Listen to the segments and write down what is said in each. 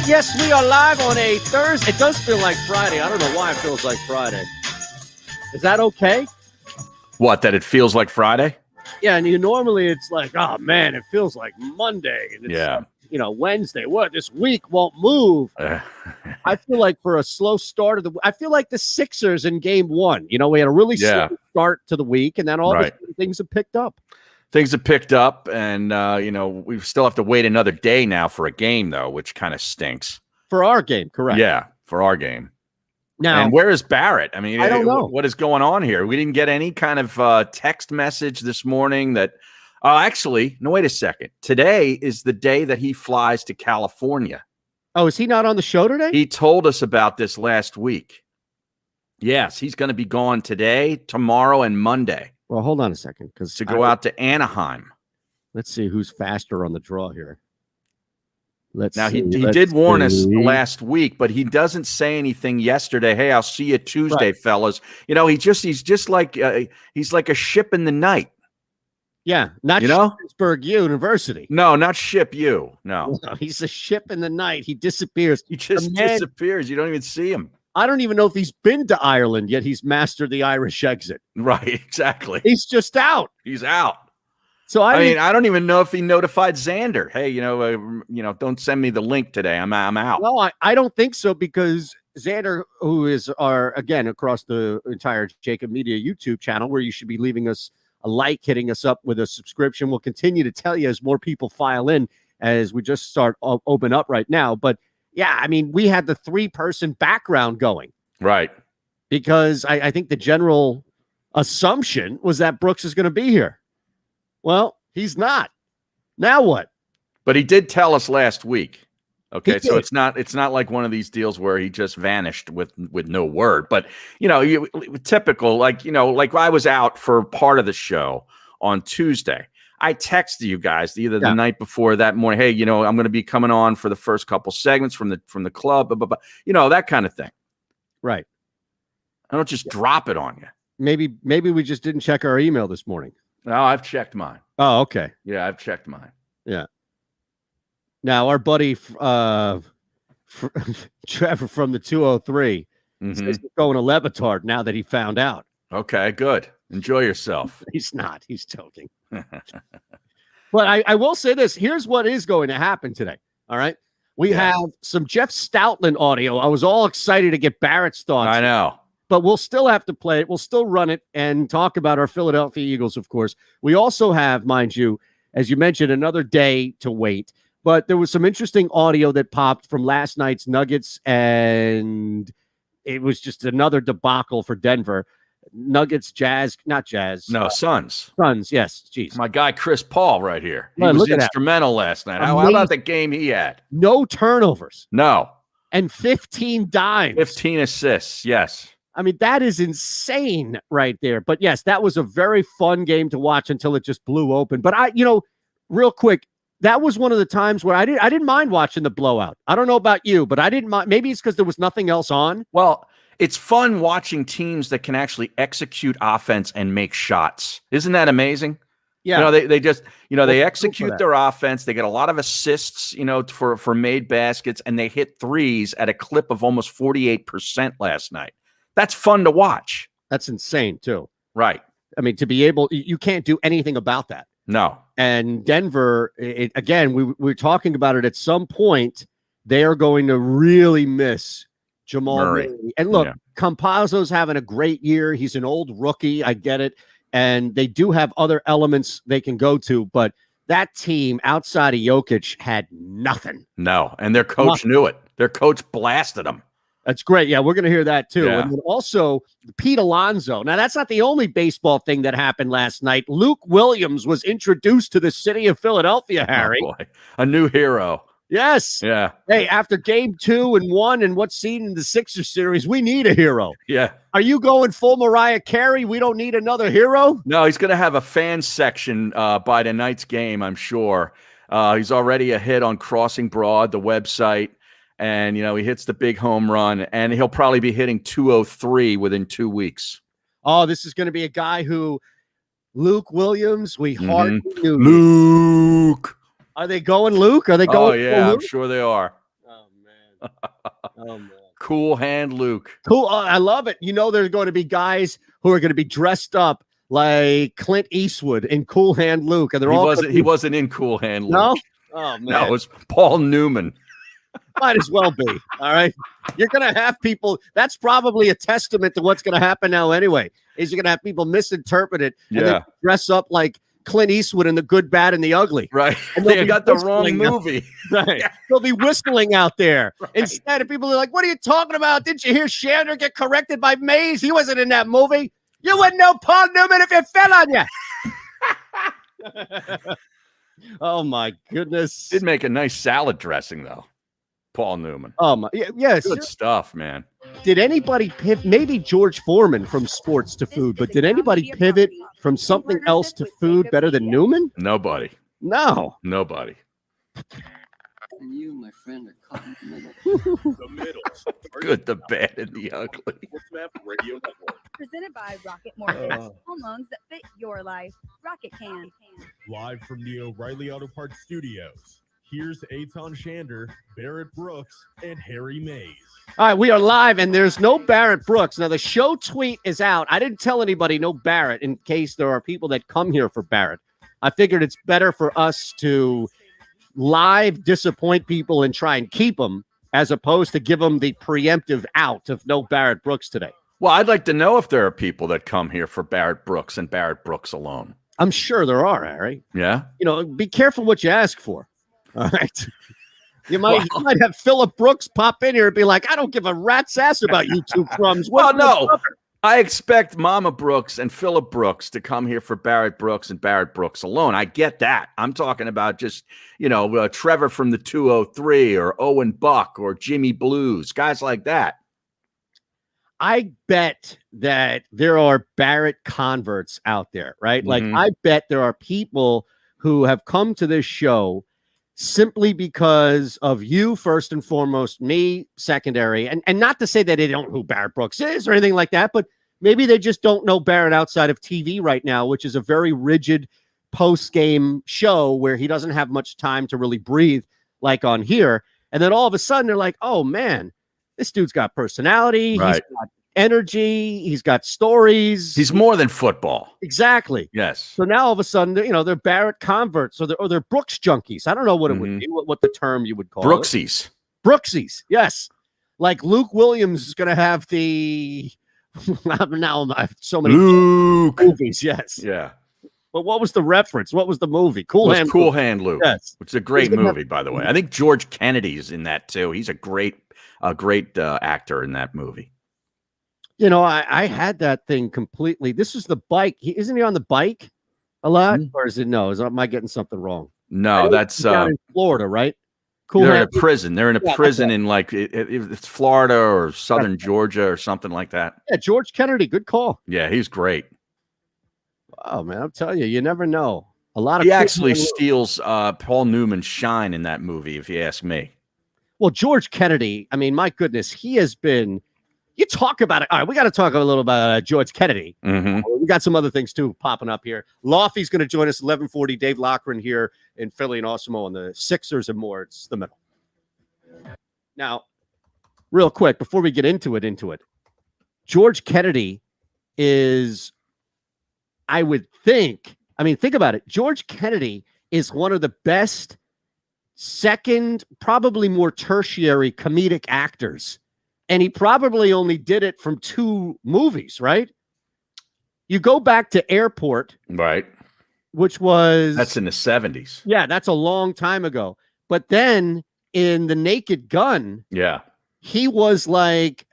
Yes, we are live on a Thursday. It does feel like Friday. I don't know why it feels like Friday. Is that okay? What, that it feels like Friday? Yeah, and normally it's like, oh, man, it feels like Monday. And it's, Wednesday. What? This week won't move. I feel like for a slow start of I feel like the Sixers in game one. We had a really slow start to the week, and then all of a sudden things have picked up. Things have picked up, and, we still have to wait another day now for a game, though, which kind of stinks. For our game, correct. Yeah, for our game. Now, and where is Barrett? I mean, I don't know. What is going on here? We didn't get any kind of text message this morning that actually, no, wait a second. Today is the day that he flies to California. Oh, is he not on the show today? He told us about this last week. Yes, he's going to be gone today, tomorrow, and Monday. Well, hold on a second. To go out to Anaheim. Let's see who's faster on the draw here. He did warn us last week, but he doesn't say anything yesterday. Hey, I'll see you Tuesday, fellas. He's just like he's like a ship in the night. Yeah, not Pittsburgh University. No, not ship you. No, he's a ship in the night. He disappears. He just disappears. You don't even see him. I don't even know if he's been to Ireland yet. He's mastered the Irish exit. Right, exactly. He's just out. He's out. So I mean, I don't even know if he notified Xander. Hey, don't send me the link today. I'm out. No, I don't think so, because Xander, who is again across the entire JAKIB Media YouTube channel, where you should be leaving us a like, hitting us up with a subscription. We'll continue to tell you as more people file in, as we just start open up right now. But yeah, I mean, we had the 3-person background going. Right. Because I think the general assumption was that Brooks is going to be here. Well, he's not. Now what? But he did tell us last week. Okay, so it's not like one of these deals where he just vanished with no word. But typical, like I was out for part of the show on Tuesday. I texted you guys either the night before, that morning. Hey, I'm going to be coming on for the first couple segments from the club, blah, blah, blah. That kind of thing. Right. I don't just drop it on you. Maybe we just didn't check our email this morning. No, I've checked mine. Oh, okay. Yeah, I've checked mine. Yeah. Now, our buddy Trevor from the 203 says he's going to Levitard now that he found out. Okay, good. Enjoy yourself. He's not. He's joking. But I will say this. Here's what is going to happen today. All right. We have some Jeff Stoutland audio. I was all excited to get Barrett's thoughts. I know. But we'll still have to play it. We'll still run it and talk about our Philadelphia Eagles, of course. We also have, mind you, as you mentioned, another day to wait. But there was some interesting audio that popped from last night's Nuggets, and it was just another debacle for Denver. Nuggets, Suns. Suns, yes. Jeez. My guy Chris Paul right here. He was instrumental last night. How about the game he had? No turnovers. No. And 15 dimes. 15 assists, yes. I mean, that is insane right there. But yes, that was a very fun game to watch until it just blew open. But real quick, that was one of the times where I didn't mind watching the blowout. I don't know about you, but I didn't mind. Maybe it's because there was nothing else on. Well, it's fun watching teams that can actually execute offense and make shots. Isn't that amazing? Yeah. They just, they execute their offense. They get a lot of assists, for made baskets, and they hit threes at a clip of almost 48% last night. That's fun to watch. That's insane too. Right. I mean, to be able, you can't do anything about that. No. And Denver, again, we were talking about it at some point. They are going to really miss Jamal Murray. And look, Campazzo's having a great year. He's an old rookie. I get it. And they do have other elements they can go to. But that team outside of Jokic had nothing. No. And their coach knew it. Their coach blasted them. That's great. Yeah, we're going to hear that too. Yeah. And then also Pete Alonso. Now, that's not the only baseball thing that happened last night. Luke Williams was introduced to the city of Philadelphia, Harry. Oh boy. A new hero. Yes. Yeah. Hey, after game 2 and 1 and what's seen in the Sixers series, we need a hero. Yeah. Are you going full Mariah Carey? We don't need another hero? No, he's going to have a fan section by tonight's game, I'm sure. He's already a hit on Crossing Broad, the website. And, he hits the big home run, and he'll probably be hitting 203 within 2 weeks. Oh, this is going to be a guy who, Luke Williams, we hardly knew. Luke. Are they going, Luke? Are they going? Oh yeah, I'm sure they are. Oh man. Oh man. Cool hand Luke. Cool. I love it. You know, there's going to be guys who are going to be dressed up like Clint Eastwood in Cool Hand Luke, and he wasn't in Cool Hand Luke. No. Oh man. No, it was Paul Newman. Might as well be. All right. You're going to have people. That's probably a testament to what's going to happen now anyway, is you're going to have people misinterpret it and then dress up like Clint Eastwood in The Good, Bad, and the Ugly. Right. And they got the wrong movie. Right. Yeah. They'll be whistling out there. Right. Instead of people are like, what are you talking about? Didn't you hear Shander get corrected by Mays? He wasn't in that movie. You wouldn't know Paul Newman if it fell on you. Oh, my goodness. Did make a nice salad dressing, though. Paul Newman. Oh my, yes, good stuff, man. Did anybody pivot? Maybe George Foreman from sports to food, but did anybody pivot from something else to food better than Newman? Nobody. No, nobody. And you, my friend, are caught in the middle. The middle. Good, the bad, and the ugly. Presented by Rocket Mortgage. Home loans that fit your life. Rocket can. Live from the O'Reilly Auto Parts Studios. Here's Eytan Shander, Barrett Brooks, and Harry Mays. All right, we are live, and there's no Barrett Brooks. Now, the show tweet is out. I didn't tell anybody no Barrett in case there are people that come here for Barrett. I figured it's better for us to live disappoint people and try and keep them as opposed to give them the preemptive out of no Barrett Brooks today. Well, I'd like to know if there are people that come here for Barrett Brooks and Barrett Brooks alone. I'm sure there are, Harry. Yeah? You know, be careful what you ask for. All right. You might have Phillip Brooks pop in here and be like, I don't give a rat's ass about you two crumbs. Well, no. I expect Mama Brooks and Phillip Brooks to come here for Barrett Brooks and Barrett Brooks alone. I get that. I'm talking about just, you know, Trevor from the 203 or Owen Buck or Jimmy Blues, guys like that. I bet that there are Barrett converts out there, right? Like, I bet there are people who have come to this show simply because of you, first and foremost, me, secondary, and not to say that they don't know who Barrett Brooks is or anything like that, but maybe they just don't know Barrett outside of TV right now, which is a very rigid post-game show where he doesn't have much time to really breathe like on here. And then all of a sudden they're like, oh man, this dude's got personality, right. He's got energy, he's got stories. He's more than football. Exactly. Yes. So now all of a sudden, you know, they're Barrett converts or they're Brooks junkies. I don't know what it would be, what the term you would call Brooksies. It. Brooksies. Yes. Like Luke Williams is going to have the now I have so many movies. Yes. Yeah. But what was the reference? What was the movie? Cool Hand Luke. Yes. Which is a great movie, by the way. I think George Kennedy's in that too. He's a great actor in that movie. You know, I had that thing completely. This is the bike. Isn't he on the bike a lot? Or is it no? Am I getting something wrong? No, that's down in Florida, right? Cool. They're in a prison. They're in a prison in like it's Florida or southern Georgia or something like that. Yeah, George Kennedy. Good call. Yeah, he's great. Oh man, I'm telling you, you never know. A lot of he actually steals Paul Newman's shine in that movie, if you ask me. Well, George Kennedy, I mean, my goodness, he has been. You talk about it. All right, we got to talk a little about George Kennedy. We got some other things, too, popping up here. Lofty's going to join us 11:40. Dave Lochran here in Philly and Osimo on the Sixers and more. It's the middle. Now, real quick, before we get into it, George Kennedy is, I would think, I mean, think about it. George Kennedy is one of the best second, probably more tertiary comedic actors. And he probably only did it from 2 movies, right? You go back to Airport. Right. Which was... That's in the 70s. Yeah, that's a long time ago. But then in The Naked Gun... Yeah. He was like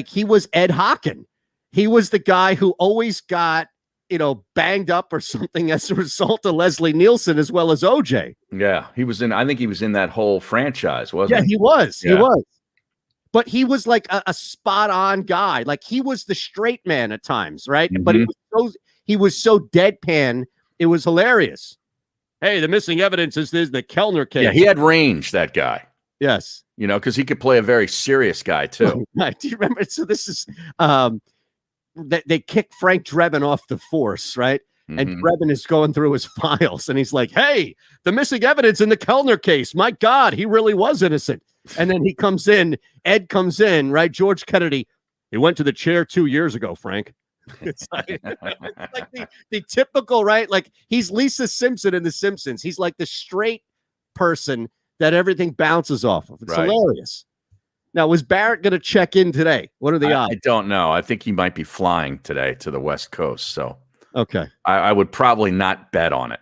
he was Ed Hocken. He was the guy who always got, you know, banged up or something as a result of Leslie Nielsen as well as OJ. Yeah, he was in... I think he was in that whole franchise, wasn't he? Yeah, he was. Yeah. He was. But he was like a spot-on guy. Like he was the straight man at times, right? But he was so deadpan, it was hilarious. Hey, the missing evidence is the Kellner case. Yeah, he had range, that guy. Yes. You know, because he could play a very serious guy, too. Right. Do you remember? So this is they kicked Frank Drebin off the force, right? And Brevin is going through his files, and he's like, hey, the missing evidence in the Kellner case. My God, he really was innocent. And then he comes in, Ed comes in, right? George Kennedy, he went to the chair 2 years ago, Frank. It's like, the typical, right? Like, he's Lisa Simpson in The Simpsons. He's like the straight person that everything bounces off of. It's hilarious. Now, was Barrett going to check in today? What are the odds? I don't know. I think he might be flying today to the West Coast. So, okay. I would probably not bet on it.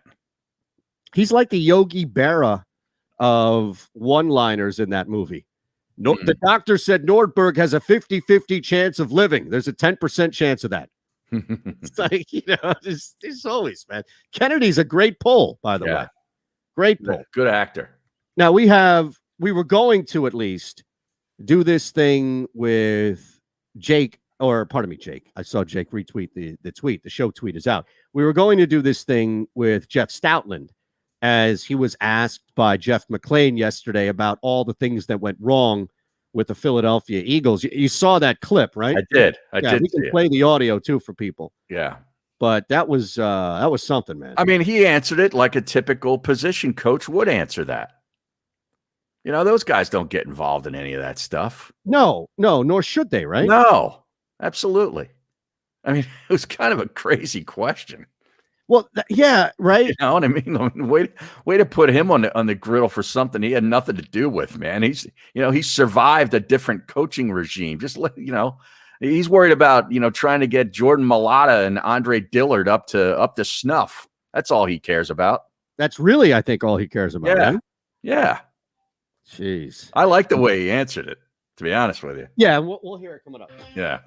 He's like the Yogi Berra of one-liners in that movie. No, the doctor said Nordberg has a 50-50 chance of living. There's a 10% chance of that. It's like, there's always, man. Kennedy's a great pull, by the way. Great pull. Good actor. Now, we were going to at least do this thing with Jake, or pardon me, Jake. I saw Jake retweet the tweet. The show tweet is out. We were going to do this thing with Jeff Stoutland, as he was asked by Jeff McClain yesterday about all the things that went wrong with the Philadelphia Eagles. You saw that clip, right? I did. I did. We can play the audio too for people. Yeah. But that was something, man. I mean, he answered it like a typical position coach would answer that. Those guys don't get involved in any of that stuff. No, nor should they, right? No, absolutely. I mean, it was kind of a crazy question. Well, yeah, right. You know what I mean? Way to put him on the griddle for something he had nothing to do with, man. He survived a different coaching regime. He's worried about, trying to get Jordan Mailata and Andre Dillard up to snuff. That's all he cares about. That's really, I think, all he cares about. Yeah. Right? Yeah. Jeez. I like the way he answered it, to be honest with you. Yeah, we'll hear it coming up. Yeah.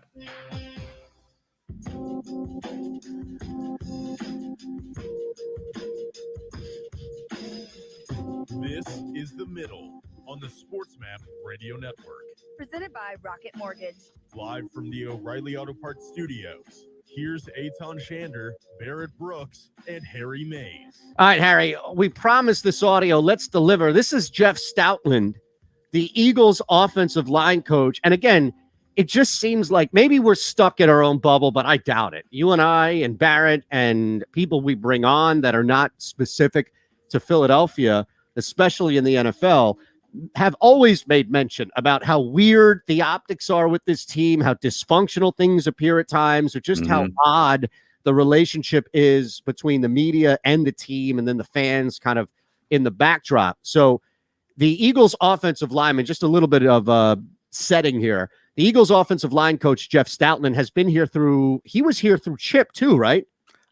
This is The Middle on the Sports Map Radio Network. Presented by Rocket Mortgage. Live from the O'Reilly Auto Parts Studios. Here's Eytan Shander, Barrett Brooks, and Harry Mays. All right, Harry, we promised this audio. Let's deliver. This is Jeff Stoutland, the Eagles offensive line coach. And again, it just seems like maybe we're stuck in our own bubble, but I doubt it. You and I and Barrett and people we bring on that are not specific to Philadelphia, especially in the NFL, have always made mention about how weird the optics are with this team, how dysfunctional things appear at times, or just how odd the relationship is between the media and the team, and then the fans kind of in the backdrop. So the Eagles offensive lineman, just a little bit of setting here. The Eagles offensive line coach, Jeff Stoutland, has been here he was here through Chip too, right?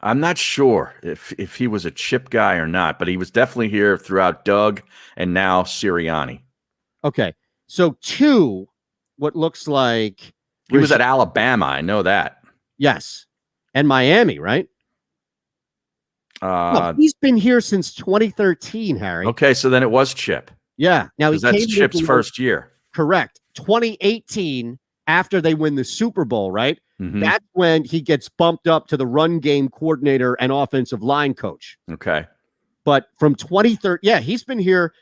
I'm not sure if he was a Chip guy or not, but he was definitely here throughout Doug and now Sirianni. Okay. So what looks like he was at Alabama. I know that. Yes. And Miami, right? No, he's been here since 2013, Harry. Okay, so then it was Chip. Yeah. Now that's Chip's first year. Correct. 2018, after they win the Super Bowl, right? Mm-hmm. That's when he gets bumped up to the run game coordinator and offensive line coach. Okay. But from 2013, he's been here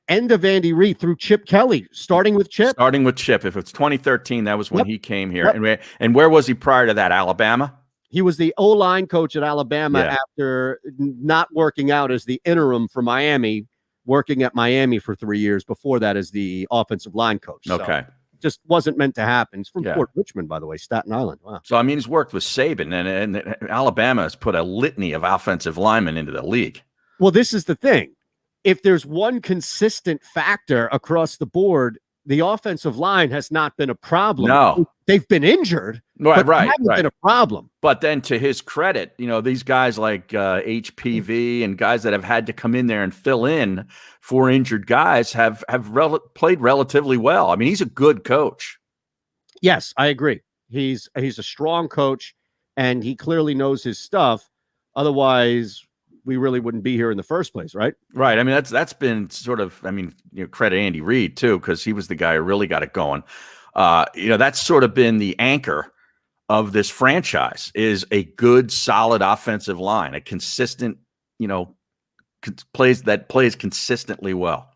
end of Andy Reid through Chip Kelly, starting with Chip. If it's 2013, that was when he came here. Yep. And where was he prior to that? Alabama? He was the O-line coach at Alabama after not working out as the interim for Miami, working at Miami for 3 years before that as the offensive line coach. Okay. So just wasn't meant to happen. It's from Fort Richmond, by the way, Staten Island. Wow. So, I mean, he's worked with Saban, and Alabama has put a litany of offensive linemen into the league. Well, this is the thing. If there's one consistent factor across the board, the offensive line has not been a problem. No. They've been injured, but they haven't been a problem. But then to his credit, these guys like HPV and guys that have had to come in there and fill in for injured guys have played relatively well. I mean, he's a good coach. Yes, I agree. He's a strong coach, and he clearly knows his stuff. Otherwise, we really wouldn't be here in the first place, right? Right. I mean, that's been sort of, credit Andy Reid too, because he was the guy who really got it going. That's sort of been the anchor of this franchise, is a good, solid offensive line, a consistent, plays consistently well.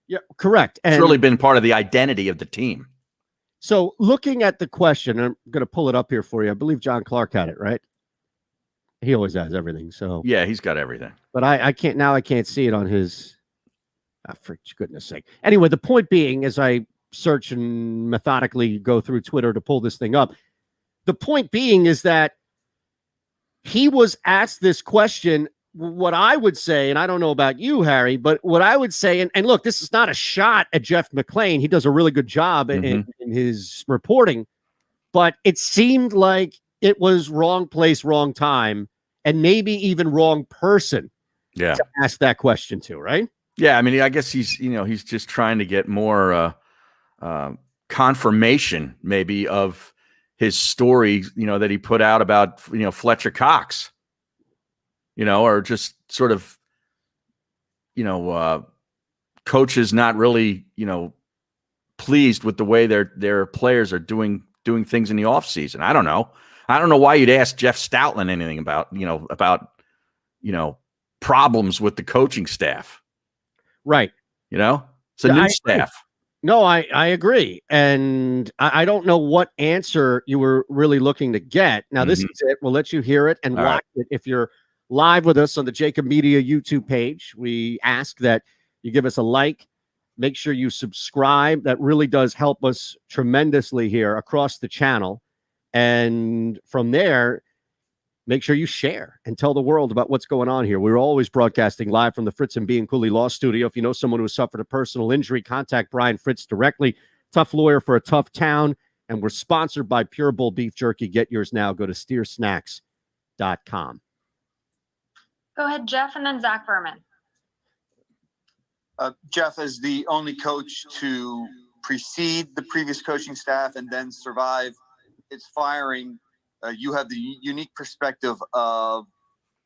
Yeah, correct. It's really been part of the identity of the team. So looking at the question, I'm going to pull it up here for you. I believe John Clark had it, right? He always has everything. So Yeah, he's got everything. but I can't see it on his. For goodness sake. Anyway, the point being, as I search and methodically go through Twitter to pull this thing up, the point being is that he was asked this question. What I would say, and I don't know about you, Harry, but what I would say, and look, this is not a shot at Jeff McClain. He does a really good job in his reporting, but it seemed like it was wrong place, wrong time, and maybe even wrong person to ask that question to, right? Yeah, I mean, I guess he's just trying to get more confirmation, maybe, of his story, that he put out about, Fletcher Cox, or just sort of, coaches not really, pleased with the way their players are doing things in the offseason. I don't know. I don't know why you'd ask Jeff Stoutland anything about problems with the coaching staff. Right. It's a new staff. No, I agree. And I don't know what answer you were really looking to get. Now, this is it. We'll let you hear it and watch it. If you're live with us on the JAKIB Media YouTube page, we ask that you give us a like. Make sure you subscribe. That really does help us tremendously here across the channel. And from there, make sure you share and tell the world about what's going on here. We're always broadcasting live from the Fritz and Bean Cooley Law Studio. If you know someone who has suffered a personal injury, contact Brian Fritz directly. Tough lawyer for a tough town. And we're sponsored by Pure Bull Beef Jerky. Get yours now. Go to steersnacks.com. Go ahead, Jeff, and then Zach Berman. Jeff, as the only coach to precede the previous coaching staff and then survive its firing, you have the unique perspective of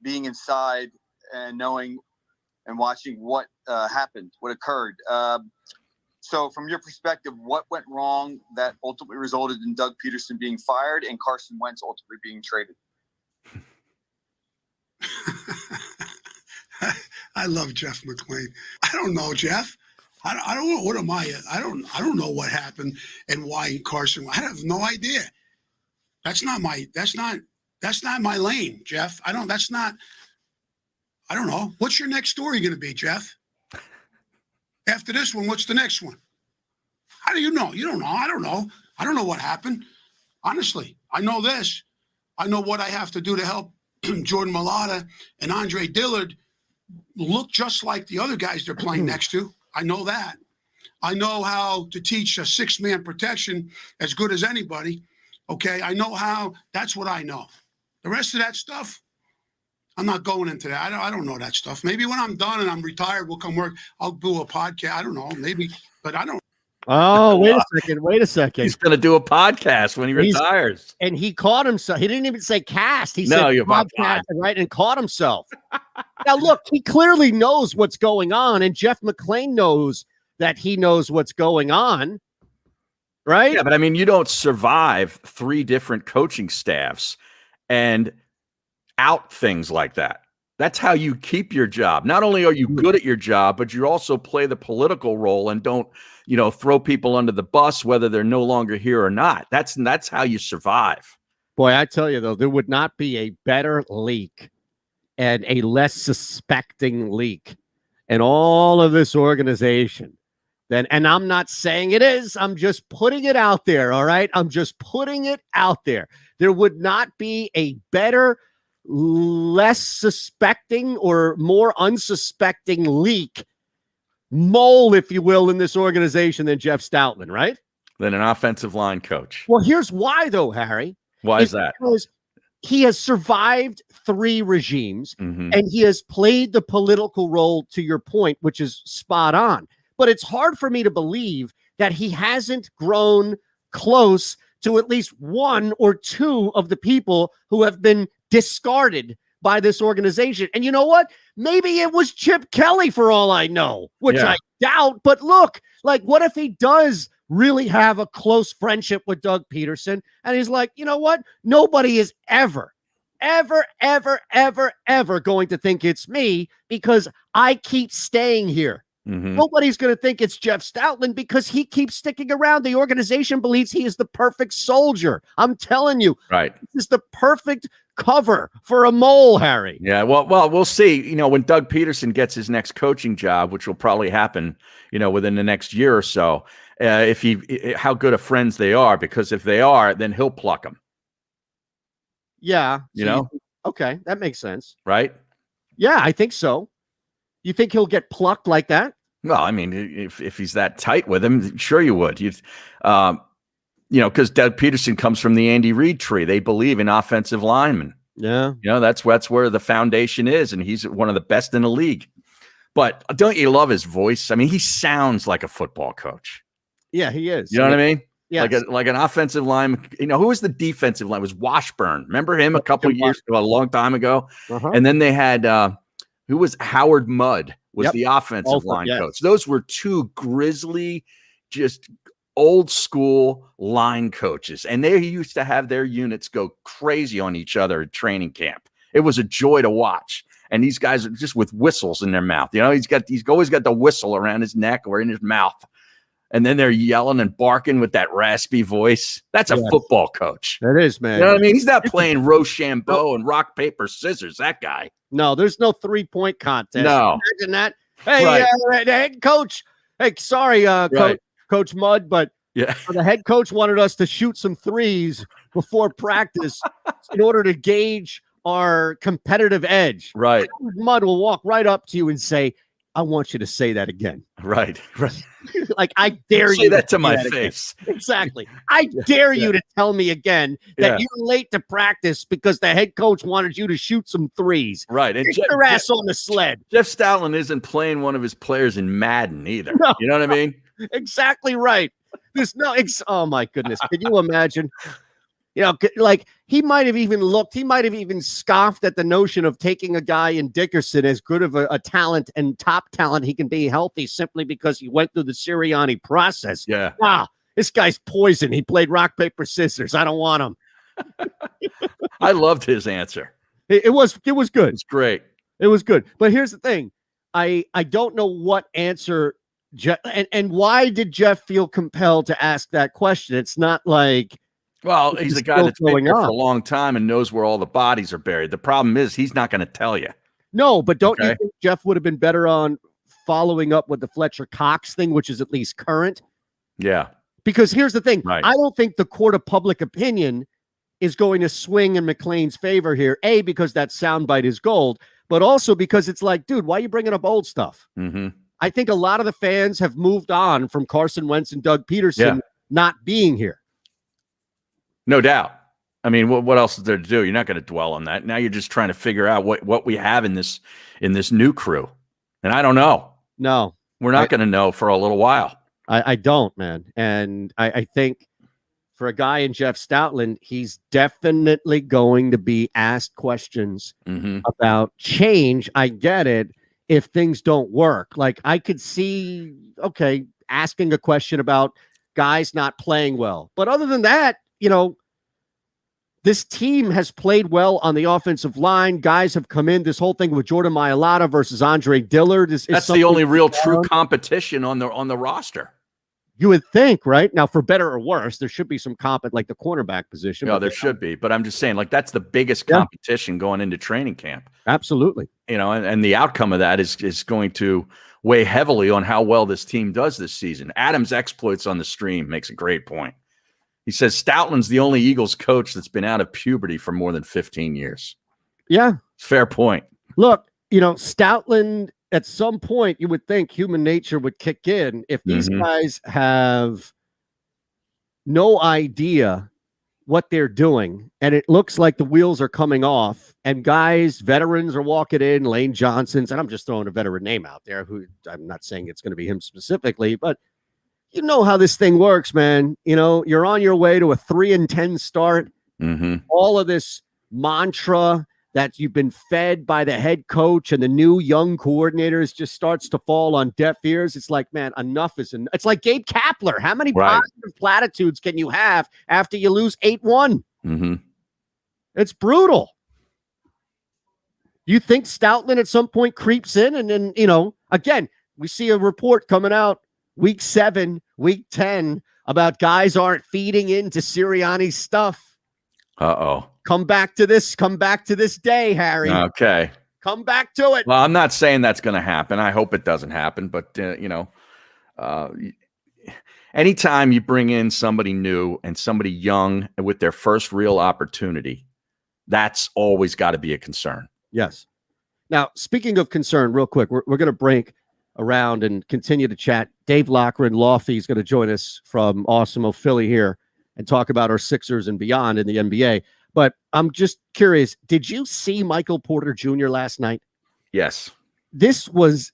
being inside and knowing and watching what happened, what occurred. So from your perspective, what went wrong that ultimately resulted in Doug Peterson being fired and Carson Wentz ultimately being traded? I love Jeff McClain. I don't know, Jeff. I don't know. What am I? I don't know what happened and why Carson. I have no idea. That's not my lane, Jeff. I don't know. What's your next story going to be, Jeff? After this one, what's the next one? How do you know? You don't know. I don't know. I don't know what happened. Honestly, I know this. I know what I have to do to help Jordan Mailata and Andre Dillard look just like the other guys they're playing next to. I know that. I know how to teach a six-man protection as good as anybody. Okay, I know how. That's what I know. The rest of that stuff, I'm not going into that. I don't know that stuff. Maybe when I'm done and I'm retired, we'll come work. I'll do a podcast. I don't know. Maybe, but I don't. Oh, wait a second. He's going to do a podcast when he retires. And he caught himself. He didn't even say cast. He said podcast, right? And caught himself. Now, look, he clearly knows what's going on. And Jeff McClain knows that he knows what's going on. Right? Yeah, but I mean, you don't survive 3 different coaching staffs and out things like that. That's how you keep your job. Not only are you good at your job, but you also play the political role and don't, throw people under the bus, whether they're no longer here or not. That's how you survive. Boy, I tell you, though, there would not be a better leak and a less suspecting leak in all of this organization. And I'm not saying it is. I'm just putting it out there, all right? I'm just putting it out there. There would not be a better, less suspecting or more unsuspecting leak, mole, if you will, in this organization than Jeff Stoutland, right? Than an offensive line coach. Well, here's why, though, Harry. Why is that? Because he has survived 3 regimes, and he has played the political role, to your point, which is spot on. But it's hard for me to believe that he hasn't grown close to at least 1 or 2 of the people who have been discarded by this organization. And you know what? Maybe it was Chip Kelly for all I know, which I doubt. But look, what if he does really have a close friendship with Doug Peterson? And he's like, you know what? Nobody is ever going to think it's me because I keep staying here. Nobody's going to think it's Jeff Stoutland because he keeps sticking around. The organization believes he is the perfect soldier. I'm telling you, right? This is the perfect cover for a mole, Harry. Yeah, well, we'll see. You know, when Doug Peterson gets his next coaching job, which will probably happen, you know, within the next year or so, how good of friends they are, because if they are, then he'll pluck them. Yeah, you know. Okay, that makes sense, right? Yeah, I think so. You think he'll get plucked like that? Well, I mean, if he's that tight with him, sure you would. You know, because Doug Peterson comes from the Andy Reid tree. They believe in offensive linemen. Yeah. You know, that's where the foundation is, and he's one of the best in the league. But don't you love his voice? I mean, he sounds like a football coach. Yeah, he is. You know what I mean? Yeah. Like an offensive lineman. You know, who was the defensive line? It was Washburn. Remember him a long time ago? And then they had who was Howard Mudd was the offensive line coach. Those were two grizzly, just old school line coaches, and they used to have their units go crazy on each other at training camp. It was a joy to watch. And these guys are just with whistles in their mouth. You know, he's always got the whistle around his neck or in his mouth. And then they're yelling and barking with that raspy voice. That's a football coach. That is, man. You know what I mean? He's not playing Rochambeau and rock, paper, scissors. That guy. No, there's no 3-point contest. No. Imagine that. Hey, the head coach. Hey, sorry, Coach Mudd, but the head coach wanted us to shoot some threes before practice in order to gauge our competitive edge. Right. Mudd will walk right up to you and say, I want you to say that again. Right. Like, I dare you say that to my face. Again. Exactly. I dare you to tell me again that you're late to practice because the head coach wanted you to shoot some threes. Right. And get your ass on the sled. Jeff Stoutland isn't playing one of his players in Madden either. No. You know what I mean? Exactly right. There's no, oh my goodness. Can you imagine? You know, like he might have even scoffed at the notion of taking a guy in Dickerson, as good of a talent and top talent he can be healthy, simply because he went through the Sirianni process. Yeah. This guy's poison. He played rock, paper, scissors. I don't want him. I loved his answer. It was good. It's great. It was good. But here's the thing. I don't know what answer Jeff, and why did Jeff feel compelled to ask that question? It's not like, well, he's a guy that's been here for a long time and knows where all the bodies are buried. The problem is he's not going to tell you. No, but don't you think Jeff would have been better on following up with the Fletcher Cox thing, which is at least current? Yeah. Because here's the thing. I don't think the court of public opinion is going to swing in McLean's favor here. A, because that soundbite is gold, but also because it's like, dude, why are you bringing up old stuff? Mm-hmm. I think a lot of the fans have moved on from Carson Wentz and Doug Peterson not being here. No doubt. I mean, what else is there to do? You're not going to dwell on that. Now you're just trying to figure out what we have in this new crew. And I don't know. No. We're not going to know for a little while. I don't, man. And I think for a guy in Jeff Stoutland, he's definitely going to be asked questions about change. I get it. If things don't work, like I could see, asking a question about guys not playing well. But other than that, you know, this team has played well on the offensive line. Guys have come in. This whole thing with Jordan Mailata versus Andre Dillard is that's the only real true competition on the roster. You would think, right? Now, for better or worse, there should be some comp at like the cornerback position. No, there should be. But I'm just saying, like, that's the biggest competition going into training camp. Absolutely. You know, and the outcome of that is going to weigh heavily on how well this team does this season. Adam's exploits on the stream makes a great point. He says Stoutland's the only Eagles coach that's been out of puberty for more than 15 years. Yeah. Fair point. Look, you know, Stoutland, at some point, you would think human nature would kick in. If these guys have no idea what they're doing, and it looks like the wheels are coming off, and guys, veterans are walking in, Lane Johnson's, and I'm just throwing a veteran name out there, who I'm not saying it's going to be him specifically, but you know how this thing works, man. You know, you're on your way to a 3-10 start. All of this mantra that you've been fed by the head coach and the new young coordinators just starts to fall on deaf ears. It's like, man, enough is enough. It's like Gabe Kapler. How many positive platitudes can you have after you lose 8-1? It's brutal. You think Stoutland at some point creeps in and then, you know, again, we see a report coming out week 7, week 10 about guys aren't feeding into Sirianni's stuff. Uh-oh. Come back to this day, Harry. Okay. Come back to it. Well, I'm not saying that's going to happen. I hope it doesn't happen. But, anytime you bring in somebody new and somebody young with their first real opportunity, that's always got to be a concern. Yes. Now, speaking of concern, real quick, we're going to break around and continue to chat. Dave Lochran, Lofty, is going to join us from Awesome Philly here and talk about our Sixers and beyond in the NBA. But I'm just curious, did you see Michael Porter Jr. last night? Yes. This was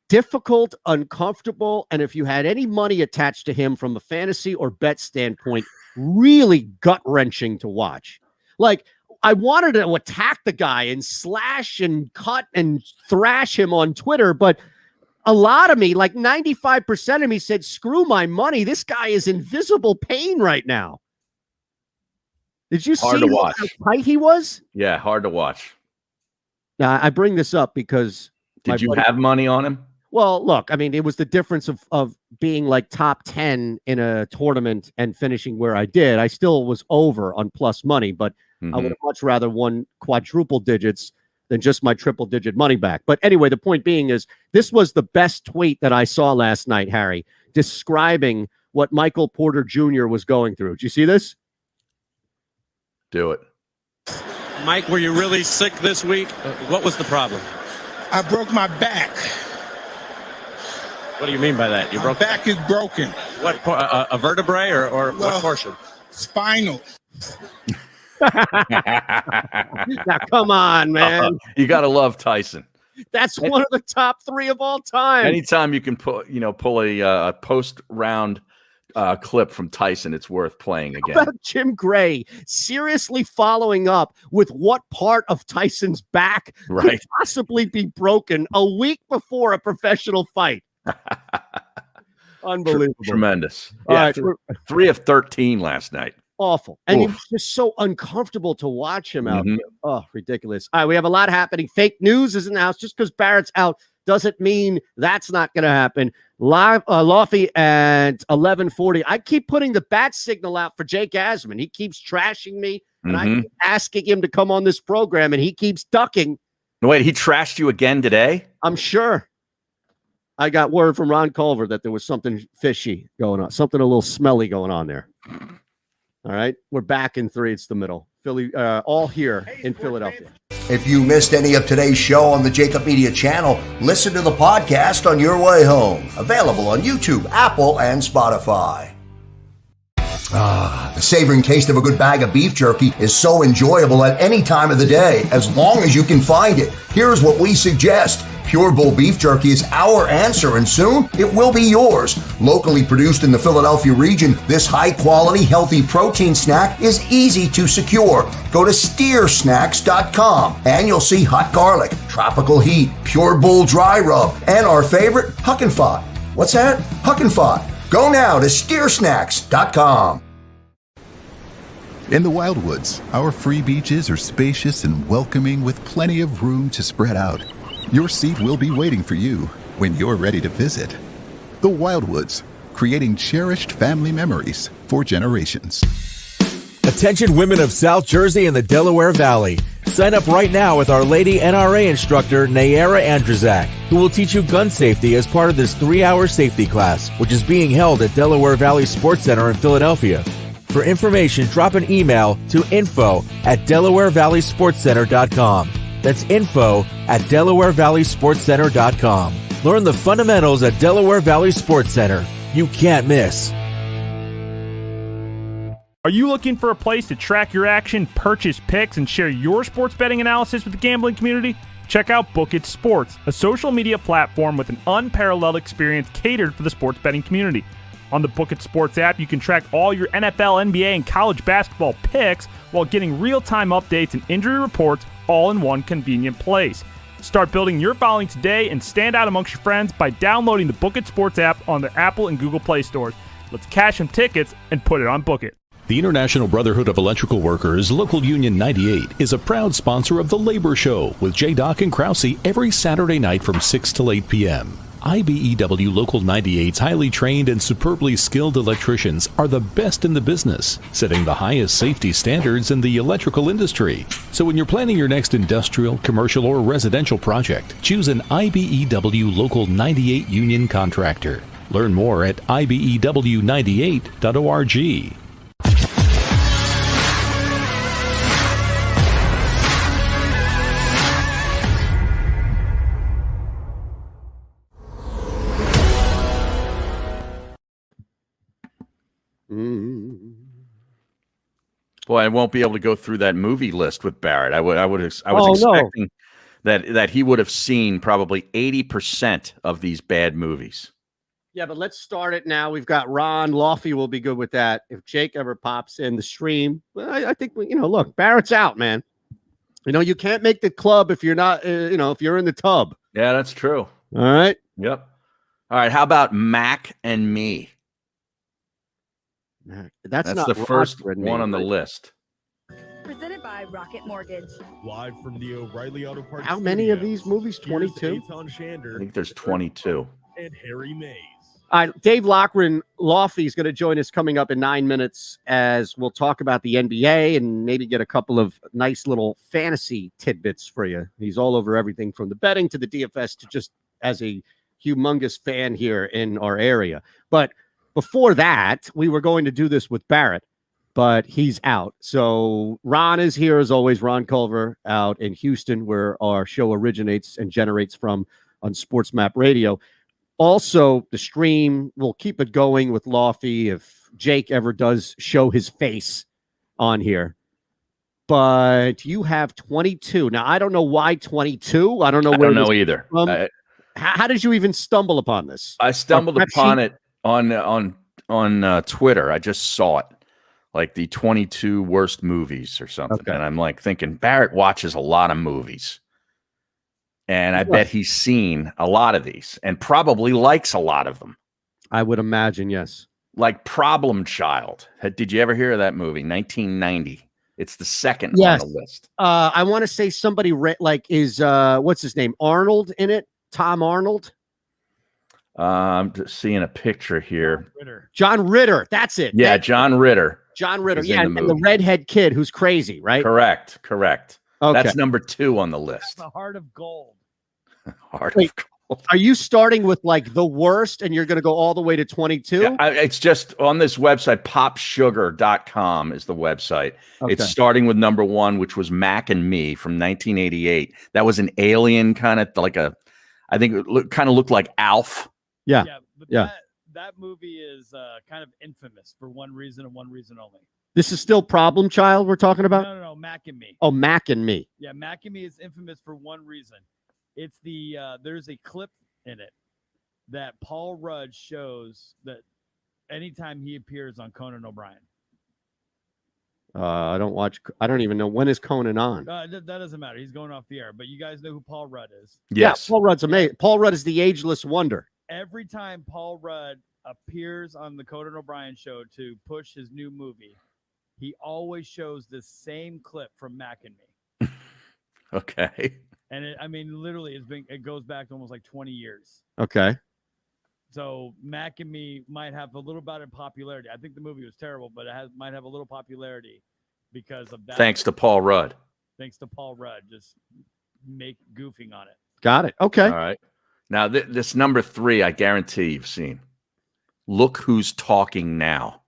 difficult, uncomfortable, and if you had any money attached to him from a fantasy or bet standpoint, really gut-wrenching to watch. Like, I wanted to attack the guy and slash and cut and thrash him on Twitter, but a lot of me, like 95% of me, said, screw my money. This guy is in visible pain right now. Did you see how tight he was? Yeah, hard to watch. Now, I bring this up because... Did you have money on him? Well, look, I mean, it was the difference of being like top 10 in a tournament and finishing where I did. I still was over on plus money, but I would have much rather won quadruple digits than just my triple digit money back. But anyway, the point being is this was the best tweet that I saw last night, Harry, describing what Michael Porter Jr. was going through. Did you see this? Do it. Mike, were you really sick this week? What was the problem? I broke my back. What do you mean by that? My back is broken. What, a vertebrae or what portion? Spinal. Now, come on, man. You got to love Tyson. That's one of the top 3 of all time. Anytime you can pull a post-round clip from Tyson, it's worth playing again. How about Jim Gray seriously following up with what part of Tyson's back could possibly be broken a week before a professional fight? Unbelievable. Tremendous. All Yeah, right, 3 of 13 last night. Awful. And it was just so uncomfortable to watch him out there. Oh, ridiculous. All right, we have a lot happening. Fake news is announced. Just because Barrett's out doesn't mean that's not going to happen. Live, Lofty at 11:40. I keep putting the bat signal out for Jake Asman. He keeps trashing me, and I keep asking him to come on this program, and he keeps ducking. Wait, he trashed you again today? I'm sure. I got word from Ron Culver that there was something fishy going on, something a little smelly going on there. All right, we're back in 3. It's the middle. Philly, all here in Philadelphia. If you missed any of today's show on the JAKIB Media channel, listen to the podcast on your way home. Available on YouTube, Apple, and Spotify. The savoring taste of a good bag of beef jerky is so enjoyable at any time of the day, as long as you can find it. Here's what we suggest. Pure Bull Beef Jerky is our answer, and soon it will be yours. Locally produced in the Philadelphia region, this high-quality, healthy protein snack is easy to secure. Go to steersnacks.com, and you'll see hot garlic, tropical heat, Pure Bull dry rub, and our favorite, Huck and Fod. What's that? Huck and Fod. Go now to steersnacks.com. In the Wildwoods, our free beaches are spacious and welcoming with plenty of room to spread out. Your seat will be waiting for you when you're ready to visit. The Wildwoods, creating cherished family memories for generations. Attention women of South Jersey and the Delaware Valley. Sign up right now with Our Lady NRA instructor, Nayara Andrzak, who will teach you gun safety as part of this 3-hour safety class, which is being held at Delaware Valley Sports Center in Philadelphia. For information, drop an email to info@DelawareValleySportsCenter.com. That's info@DelawareValleySportsCenter.com. Learn the fundamentals at Delaware Valley Sports Center. You can't miss. Are you looking for a place to track your action, purchase picks, and share your sports betting analysis with the gambling community? Check out Book It Sports, a social media platform with an unparalleled experience catered for the sports betting community. On the Book It Sports app, you can track all your NFL, NBA, and college basketball picks while getting real-time updates and injury reports all in one convenient place. Start building your following today and stand out amongst your friends by downloading the Book It Sports app on the Apple and Google Play stores. Let's cash some tickets and put it on Book It. The International Brotherhood of Electrical Workers, Local Union 98, is a proud sponsor of The Labor Show with J. Doc and Krause every Saturday night from 6 till 8 p.m. IBEW Local 98's highly trained and superbly skilled electricians are the best in the business, setting the highest safety standards in the electrical industry. So when you're planning your next industrial, commercial, or residential project, choose an IBEW Local 98 union contractor. Learn more at IBEW98.org. Boy, I won't be able to go through that movie list with Barrett. I was expecting that he would have seen probably 80% of these bad movies. Yeah, but let's start it now. We've got Ron. Lofty will be good with that. If Jake ever pops in the stream, well, I think, look, Barrett's out, man. You can't make the club if you're not, if you're in the tub. Yeah, that's true. All right. Yep. All right. How about Mac and Me? That's the first one on the list. Presented by Rocket Mortgage. Live from the O'Reilly Auto Parts. How many of these movies? 22? Eytan Shander. I think there's 22. And Harry Mays. Dave Lochran, Lofty is going to join us coming up in 9 minutes as we'll talk about the NBA and maybe get a couple of nice little fantasy tidbits for you. He's all over everything from the betting to the DFS to just as a humongous fan here in our area. But before that, we were going to do this with Barrett, but he's out. So Ron is here as always. Ron Culver out in Houston, where our show originates and generates from on Sports Map Radio. Also, the stream, we'll keep it going with Lofty if Jake ever does show his face on here. But you have 22. Now, I don't know why 22. I don't know where. I don't know either. How did you even stumble upon this? I stumbled upon it on Twitter. I just saw it, like the 22 worst movies or something. Okay. And I'm like thinking, Barrett watches a lot of movies. And I bet he's seen a lot of these and probably likes a lot of them. I would imagine, yes. Like Problem Child. Did you ever hear of that movie? 1990. It's the second Yes. on the list. I want to say somebody is what's his name? Arnold in it? Tom Arnold? I'm just seeing a picture here. John Ritter. That's it. Yeah, John Ritter. John Ritter. is Yeah, in the and the movie. redhead kid who's crazy, right? Correct. Okay. That's number 2 on the list. The Heart of Gold. Heart Wait, of Gold. Are you starting with like the worst and you're going to go all the way to 22? Yeah, it's just on this website, popsugar.com is the website. Okay. It's starting with number 1, which was Mac and Me from 1988. That was an alien kind of like I think it kind of looked like Alf. Yeah. But Yeah. that movie is kind of infamous for one reason and one reason only. This is still Problem Child we're talking about? No, Mac and Me. Oh, Mac and Me. Yeah, Mac and Me is infamous for one reason. It's there's a clip in it that Paul Rudd shows that anytime he appears on Conan O'Brien. I don't even know. When is Conan on? That doesn't matter. He's going off the air. But you guys know who Paul Rudd is. Yes. Yeah, Paul Rudd's amazing. Paul Rudd is the ageless wonder. Every time Paul Rudd appears on the Conan O'Brien show to push his new movie, he always shows the same clip from Mac and Me. Okay. And literally, it goes back to almost like 20 years. Okay. So Mac and Me might have a little bit of popularity. I think the movie was terrible, but it might have a little popularity because of that. Thanks to Paul Rudd. Thanks to Paul Rudd, just goofing on it. Got it. Okay. All right. Now, this number 3, I guarantee you've seen. Look Who's Talking Now.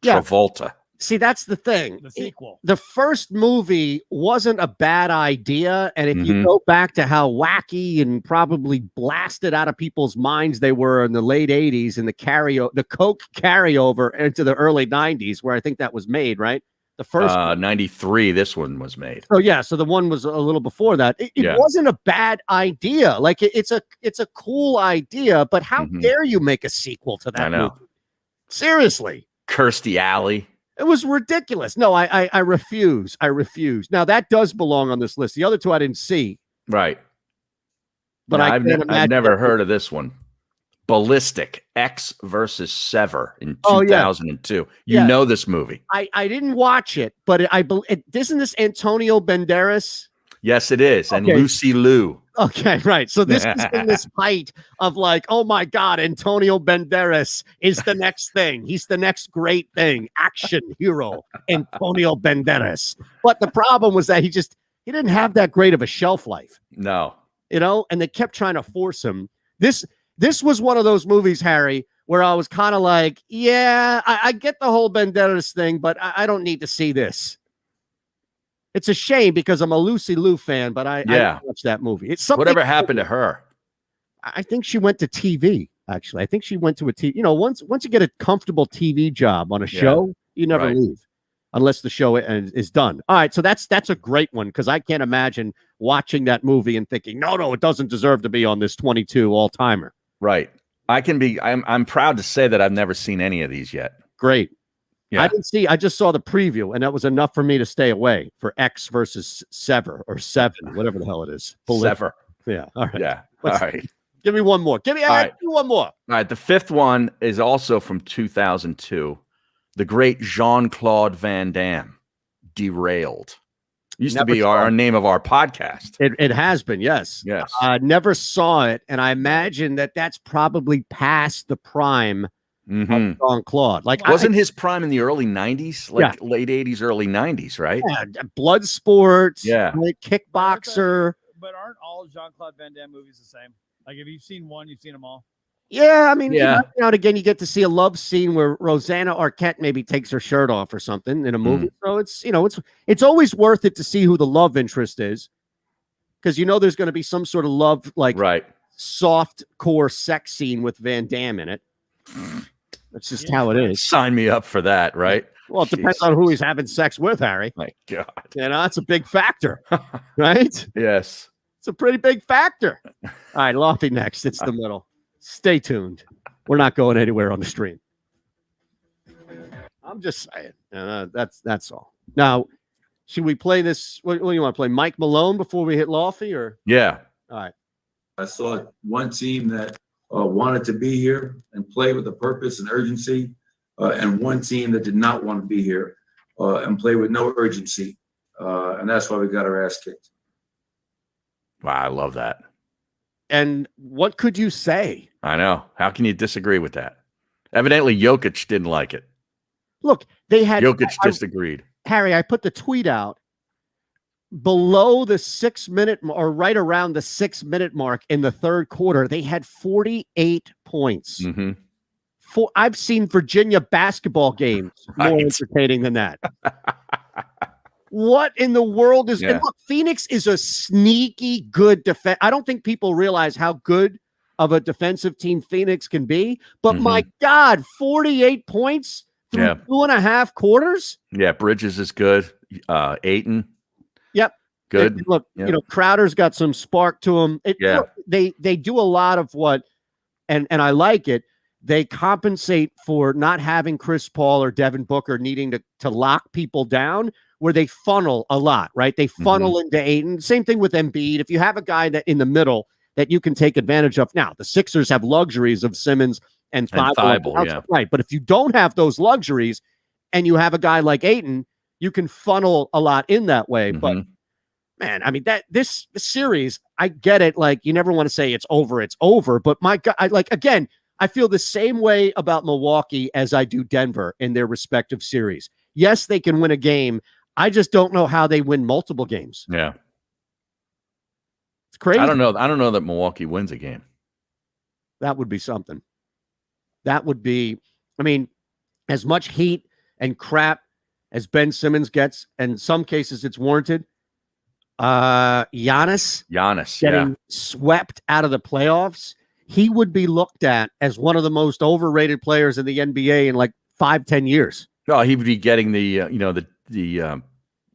Yeah. Travolta. See, that's the thing. The sequel. The first movie wasn't a bad idea. And if you go back to how wacky and probably blasted out of people's minds they were in the late 80s and the Coke carryover into the early 90s, where I think that was made, right? The first 93, this one was made. Oh yeah, so the one was a little before that. It wasn't a bad idea. Like it's a cool idea, but how dare you make a sequel to that I know. movie? Seriously. Kirstie Alley. It was ridiculous. No, I refuse. I refuse. Now that does belong on this list. The other two I didn't see. Right. But No, I've never heard of this one. Ballistic, X versus Sever in 2002. You know this movie. I didn't watch it, but isn't this Antonio Banderas? Yes, it is. And Okay. Lucy Liu. Okay, right. So this is in this height of like, oh my God, Antonio Banderas is the next thing. He's the next great thing. Action hero, Antonio Banderas. But the problem was that he didn't have that great of a shelf life. No. And they kept trying to force him. This was one of those movies, Harry, where I was kind of like, yeah, I get the whole Banderas thing, but I don't need to see this. It's a shame because I'm a Lucy Liu fan, but I watched that movie. It's something. Whatever happened to her? I think she went to TV. Actually, I think she went to a TV. Once you get a comfortable TV job on a show, you never leave unless the show is done. All right, so that's a great one because I can't imagine watching that movie and thinking, no, it doesn't deserve to be on this 22 all timer. Right. I'm proud to say that I've never seen any of these yet. Great. Yeah. I just saw the preview, and that was enough for me to stay away for X versus Sever or Seven, whatever the hell it is. Sever. Yeah. All right. Yeah. All right. Give me one more. Give me one more. All right. The fifth one is also from 2002. The great Jean-Claude Van Damme, Derailed. Used to be our name of our podcast. It has been, yes. Yes. Never saw it, and I imagine that's probably past the prime of Jean-Claude. Like, wasn't his prime in the early 90s? Like late 80s, early 90s, right? Yeah, blood sports. Yeah. Like kickboxer. But aren't all Jean-Claude Van Damme movies the same? Like, if you've seen one, you've seen them all. Yeah, I mean, now and again, you get to see a love scene where Rosanna Arquette maybe takes her shirt off or something in a movie. So it's always worth it to see who the love interest is, because there's going to be some sort of love, like soft core sex scene with Van Damme in it. That's just how it is. Sign me up for that, right? Well, it depends on who he's having sex with, Harry. My God, that's a big factor, right? Yes, it's a pretty big factor. All right, Lofty next. It's the middle. Stay tuned. We're not going anywhere on the stream. I'm just saying. That's all. Now, should we play this? What do you want to play? Mike Malone before we hit Lofty, or? Yeah. All right. I saw one team that wanted to be here and play with a purpose and urgency, and one team that did not want to be here and play with no urgency. And that's why we got our ass kicked. Wow, I love that. And what could you say? I know. How can you disagree with that? Evidently, Jokic didn't like it. Look, they had Jokic disagreed. Harry, I put the tweet out below the 6 minute or right around the 6 minute mark in the third quarter. They had 48 points. I've seen Virginia basketball games more entertaining than that. What in the world is? And look, Phoenix is a sneaky good defense. I don't think people realize how good of a defensive team Phoenix can be. But my God, 48 points through 2.5 quarters. Yeah, Bridges is good. Eytan. Yep. Good. And look, Crowder's got some spark to him. Look, they do a lot of what, and I like it. They compensate for not having Chris Paul or Devin Booker needing to lock people down, where they funnel a lot, right? They funnel into Eytan. Same thing with Embiid. If you have a guy that in the middle that you can take advantage of. Now, the Sixers have luxuries of Simmons and Thibault, right? But if you don't have those luxuries and you have a guy like Eytan, you can funnel a lot in that way. But man, I mean, this series, I get it. Like, you never want to say it's over. But my God, again, I feel the same way about Milwaukee as I do Denver in their respective series. Yes, they can win a game. I just don't know how they win multiple games. Yeah. It's crazy. I don't know that Milwaukee wins a game. That would be something. That would be, I mean, as much heat and crap as Ben Simmons gets, and in some cases it's warranted. Giannis getting swept out of the playoffs, he would be looked at as one of the most overrated players in the NBA in like 5-10 years. Oh, he would be getting the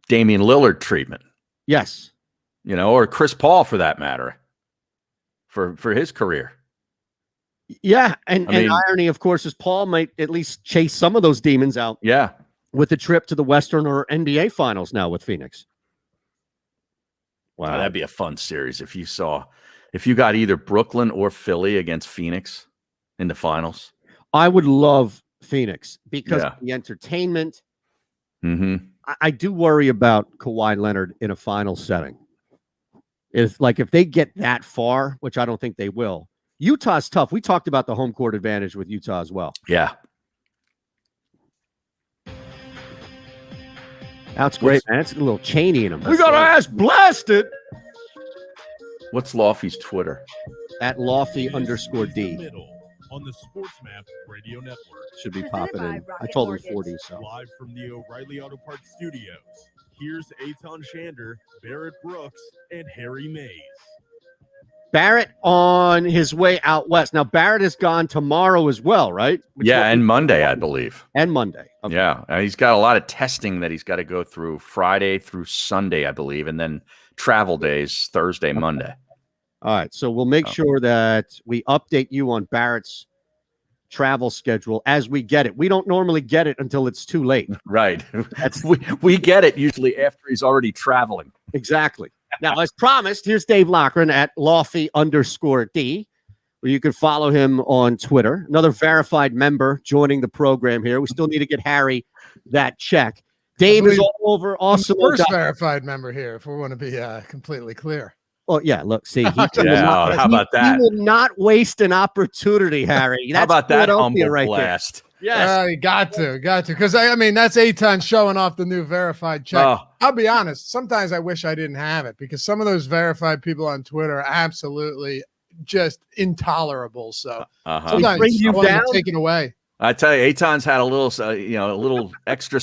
Damian Lillard treatment. Yes. Or Chris Paul for that matter, for his career. Yeah. And irony, of course, is Paul might at least chase some of those demons out. Yeah. With the trip to the Western or NBA finals now with Phoenix. Wow. That'd be a fun series if you got either Brooklyn or Philly against Phoenix in the finals. I would love Phoenix because of the entertainment. I do worry about Kawhi Leonard in a final setting. If they get that far, which I don't think they will, Utah's tough. We talked about the home court advantage with Utah as well. Yeah. That's great, man. It's a little Cheney in him. We got our ass blasted. What's Lofty's Twitter? At Lofty_D. Middle on the Sports Map Radio Network. Should be popping in. I told him 40. So live from the O'Reilly Auto Parts Studios. Here's Eytan Shander, Barrett Brooks, and Harry Mays. Barrett on his way out west. Now Barrett is gone tomorrow as well, right? And Monday, I believe. And Monday. Okay. Yeah, he's got a lot of testing that he's got to go through Friday through Sunday, I believe, and then travel days Thursday, Monday. All right, so we'll make sure that we update you on Barrett's travel schedule as we get it. We don't normally get it until it's too late. Right. we get it usually after he's already traveling. Exactly. Now, as promised, here's Dave Loughran at Lofty_D, where you can follow him on Twitter. Another verified member joining the program here. We still need to get Harry that check. Dave is all over. Awesome. First verified member here, if we want to be completely clear. Oh, yeah, look, see. How about that? He will not waste an opportunity, Harry. That's how about that Philadelphia humble blast? Yes. You got to. Because, I mean, that's Eytan showing off the new verified check. Oh. I'll be honest. Sometimes I wish I didn't have it because some of those verified people on Twitter are absolutely just intolerable. So sometimes I want to take it away. I tell you, Eytan's had a little extra,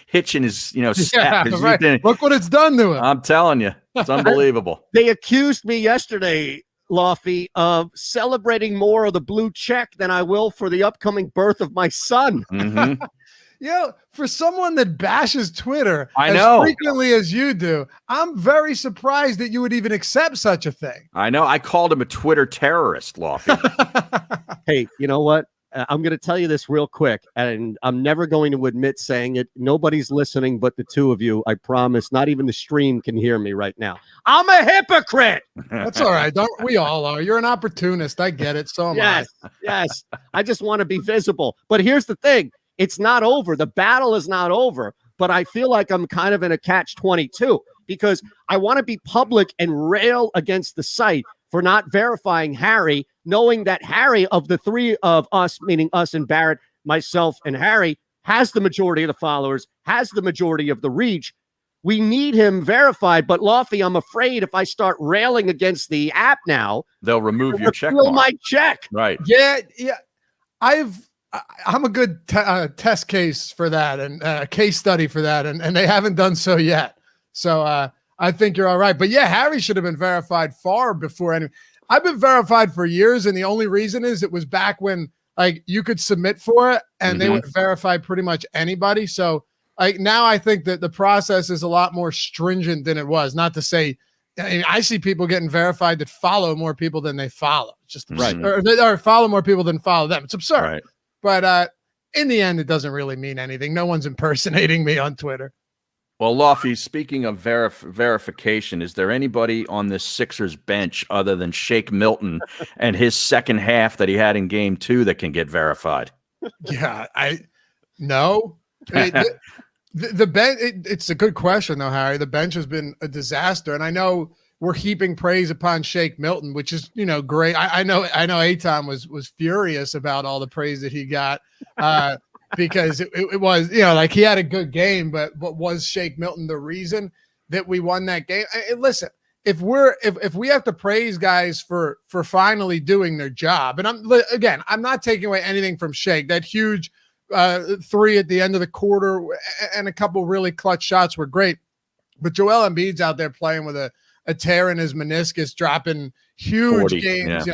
hitch in his, step. Yeah, right. Look what it's done to him. I'm telling you, it's unbelievable. They accused me yesterday, Lofty, of celebrating more of the blue check than I will for the upcoming birth of my son. Mm-hmm. For someone that bashes Twitter as frequently as you do, I'm very surprised that you would even accept such a thing. I know. I called him a Twitter terrorist, Lofty. Hey, you know what? I'm going to tell you this real quick, and I'm never going to admit saying it. Nobody's listening but the two of you. I promise. Not even the stream can hear me right now. I'm a hypocrite. That's all right. We all are. You're an opportunist. I get it. So am I. Yes. I just want to be visible. But here's the thing. It's not over. The battle is not over. But I feel like I'm kind of in a catch-22 because I want to be public and rail against the site for not verifying Harry, knowing that Harry, of the three of us, meaning us and Barrett, myself and Harry, has the majority of the followers, has the majority of the reach. We need him verified. But Lofty, I'm afraid if I start railing against the app now, they'll remove your check. My check. Right. Yeah. I'm a good test case for that and case study for that. And they haven't done so yet. So I think you're all right. But yeah, Harry should have been verified far before any. I've been verified for years, and the only reason is it was back when you could submit for it and they would verify pretty much anybody. So now I think that the process is a lot more stringent than it was. Not to say, I see people getting verified that follow more people than they follow. Just right. Or follow more people than follow them. It's absurd. Right. But in the end, it doesn't really mean anything. No one's impersonating me on Twitter. Well, Lofty, speaking of verification, is there anybody on this Sixers bench other than Shake Milton and his second half that he had in game 2 that can get verified? Yeah, no. The bench, it's a good question, though, Harry. The bench has been a disaster, and I know we're heaping praise upon Shake Milton, which is, great. I know Eytan was furious about all the praise that he got. Because it was, he had a good game, but was Shake Milton the reason that we won that game? Listen, if we have to praise guys for finally doing their job, and I'm not taking away anything from Shake. That huge 3 at the end of the quarter and a couple really clutch shots were great, but Joel Embiid's out there playing with a tear in his meniscus, dropping huge 40, games.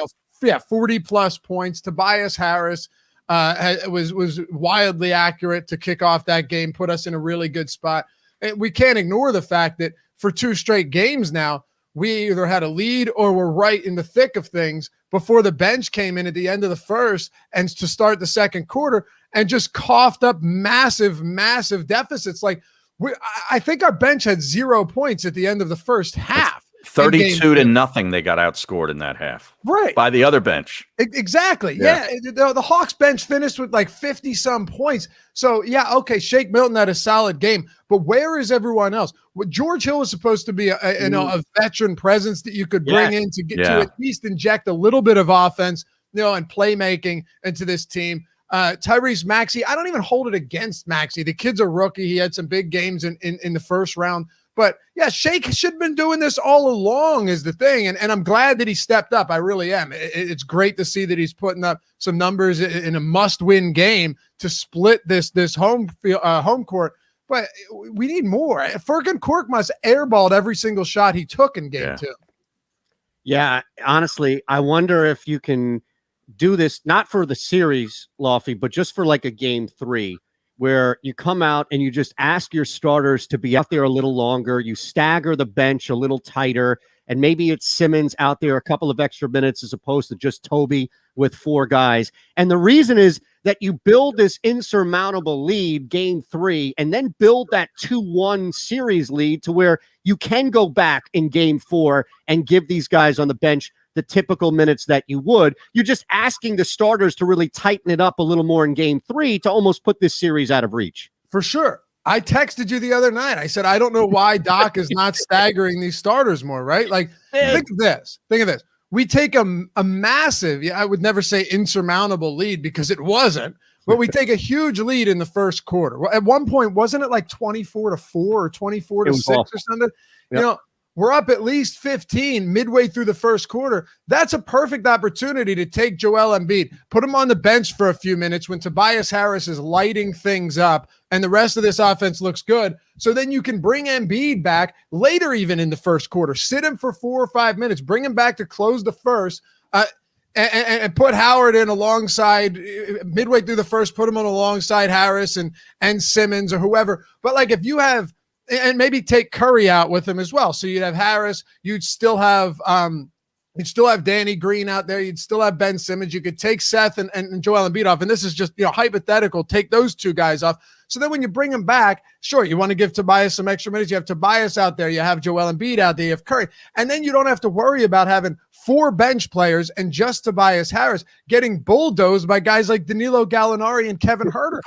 40 plus points. Tobias Harris was wildly accurate to kick off that game, put us in a really good spot. And we can't ignore the fact that for 2 straight games now, we either had a lead or were right in the thick of things before the bench came in at the end of the first and to start the second quarter and just coughed up massive deficits. I think our bench had 0 points at the end of the first half. 32-0 they got outscored in that half. Right. By the other bench. Exactly. Yeah. The Hawks bench finished with like 50-some points. So, yeah, okay, Shake Milton had a solid game, but where is everyone else? Well, George Hill was supposed to be a veteran presence that you could bring in to get to at least inject a little bit of offense, and playmaking into this team. Tyrese Maxey, I don't even hold it against Maxey. The kid's a rookie. He had some big games in the first round. But, yeah, Shake should have been doing this all along is the thing, and I'm glad that he stepped up. I really am. It's great to see that he's putting up some numbers in a must-win game to split this home court. But we need more. Furkan Korkmaz airballed every single shot he took in game 2. Yeah, honestly, I wonder if you can do this, not for the series, Lofty, but just for like a game 3, where you come out and you just ask your starters to be out there a little longer. You stagger the bench a little tighter, and maybe it's Simmons out there a couple of extra minutes as opposed to just Toby with 4 guys. And the reason is that you build this insurmountable lead game 3 and then build that 2-1 series lead to where you can go back in game 4 and give these guys on the bench the typical minutes that you would. You're just asking the starters to really tighten it up a little more in game 3 to almost put this series out of reach. For sure. I texted you the other night. I said, I don't know why Doc is not staggering these starters more, right? Like, think of this. We take a massive, I would never say insurmountable lead because it wasn't, but we take a huge lead in the first quarter. At one point, wasn't it like 24-4 or 24-6 or something? Yep. We're up at least 15 midway through the first quarter. That's a perfect opportunity to take Joel Embiid, put him on the bench for a few minutes when Tobias Harris is lighting things up and the rest of this offense looks good. So then you can bring Embiid back later, even in the first quarter, sit him for 4 or 5 minutes, bring him back to close the first, and put Howard in alongside midway through the first, put him on alongside Harris and Simmons or whoever. But like if you have, and maybe take Curry out with him as well. So you'd have Harris, you'd still have Danny Green out there. You'd still have Ben Simmons. You could take Seth and Joel Embiid off. And this is just, hypothetical. Take those 2 guys off. So then when you bring them back, sure, you want to give Tobias some extra minutes. You have Tobias out there. You have Joel Embiid out there. You have Curry. And then you don't have to worry about having 4 bench players and just Tobias Harris getting bulldozed by guys like Danilo Gallinari and Kevin Huerter.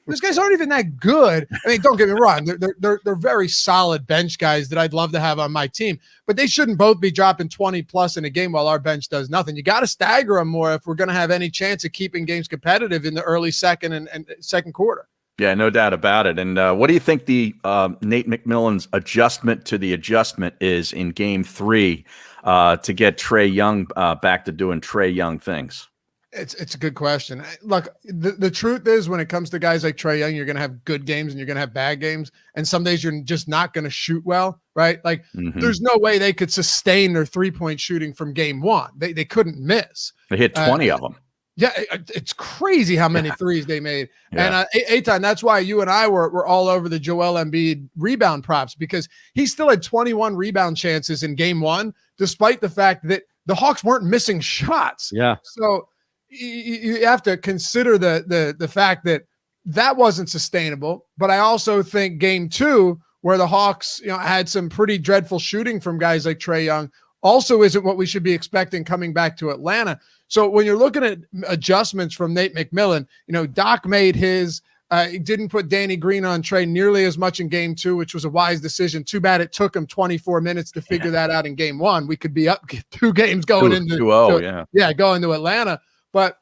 Those guys aren't even that good. I mean, don't get me wrong. They're very solid bench guys that I'd love to have on my team, but they shouldn't both be dropping 20 plus in a game while our bench does nothing. You got to stagger them more if we're going to have any chance of keeping games competitive in the early second and second quarter. Yeah, no doubt about it. And what do you think the Nate McMillan's adjustment to the adjustment is in game 3 to get Trae Young back to doing Trae Young things? It's a good question. Look, the truth is when it comes to guys like Trae Young, you're going to have good games and you're going to have bad games. And some days you're just not going to shoot well, right? Like there's no way they could sustain their 3-point shooting from game 1. They couldn't miss. They hit 20 of them. Yeah, it's crazy how many threes they made. Yeah. And Eytan, that's why you and I were all over the Joel Embiid rebound props because he still had 21 rebound chances in game 1, despite the fact that the Hawks weren't missing shots. Yeah. So you have to consider the fact that wasn't sustainable. But I also think game 2, where the Hawks had some pretty dreadful shooting from guys like Trae Young, also isn't what we should be expecting coming back to Atlanta. So when you're looking at adjustments from Nate McMillan, Doc made his. He didn't put Danny Green on Trae nearly as much in game 2, which was a wise decision. Too bad it took him 24 minutes to figure that out in game 1. We could be up 2 games going into 2-0, going to Atlanta. But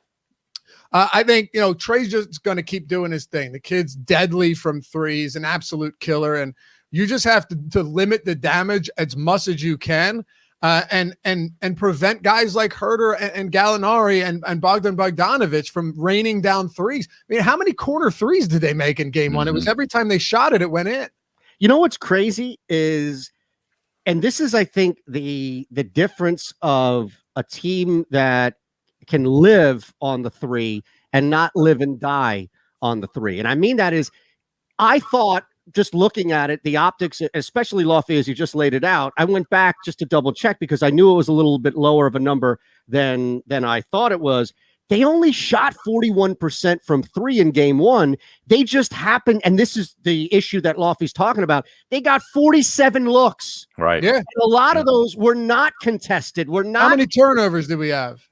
I think, Trae's just going to keep doing his thing. The kid's deadly from threes, an absolute killer. And you just have to limit the damage as much as you can and prevent guys like Huerter and Gallinari and Bogdan Bogdanovic from raining down threes. I mean, how many corner threes did they make in game 1? It was every time they shot it, it went in. You know what's crazy is, and this is, I think, the difference of a team that can live on the 3 and not live and die on the 3. And I mean that is, I thought, just looking at it, the optics, especially Lofty, as you just laid it out, I went back just to double check because I knew it was a little bit lower of a number than I thought it was. They only shot 41% from 3 in game 1. They just happened, and this is the issue that Lofty's talking about. They got 47 looks. Right. Yeah. And a lot of those were not contested. How many turnovers did we have?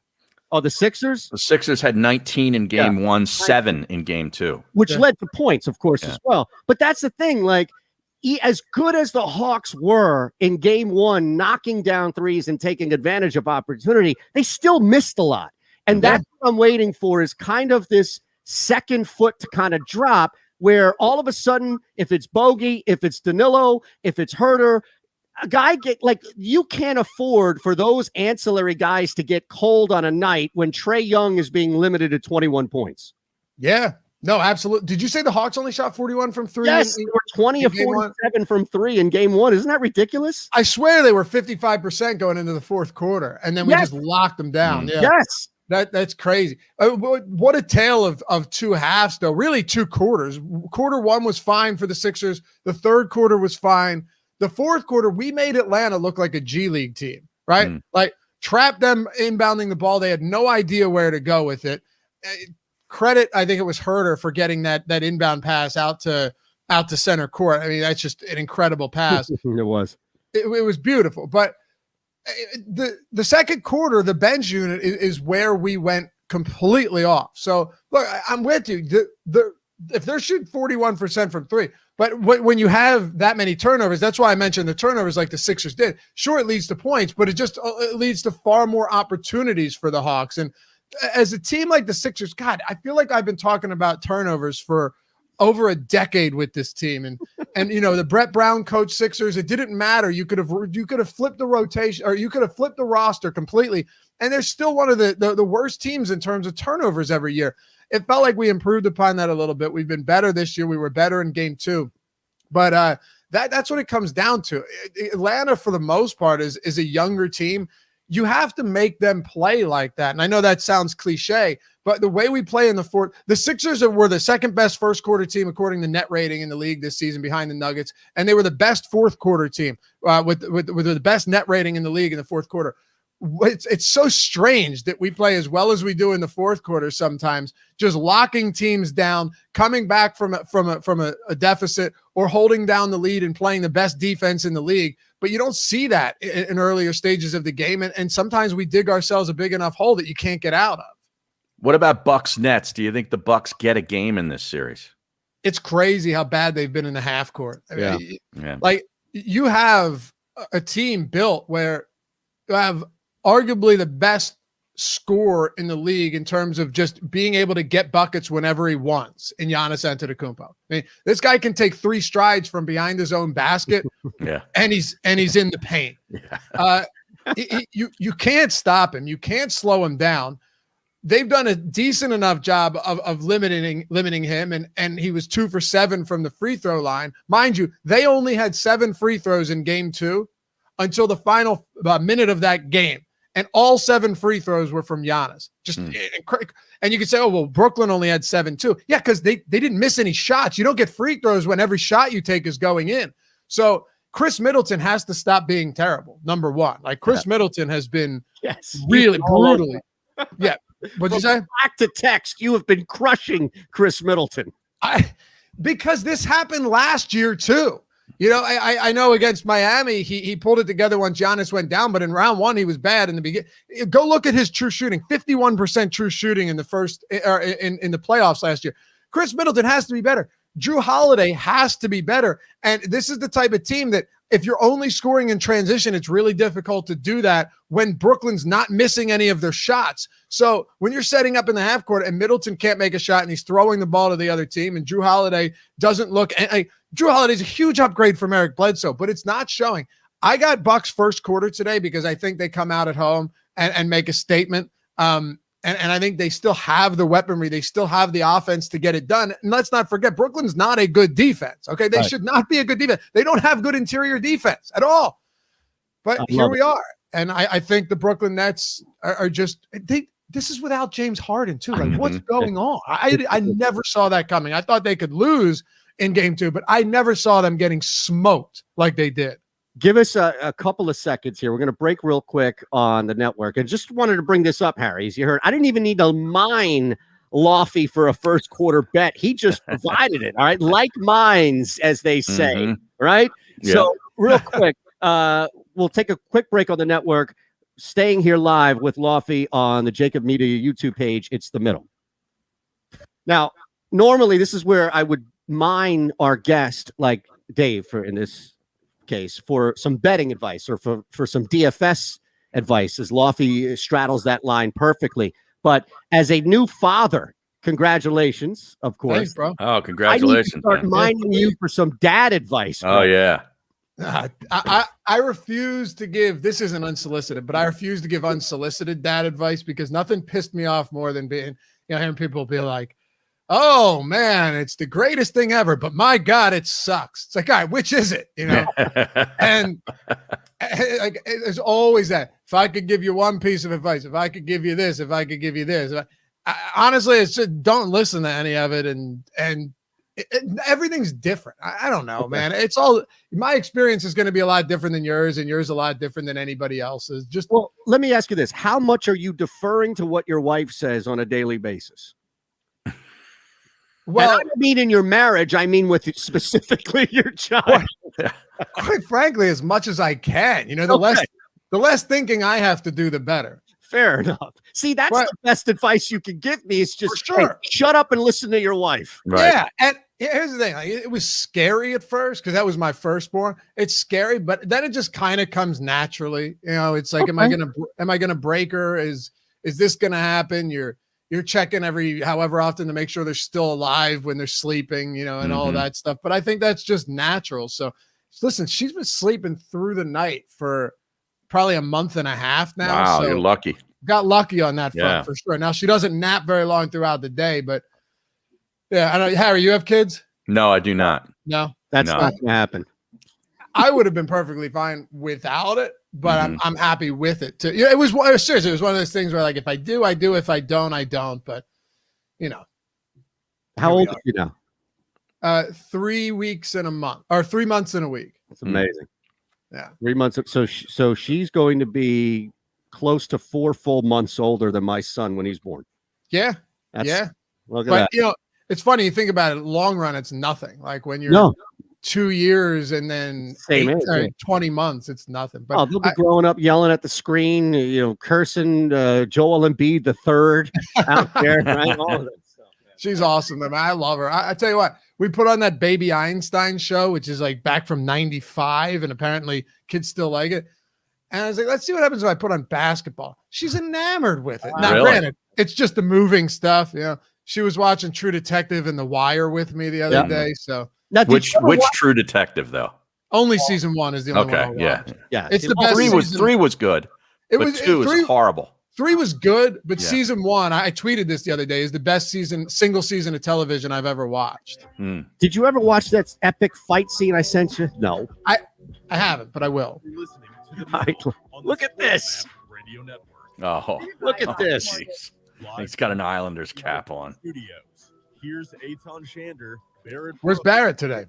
Oh, the Sixers? The Sixers had 19 in game 1, 7 in game 2. Which led to points, of course, as well. But that's the thing. Like, as good as the Hawks were in game 1, knocking down threes and taking advantage of opportunity, they still missed a lot. And that's what I'm waiting for, is kind of this second foot to kind of drop, where all of a sudden, if it's Bogey, if it's Danilo, if it's Herter, a guy you can't afford for those ancillary guys to get cold on a night when Trae Young is being limited to 21 points. Yeah. No, absolutely. Did you say the Hawks only shot 41 from 3? Yes, they were 20 of 47 from 3 in game 1. Isn't that ridiculous? I swear they were 55% going into the fourth quarter, and then we just locked them down. Yeah. Yes. That's crazy. What a tale of two halves, though. Really, 2 quarters. Quarter 1 was fine for the Sixers. The third quarter was fine. The fourth quarter, we made Atlanta look like a G League team, right? Like, trapped them inbounding the ball. They had no idea where to go with it. Credit, I think it was Herter for getting that inbound pass out to center court. I mean, that's just an incredible pass. It was. It was beautiful. But the second quarter, the bench unit is where we went completely off. So look, I'm with you. If they're shooting 41% from 3, but when you have that many turnovers, that's why I mentioned the turnovers like the Sixers did. Sure, it leads to points, but it leads to far more opportunities for the Hawks. And as a team like the Sixers, God, I feel like I've been talking about turnovers for over a decade with this team. And the Brett Brown coach Sixers, it didn't matter. You could have flipped the rotation, or you could have flipped the roster completely, and they're still one of the worst teams in terms of turnovers every year. It felt like we improved upon that a little bit. We've been better this year. We were better in game 2. But that's what it comes down to. Atlanta, for the most part, is a younger team. You have to make them play like that. And I know that sounds cliche, but the way we play in the Sixers were the second best first quarter team according to net rating in the league this season, behind the Nuggets, and they were the best fourth quarter team with the best net rating in the league in the fourth quarter. It's so strange that we play as well as we do in the fourth quarter sometimes, just locking teams down, coming back from a deficit, or holding down the lead and playing the best defense in the league. But you don't see that in earlier stages of the game, and sometimes we dig ourselves a big enough hole that you can't get out of. What about Bucks Nets? Do you think the Bucks get a game in this series? It's crazy how bad they've been in the half court. I mean, Yeah. Like, you have a team built where you have arguably the best scorer in the league in terms of just being able to get buckets whenever he wants in Giannis Antetokounmpo. I mean, this guy can take 3 strides from behind his own basket, and he's in the paint. You can't stop him. You can't slow him down. They've done a decent enough job of limiting him, and he was 2 for 7 from the free throw line. Mind you, they only had 7 free throws in game 2 until the final minute of that game. And all 7 free throws were from Giannis. And you could say, oh, well, Brooklyn only had 7 too. Yeah, because they didn't miss any shots. You don't get free throws when every shot you take is going in. So Chris Middleton has to stop being terrible, number one. Like, Chris Middleton has been really brutally. Yeah. What'd you say? Back to text. You have been crushing Chris Middleton. Because this happened last year too. I know against Miami, he pulled it together once Giannis went down, but in round 1, he was bad in the beginning. Go look at his true shooting, 51% true shooting in the first, or in the playoffs last year. Chris Middleton has to be better. Drew Holiday has to be better. And this is the type of team that if you're only scoring in transition, it's really difficult to do that when Brooklyn's not missing any of their shots. So when you're setting up in the half court and Middleton can't make a shot and he's throwing the ball to the other team, and Drew Holiday doesn't look, Drew Holiday's a huge upgrade from Eric Bledsoe, but it's not showing. I got Bucks first quarter today because I think they come out at home and make a statement. And I think they still have the weaponry. They still have the offense to get it done. And let's not forget, Brooklyn's not a good defense. Okay. They should not be a good defense. They don't have good interior defense at all. But here we are. And I think the Brooklyn Nets are just, this is without James Harden too. Like, what's going on? I never saw that coming. I thought they could lose in game 2, but I never saw them getting smoked like they did. Give us a couple of seconds here. We're going to break real quick on the network. And just wanted to bring this up, Harry. As you heard, I didn't even need to mine Lofty for a first quarter bet. He just provided it. All right. Like mines, as they say. Right. Yeah. So real quick, we'll take a quick break on the network. Staying here live with Lofty on the JAKIB Media YouTube page. It's the middle. Now, normally this is where I would mine our guest, like Dave, in this case, for some betting advice or for some DFS advice, as Lofty straddles that line perfectly. But as a new father, congratulations, of course. Thanks, bro. Oh, congratulations. I need to start mining you for some dad advice. Bro. Oh, yeah. I refuse to give, this isn't unsolicited, but I refuse to give unsolicited dad advice because nothing pissed me off more than hearing people be like, oh man, it's the greatest thing ever, but my God, it sucks. It's like, all right, which is it? And like, there's always that. If I could give you one piece of advice, if I could give you this, if I could give you this, honestly, it's just don't listen to any of it. And everything's different. I don't know, man. It's all, my experience is going to be a lot different than yours, and yours a lot different than anybody else's. Well, let me ask you this. How much are you deferring to what your wife says on a daily basis? Well, and I don't mean in your marriage. I mean with specifically your child. Quite frankly, as much as I can. The less thinking I have to do, the better. Fair enough. See, that's the best advice you can give me. It's just hey, shut up and listen to your wife. Right. Yeah, and here's the thing. Like, it was scary at first because that was my firstborn. It's scary, but then it just kind of comes naturally. It's like, am I gonna break her? Is this gonna happen? You're checking every however often to make sure they're still alive when they're sleeping, and all of that stuff. But I think that's just natural. So listen, she's been sleeping through the night for probably a month and a half now. Wow, so you're lucky. Got lucky on that front for sure. Now she doesn't nap very long throughout the day, but yeah, I know. Harry, you have kids? No, I do not. No, that's not going to happen. I would have been perfectly fine without it, but I'm happy with it too. It was seriously, it was one of those things where like, if I do, I do. If I don't, I don't. But how old are you now? 3 weeks and a month, or 3 months and a week. That's amazing. Yeah, 3 months. So she's going to be close to 4 full months older than my son when he's born. Yeah, Look at that. It's funny. You think about it. Long run, it's nothing. Like when you're 2 years and then 20 months, it's nothing. But they'll be growing up yelling at the screen, cursing Joel Embiid the third out there, right? All of that stuff. She's awesome. I mean, I love her. I tell you what, we put on that Baby Einstein show, which is like back from '95, and apparently kids still like it. And I was like, let's see what happens if I put on basketball. She's enamored with it. Now, granted, it's just the moving stuff. She was watching True Detective and The Wire with me the other day. So which True Detective though? Only season 1 is the only one I watched. Yeah. It's the best. Three was good. Two was horrible. 3 was good, but season 1, I tweeted this the other day, is the best single season of television I've ever watched. Did you ever watch that epic fight scene I sent you? No, I haven't, but I will. Look at this. Oh, look at this. He's got an Islanders cap on. Here's Eytan Shander. Barrett. Where's Barrett today?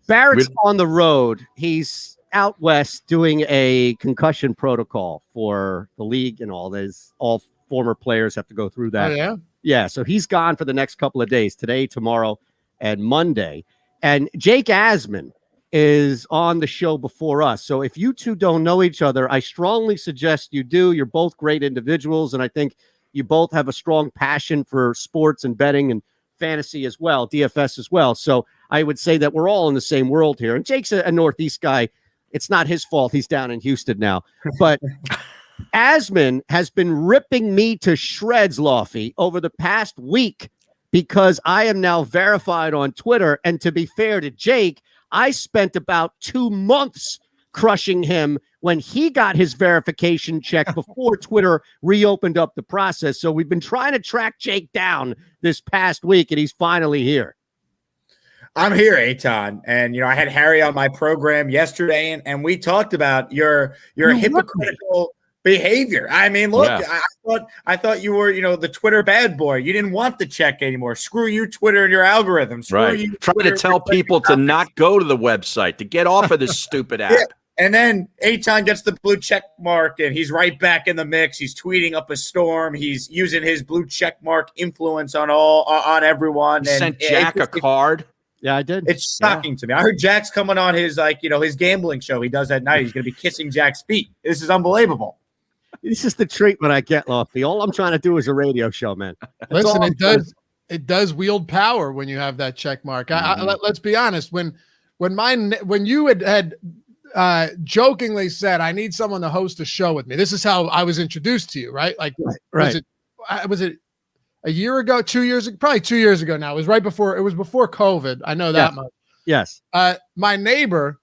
Barrett's on the road. He's out west doing a concussion protocol for the league and all. All former players have to go through that. Oh, yeah? Yeah, so he's gone for the next couple of days, today, tomorrow, and Monday. And Jake Asman is on the show before us. So if you two don't know each other, I strongly suggest you do. You're both great individuals, and I think you both have a strong passion for sports and betting and fantasy as well, DFS as well. So I would say that we're all in the same world here. And Jake's a Northeast guy. It's not his fault. He's down in Houston now. But Asman has been ripping me to shreds, Lofty, over the past week because I am now verified on Twitter. And to be fair to Jake, I spent about 2 months crushing him when he got his verification check before Twitter reopened up the process. So we've been trying to track Jake down this past week, and he's finally here. I'm here, Eytan. And, I had Harry on my program yesterday, and we talked about your hypocritical behavior. I mean, look, I thought you were, the Twitter bad boy. You didn't want the check anymore. Screw you, Twitter, and your algorithms. Right. Trying to tell people to not go to the website, to get off of this stupid app. Yeah. And then Eytan gets the blue check mark, and he's right back in the mix. He's tweeting up a storm. He's using his blue check mark influence on everyone. You sent Jack a card. Yeah, I did. It's shocking to me. I heard Jack's coming on his his gambling show he does at night. He's going to be kissing Jack's feet. This is unbelievable. This is the treatment I get, Lofty. All I'm trying to do is a radio show, man. Listen, it does wield power when you have that check mark. Let's be honest. When you had jokingly said, I need someone to host a show with me. This is how I was introduced to you, right? Like, right. Was it a year ago, 2 years ago? Probably 2 years ago now. It was before COVID. I know that much. Yes. My neighbor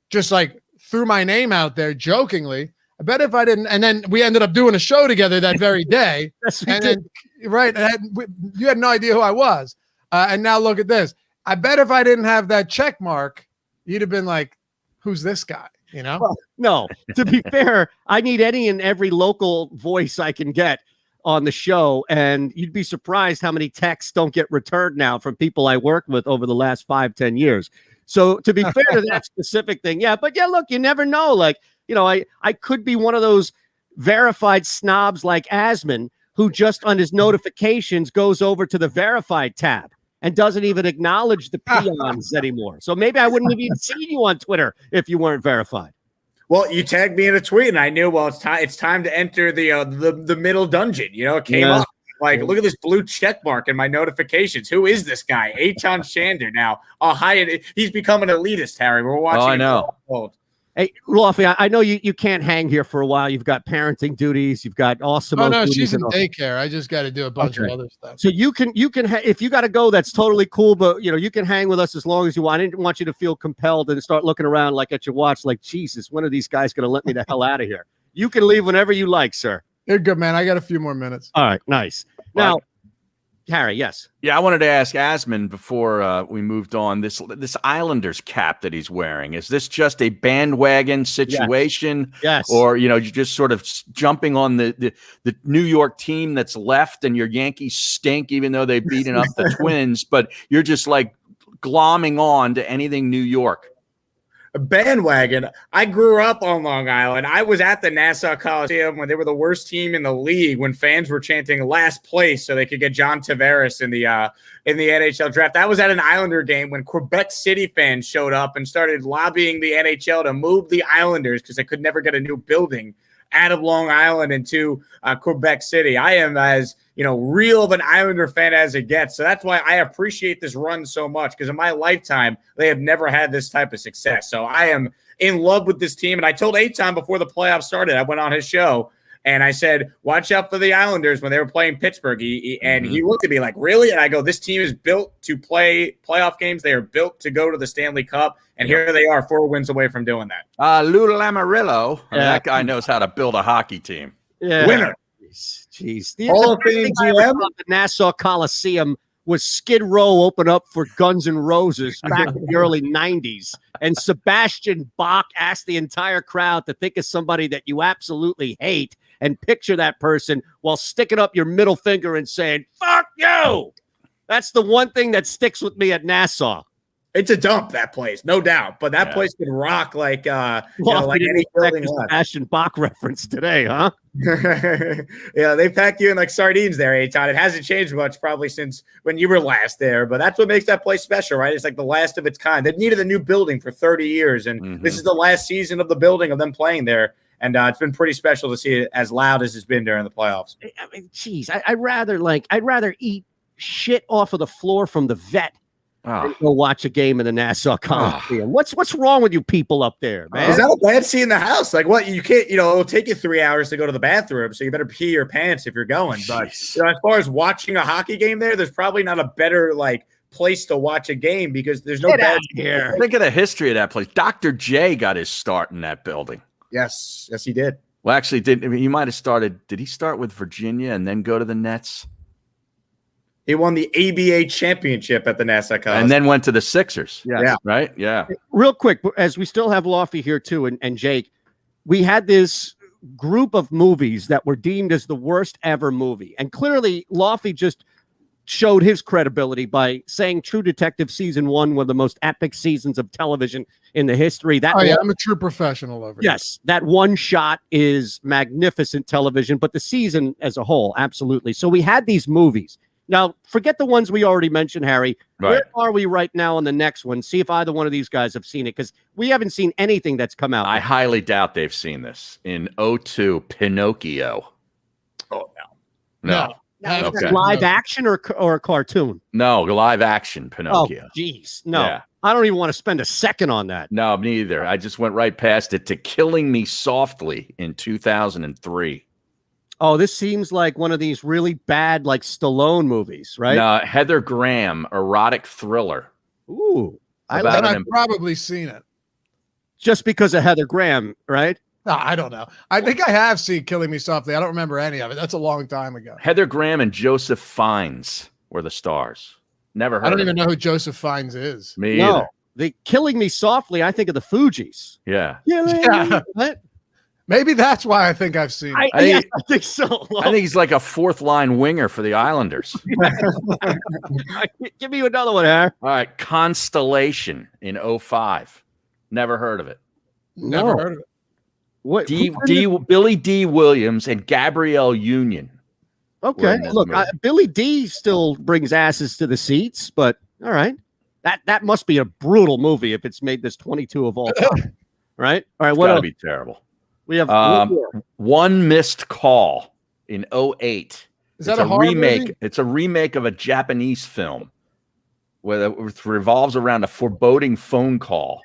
just like threw my name out there jokingly. I bet if I didn't, and then we ended up doing a show together that very day. Yes, and then, right. You had no idea who I was. And now look at this. I bet if I didn't have that check mark, you'd have been like, who's this guy? You know? Well, no, to be fair, I need any and every local voice I can get on the show. And you'd be surprised how many texts don't get returned now from people I worked with over the last 5-10 years. So to be fair to that specific thing. Yeah. But yeah, look, you never know. Like, I could be one of those verified snobs like Asman who just on his notifications goes over to the verified tab and doesn't even acknowledge the peons anymore. So maybe I wouldn't have even seen you on Twitter if you weren't verified. Well, you tagged me in a tweet, and I knew. Well, it's time to enter the middle dungeon. It came up like, look at this blue check mark in my notifications. Who is this guy? Eytan Shander. Now, he's become an elitist, Harry. We're watching. Oh, I know. Hey, Lofty, I know you can't hang here for a while. You've got parenting duties. You've got awesome. Oh no, she's in daycare. I just got to do a bunch of other stuff. So you can if you got to go, that's totally cool. But you can hang with us as long as you want. I didn't want you to feel compelled and start looking around like at your watch, like Jesus, when are these guys going to let me the hell out of here? You can leave whenever you like, sir. You're good, man. I got a few more minutes. All right, nice. Now, Harry, yes. Yeah, I wanted to ask Asman before we moved on. This Islanders cap that he's wearing, is this just a bandwagon situation? Yes. Or you're just sort of jumping on the New York team that's left, and your Yankees stink, even though they've beaten up the Twins, but you're just like glomming on to anything New York. A bandwagon. I grew up on Long Island. I was at the Nassau Coliseum when they were the worst team in the league, when fans were chanting last place so they could get John Tavares in the NHL draft. I was at an Islander game when Quebec City fans showed up and started lobbying the NHL to move the Islanders because they could never get a new building out of Long Island into Quebec City. I am as real of an Islander fan as it gets. So that's why I appreciate this run so much, because in my lifetime, they have never had this type of success. So I am in love with this team. And I told Eytan before the playoffs started, I went on his show and I said, watch out for the Islanders when they were playing Pittsburgh. He looked at me like, really? And I go, this team is built to play playoff games. They are built to go to the Stanley Cup. And here they are, 4 wins away from doing that. Lou Lamoriello, that guy knows how to build a hockey team. Yeah. Winner. Jeez. All of the Nassau Coliseum was Skid Row open up for Guns N' Roses back in the early 90s. And Sebastian Bach asked the entire crowd to think of somebody that you absolutely hate and picture that person while sticking up your middle finger and saying, fuck you. That's the one thing that sticks with me at Nassau. It's a dump, that place, no doubt. But that place can rock like like any building left. Sebastian Bach reference today, huh? Yeah, they pack you in like sardines there, Eytan. It hasn't changed much probably since when you were last there, but that's what makes that place special, right? It's like the last of its kind. They needed a new building for 30 years, and this is the last season of the building of them playing there. And it's been pretty special to see it as loud as it's been during the playoffs. I mean, geez, I'd rather eat shit off of the floor from the vet than go watch a game in the Nassau Coliseum. What's wrong with you people up there, man? Is that a bad seat in the house? Like, what? You can't, it'll take you 3 hours to go to the bathroom, so you better pee your pants if you're going. But as far as watching a hockey game there's probably not a better place to watch a game because there's no bad here. Think of the history of that place. Dr. J got his start in that building. Yes, he did. Well, actually, he might have started. Did he start with Virginia and then go to the Nets? He won the ABA championship at the Nassau Coliseum. And then went to the Sixers. Yeah. Right? Yeah. Real quick, as we still have Lofty here too, and Jake, we had this group of movies that were deemed as the worst ever movie. And clearly, Lofty just showed his credibility by saying True Detective season 1 one of the most epic seasons of television in the history. That I'm a true professional over here. Yes, that one shot is magnificent television, but the season as a whole, absolutely. So we had these movies. Now, forget the ones we already mentioned, Harry. Right. Where are we right now on the next one? See if either one of these guys have seen it, because we haven't seen anything that's come out. I highly doubt they've seen this. In 2002, Pinocchio. Oh, no. Now, Okay. live action or a cartoon? No, live action Pinocchio. Oh, jeez. No. Yeah. I don't even want to spend a second on that. No, me either. I just went right past it to Killing Me Softly in 2003. Oh, this seems like one of these really bad, like Stallone movies, right? No, Heather Graham, erotic thriller. Ooh. I've probably seen it. Just because of Heather Graham, right? No, I don't know. I think I have seen Killing Me Softly. I don't remember any of it. That's a long time ago. Heather Graham and Joseph Fiennes were the stars. Never heard I don't of even it. know who Joseph Fiennes is. Me either. The Killing Me Softly, I think of the Fugees. Yeah. Yeah. Maybe that's why I think I've seen it. I think so. I think he's like a fourth line winger for the Islanders. Give me another one, Harry. All right. Constellation in 2005. Never heard of it. Never heard of it. What? Billy D. Williams and Gabrielle Union. Okay. Look, Billy D still brings asses to the seats, but all right. That must be a brutal movie if it's made this 22 of all time. Right? All right. It's What gotta else? be terrible. We have One Missed Call in 2008. Is that a horror remake? movie? It's a remake of a Japanese film where it revolves around a foreboding phone call.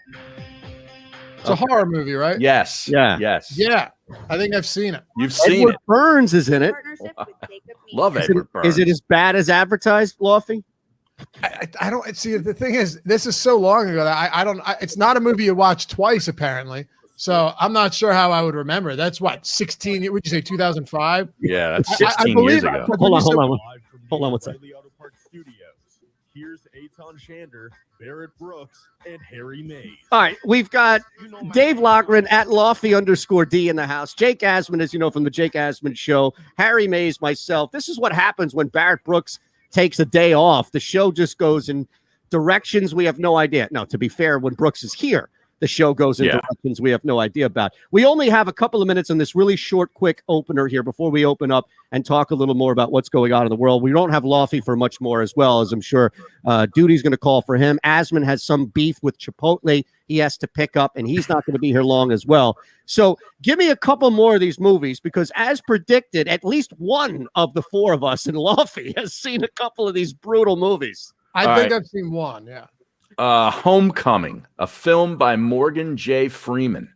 It's a horror movie, right? Yes. Yeah. Yes. Yeah. I think I've seen it. You've seen Edward it. Burns is in it. Love Edward Burns. Is it as bad as advertised, Lofty? I don't see. The thing is, this is so long ago that I don't. It's not a movie you watch twice, apparently. So I'm not sure how I would remember. That's what 16. Would you say 2005? Yeah, that's I 16 believe years it. ago. Hold on one second. Riley Auto Parts Studios. Here's Eytan Shander, Barrett Brooks, and Harry Mays. All right, we've got Dave Lochran at Lofty_D in the house. Jake Asman, as you know from the Jake Asman Show. Harry Mays, myself. This is what happens when Barrett Brooks takes a day off. The show just goes in directions we have no idea. Now, to be fair, when Brooks is here, the show goes in directions we have no idea about. We only have a couple of minutes on this really short, quick opener here before we open up and talk a little more about what's going on in the world. We don't have Lofty for much more as well, as I'm sure Duty's going to call for him. Asman has some beef with Chipotle he has to pick up, and he's not going to be here long as well. So give me a couple more of these movies, because as predicted, at least one of the four of us in Lofty has seen a couple of these brutal movies. I think I've seen one. Yeah. Homecoming, a film by Morgan J. Freeman,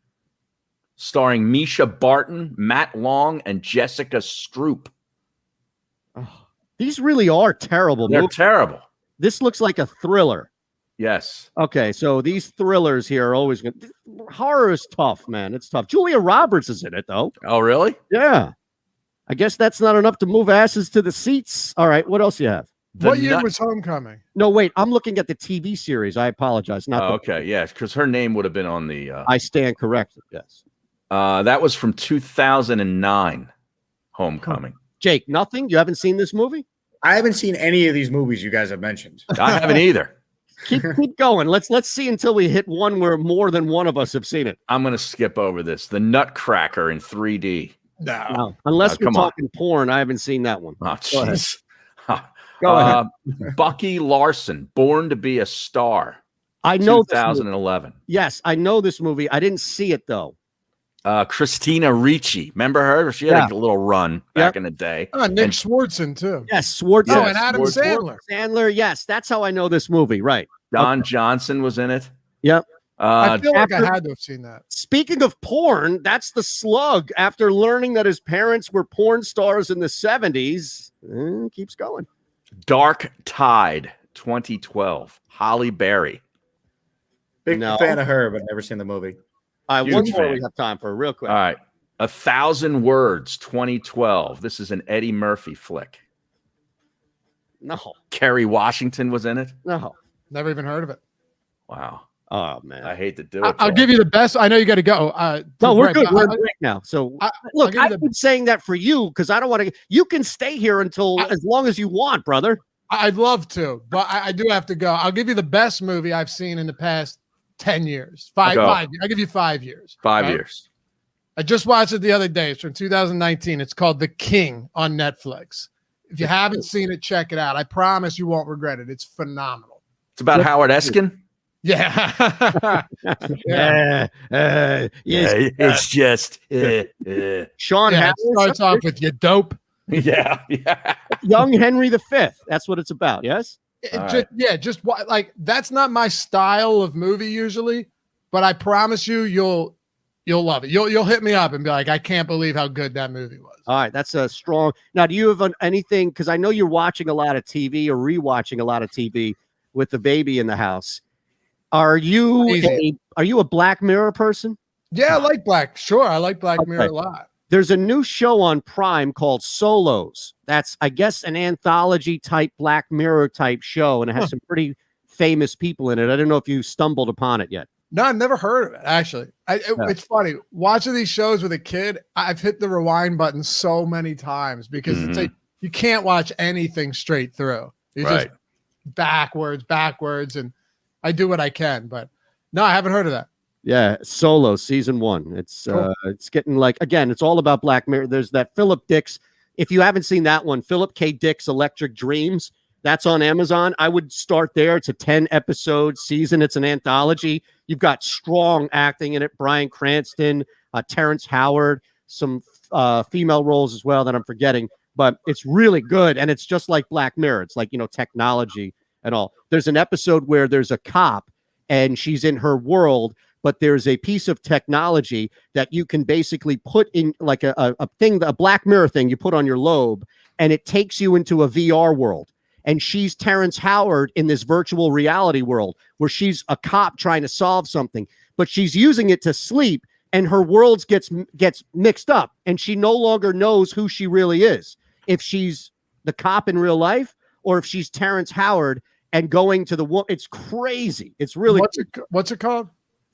starring Misha Barton, Matt Long, and Jessica Stroup. These really are terrible They're movies. terrible. This looks like a thriller. Yes. Okay, so these thrillers here are always going to... Horror is tough, man. It's tough. Julia Roberts is in it, though. Oh, really? Yeah. I guess that's not enough to move asses to the seats. All right, what else you have? What year was Homecoming? No, wait, I'm looking at the TV series. I apologize. Not okay, yes, because her name would have been on the... I stand corrected, yes. That was from 2009, Homecoming. Jake, nothing? You haven't seen this movie? I haven't seen any of these movies you guys have mentioned. I haven't either. Keep going. Let's see until we hit one where more than one of us have seen it. I'm going to skip over this. The Nutcracker in 3D. No. Unless we're come on. talking porn, I haven't seen that one. Oh, Go ahead. jeez. Go ahead. Bucky Larson, Born to Be a Star. I know this movie. 2011. Yes, I know this movie. I didn't see it, though. Christina Ricci. Remember her? She had a little run back in the day. Nick Swartzen, too. Yes, Swartzen. Oh, and Adam Sandler. Sandler, yes. That's how I know this movie, right. Don Johnson was in it. Yep. I feel like I had to have seen that. Speaking of porn, that's the slug. After learning that his parents were porn stars in the 70s, keeps going. Dark Tide, 2012. Holly Berry. Big fan of her, but never seen the movie. One Huge more fan. we have time for, real quick. All right. 1,000 Words, 2012. This is an Eddie Murphy flick. No. Kerry Washington was in it. No. Never even heard of it. Wow. Oh, man. I hate to do it. I'll give you the best. I know you got to go. No, we're break, good. but We're break now. So, look, I've been saying that for you because I don't want to. You can stay here until as long as you want, brother. I'd love to, but I do have to go. I'll give you the best movie I've seen in the past 10 years. Five. I'll give you 5 years. 5 years. I just watched it the other day. It's from 2019. It's called The King on Netflix. If you haven't seen it, check it out. I promise you won't regret it. It's phenomenal. It's about Howard Eskin. Yeah. It's just Sean Yeah, Harris it starts off with you dope. yeah. Young Henry V. That's what it's about. Yes. Like that's not my style of movie usually, but I promise you, you'll love it. You'll hit me up and be like, I can't believe how good that movie was. All right, that's a strong. Now, do you have anything? Because I know you're watching a lot of TV or rewatching a lot of TV with the baby in the house. Are you a Black Mirror person? Yeah, I like I like Black Mirror a lot. There's a new show on Prime called Solos. That's, I guess, an anthology type Black Mirror type show, and it has some pretty famous people in it. I don't know if you stumbled upon it yet. No, I've never heard of it, actually. It's funny. Watching these shows with a kid, I've hit the rewind button so many times because it's like you can't watch anything straight through. You just backwards, and I do what I can. But no, I haven't heard of that. Yeah, Solo season 1. It's Cool. It's getting like, again, it's all about Black Mirror. There's that Philip Dick's. If you haven't seen that one, Philip K. Dick's Electric Dreams. That's on Amazon. I would start there. It's a 10-episode season. It's an anthology. You've got strong acting in it. Bryan Cranston, Terrence Howard, some female roles as well that I'm forgetting. But it's really good, and it's just like Black Mirror. It's like, technology and all. There's an episode where there's a cop, and she's in her world, but there's a piece of technology that you can basically put in like a Black Mirror thing you put on your lobe, and it takes you into a VR world. And she's Terrence Howard in this virtual reality world where she's a cop trying to solve something, but she's using it to sleep, and her worlds gets mixed up, and she no longer knows who she really is. If she's the cop in real life or if she's Terrence Howard and going to the it's crazy. It's really what's it called?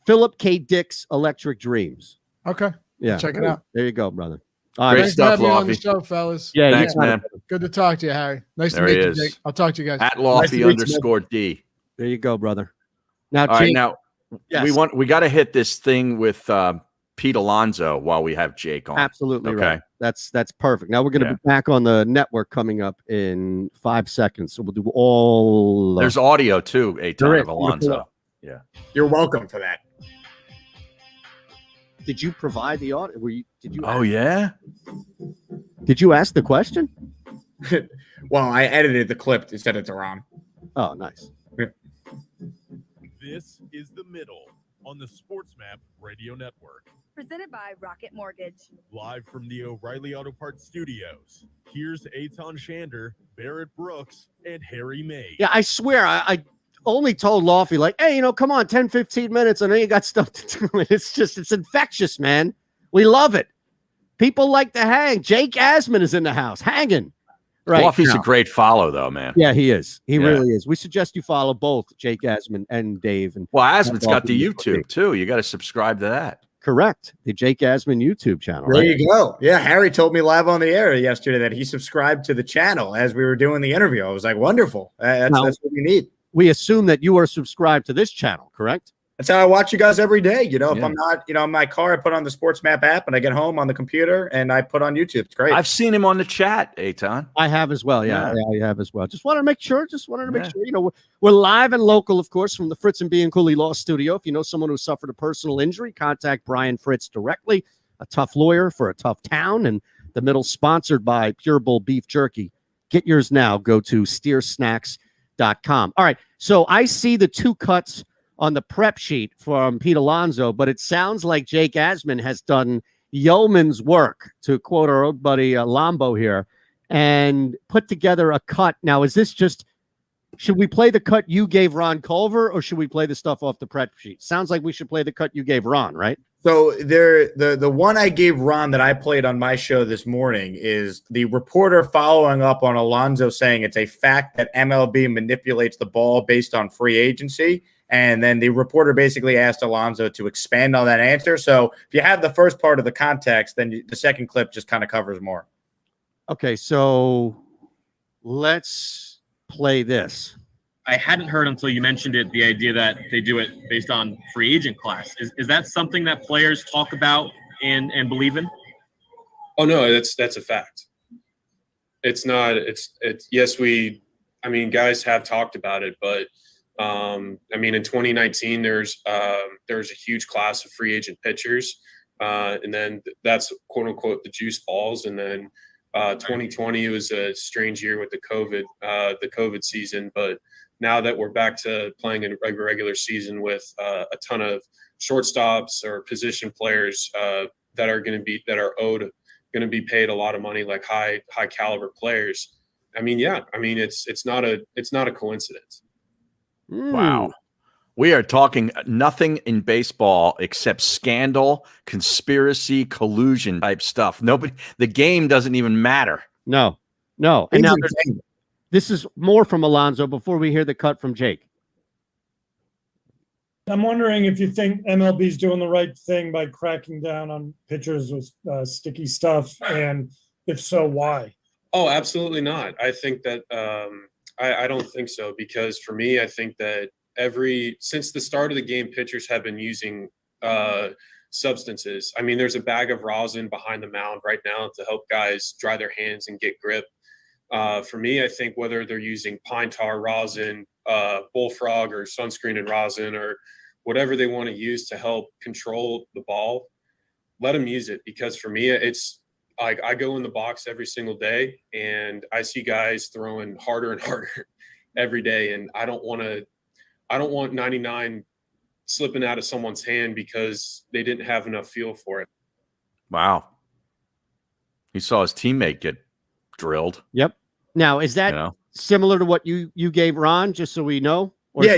Philip K. Dick's Electric Dreams. Okay. Yeah. Check it out. There you go, brother. Great stuff, you on the Lofty. show, fellas. Yeah, Thanks, man. Good to talk to you, Harry. Nice There to he meet you, is. Jake. I'll talk to you guys. At Lofty _D. There you go, brother. Now, All right, Jake, now yes. we got to hit this thing with Pete Alonso while we have Jake on. Absolutely Okay. right. That's perfect. Now we're going to be back on the network coming up in 5 seconds. So we'll do all. There's audio too, Eytan of Alonso. Yeah. You're welcome for that. Did you provide the audio? Did you? Oh yeah. Did you ask the question? Well, I edited the clip to send it to Ron. Oh, nice. This is The Middle on the SportsMap Radio Network. Presented by Rocket Mortgage. Live from the O'Reilly Auto Parts Studios. Here's Eytan Shander, Barrett Brooks, and Harry May. Yeah, I swear, I only told Lofty, like, hey, come on, 10, 15 minutes. I know you got stuff to do. It's infectious, man. We love it. People like to hang. Jake Asman is in the house hanging. Right. Lofty's now. a great follow, though, man. Yeah, he is. He really is. We suggest you follow both Jake Asman and Dave. And Asman's got the YouTube, too. You got to subscribe to that. Correct. The Jake Asman YouTube channel. There you go. Yeah, Harry told me live on the air yesterday that he subscribed to the channel as we were doing the interview. I was like, wonderful. That's what we need. We assume that you are subscribed to this channel, correct? That's how I watch you guys every day. If I'm not, in my car, I put on the SportsMap app, and I get home on the computer and I put on YouTube. It's great. I've seen him on the chat, Eytan. I have as well. Yeah, I have as well. Just wanted to make sure. We're live and local, of course, from the Fritz and B and Cooley Law Studio. If you know someone who suffered a personal injury, contact Brian Fritz directly. A tough lawyer for a tough town. And the Middle, sponsored by Pure Bull Beef Jerky. Get yours now. Go to steersnacks.com. All right. So I see the 2 cuts on the prep sheet from Pete Alonso, but it sounds like Jake Asman has done yeoman's work, to quote our old buddy Lambo here, and put together a cut. Now, is this just, should we play the cut you gave Ron Culver, or should we play the stuff off the prep sheet? Sounds like we should play the cut you gave Ron, right? So the one I gave Ron that I played on my show this morning is the reporter following up on Alonso saying it's a fact that MLB manipulates the ball based on free agency. And then the reporter basically asked Alonso to expand on that answer. So if you have the first part of the context, then the second clip just kind of covers more. Okay, so let's play this? I hadn't heard until you mentioned it, the idea that they do it based on free agent class. Is that something that players talk about and believe in? Oh no, that's a fact. It's not. It's yes. I mean, guys have talked about it, but I mean, in 2019, there's a huge class of free agent pitchers, and then that's quote unquote the juice balls, and then 2020 was a strange year with the COVID season, but now that we're back to playing a regular season with a ton of shortstops or position players that are going to be paid a lot of money, like high caliber players. I mean, yeah, I mean, it's not a coincidence. Wow. We are talking nothing in baseball except scandal, conspiracy, collusion type stuff. The game doesn't even matter. No. And now this is more from Alonzo before we hear the cut from Jake. I'm wondering if you think MLB's doing the right thing by cracking down on pitchers with sticky stuff, and if so, why? Oh, absolutely not. I think that I don't think so, because for me, I think that since the start of the game, pitchers have been using substances. I mean, there's a bag of rosin behind the mound right now to help guys dry their hands and get grip. For me, I think whether they're using pine tar rosin, bullfrog, or sunscreen and rosin, or whatever they want to use to help control the ball, let them use it. Because for me, it's like I go in the box every single day and I see guys throwing harder and harder every day, and I don't want 99 slipping out of someone's hand because they didn't have enough feel for it. Wow. He saw his teammate get drilled. Yep. Now, is that similar to what you gave Ron, just so we know? Or Yeah,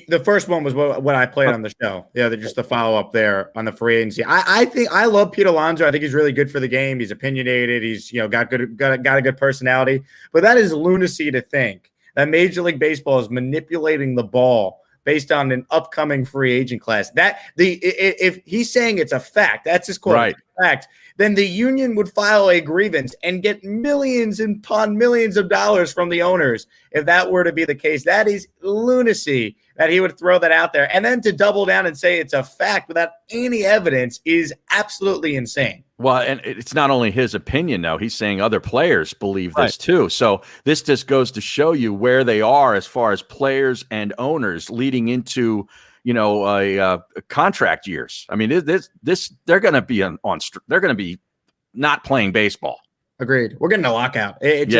the first one was what I played on the show. Yeah, just the follow up there on the free agency. I think I love Pete Alonso. I think he's really good for the game. He's opinionated. He's got a good personality. But that is lunacy to think that Major League Baseball is manipulating the ball based on an upcoming free agent class. If he's saying it's a fact, that's his quote, right. Fact, then the union would file a grievance and get millions upon millions of dollars from the owners. If that were to be the case, that is lunacy that he would throw that out there. And then to double down and say it's a fact without any evidence is absolutely insane. Well, and it's not only his opinion, though. He's saying other players believe this too. So this just goes to show you where they are as far as players and owners leading into, contract years. I mean, they're going to be they're going to be not playing baseball. Agreed. We're getting a lockout. These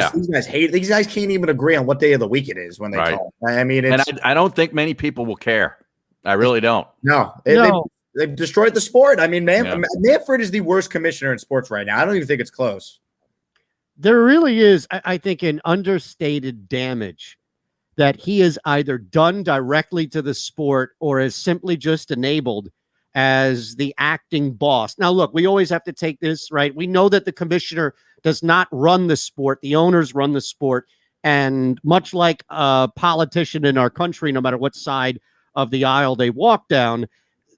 guys can't even agree on what day of the week it is when they talk. I mean, I don't think many people will care. I really don't. No. They've destroyed the sport. I mean, Manfred is the worst commissioner in sports right now. I don't even think it's close. There really is, I think, an understated damage that he has either done directly to the sport or is simply just enabled as the acting boss. Now, look, we always have to take this, right? We know that the commissioner does not run the sport. The owners run the sport. And much like a politician in our country, no matter what side of the aisle they walk down,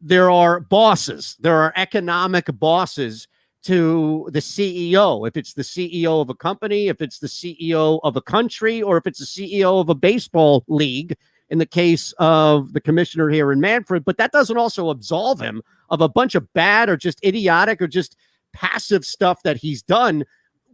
there are bosses. There are economic bosses to the CEO. If it's the CEO of a company, if it's the CEO of a country, or if it's the CEO of a baseball league, in the case of the commissioner here in Manfred. But that doesn't also absolve him of a bunch of bad or just idiotic or just passive stuff that he's done.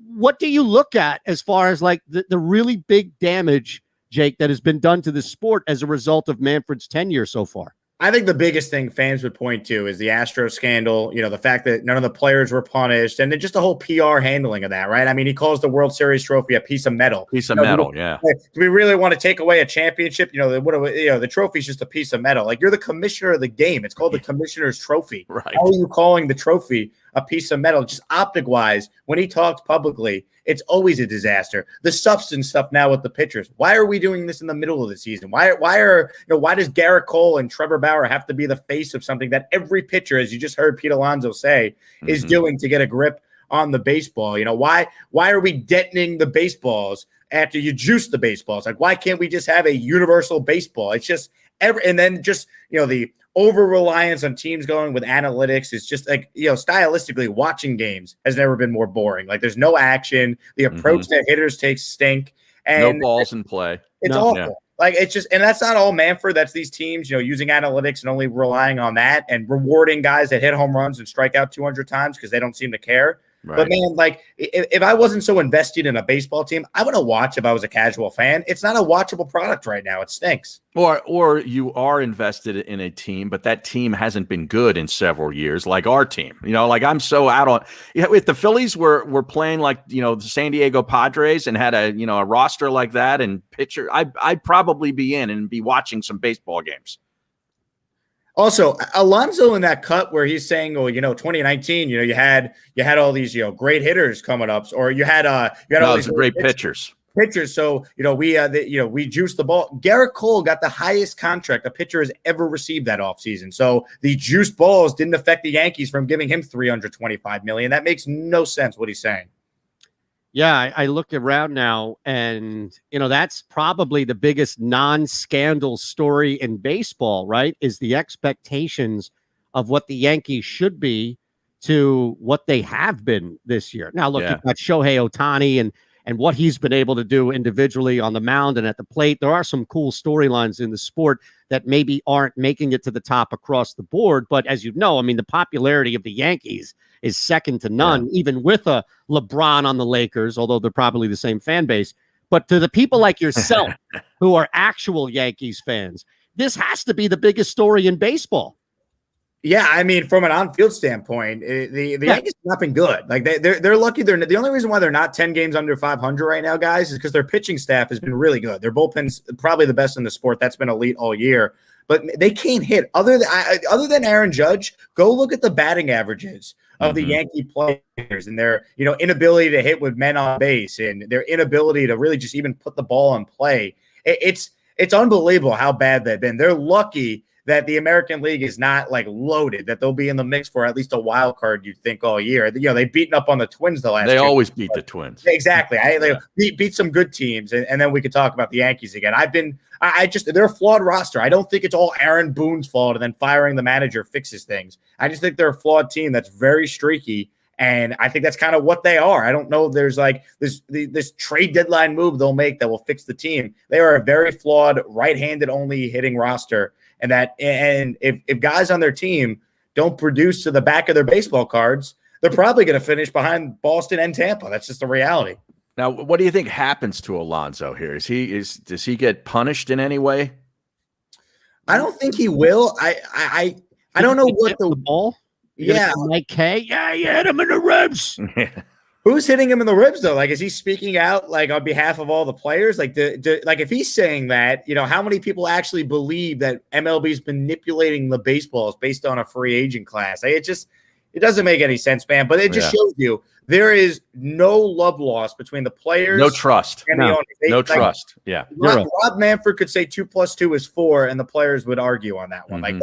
What do you look at as far as like the really big damage, Jake, that has been done to the sport as a result of Manfred's tenure so far? I think the biggest thing fans would point to is the Astro scandal, the fact that none of the players were punished, and then just the whole PR handling of that, right? I mean, he calls the World Series trophy a piece of metal. Yeah. Do we really want to take away a championship? The trophy's just a piece of metal. Like, you're the commissioner of the game. It's called the commissioner's trophy. Right. How are you calling the trophy a piece of metal? Just optic-wise, when he talks publicly, it's always a disaster. The substance stuff now with the pitchers. Why are we doing this in the middle of the season? Why does Garrett Cole and Trevor Bauer have to be the face of something that every pitcher, as you just heard Pete Alonso say, is doing to get a grip on the baseball? Why are we detonating the baseballs after you juice the baseballs? Like, why can't we just have a universal baseball? It's just the over-reliance on teams going with analytics is just like, stylistically, watching games has never been more boring. Like, there's no action. The approach that hitters take stink. And no balls in play. It's awful. Like, it's just, and that's not all Manfred. That's these teams, using analytics and only relying on that and rewarding guys that hit home runs and strike out 200 times because they don't seem to care. Right. But man, like if I wasn't so invested in a baseball team, I wouldn't watch if I was a casual fan. It's not a watchable product right now. It stinks. Or you are invested in a team, but that team hasn't been good in several years, like our team. Like I'm so out on. If the Phillies were playing like the San Diego Padres and had a roster like that and pitcher, I'd probably be in and be watching some baseball games. Also, Alonso in that cut where he's saying, "Oh, 2019, you had all these great hitters coming up, or you had all these great pitchers." So we juiced the ball. Garrett Cole got the highest contract a pitcher has ever received that offseason. So the juiced balls didn't affect the Yankees from giving him $325 million. That makes no sense. What he's saying. Yeah, I look around now, and that's probably the biggest non-scandal story in baseball, right? Is the expectations of what the Yankees should be to what they have been this year. Now, look, you've got Shohei Ohtani and what he's been able to do individually on the mound and at the plate. There are some cool storylines in the sport that maybe aren't making it to the top across the board. But as you know, the popularity of the Yankees is second to none, even with a LeBron on the Lakers, although they're probably the same fan base. But to the people like yourself who are actual Yankees fans, this has to be the biggest story in baseball. Yeah, from an on-field standpoint, the Yankees have not been good. Like they're lucky. They're the only reason why they're not 10 games under 500 right now, guys, is because their pitching staff has been really good. Their bullpen's probably the best in the sport. That's been elite all year. But they can't hit. Other than Aaron Judge, go look at the batting averages of the Yankee players and their inability to hit with men on base and their inability to really just even put the ball in play. It's unbelievable how bad they've been. They're lucky that the American League is not like loaded, that they'll be in the mix for at least a wild card, you'd think, all year. They've beaten up on the Twins the last They year. always beat the Twins. Exactly. They beat some good teams, and then we could talk about the Yankees again. They're a flawed roster. I don't think it's all Aaron Boone's fault and then firing the manager fixes things. I just think they're a flawed team that's very streaky, and I think that's kind of what they are. I don't know if there's like this trade deadline move they'll make that will fix the team. They are a very flawed, right-handed only hitting roster. And if guys on their team don't produce to the back of their baseball cards, they're probably going to finish behind Boston and Tampa. That's just the reality. Now, what do you think happens to Alonso here? Does he get punished in any way? I don't think he will. I don't know what the ball. Yeah, Mike K. Yeah, you hit him in the ribs. Who's hitting him in the ribs though? Like, is he speaking out like on behalf of all the players? Like, like if he's saying that, how many people actually believe that MLB is manipulating the baseballs based on a free agent class? Like, it doesn't make any sense, man. But it just shows you there is no love lost between the players. No trust. And the owners. No trust. Yeah. Rob Manfred could say 2 + 2 is 4, and the players would argue on that one. Like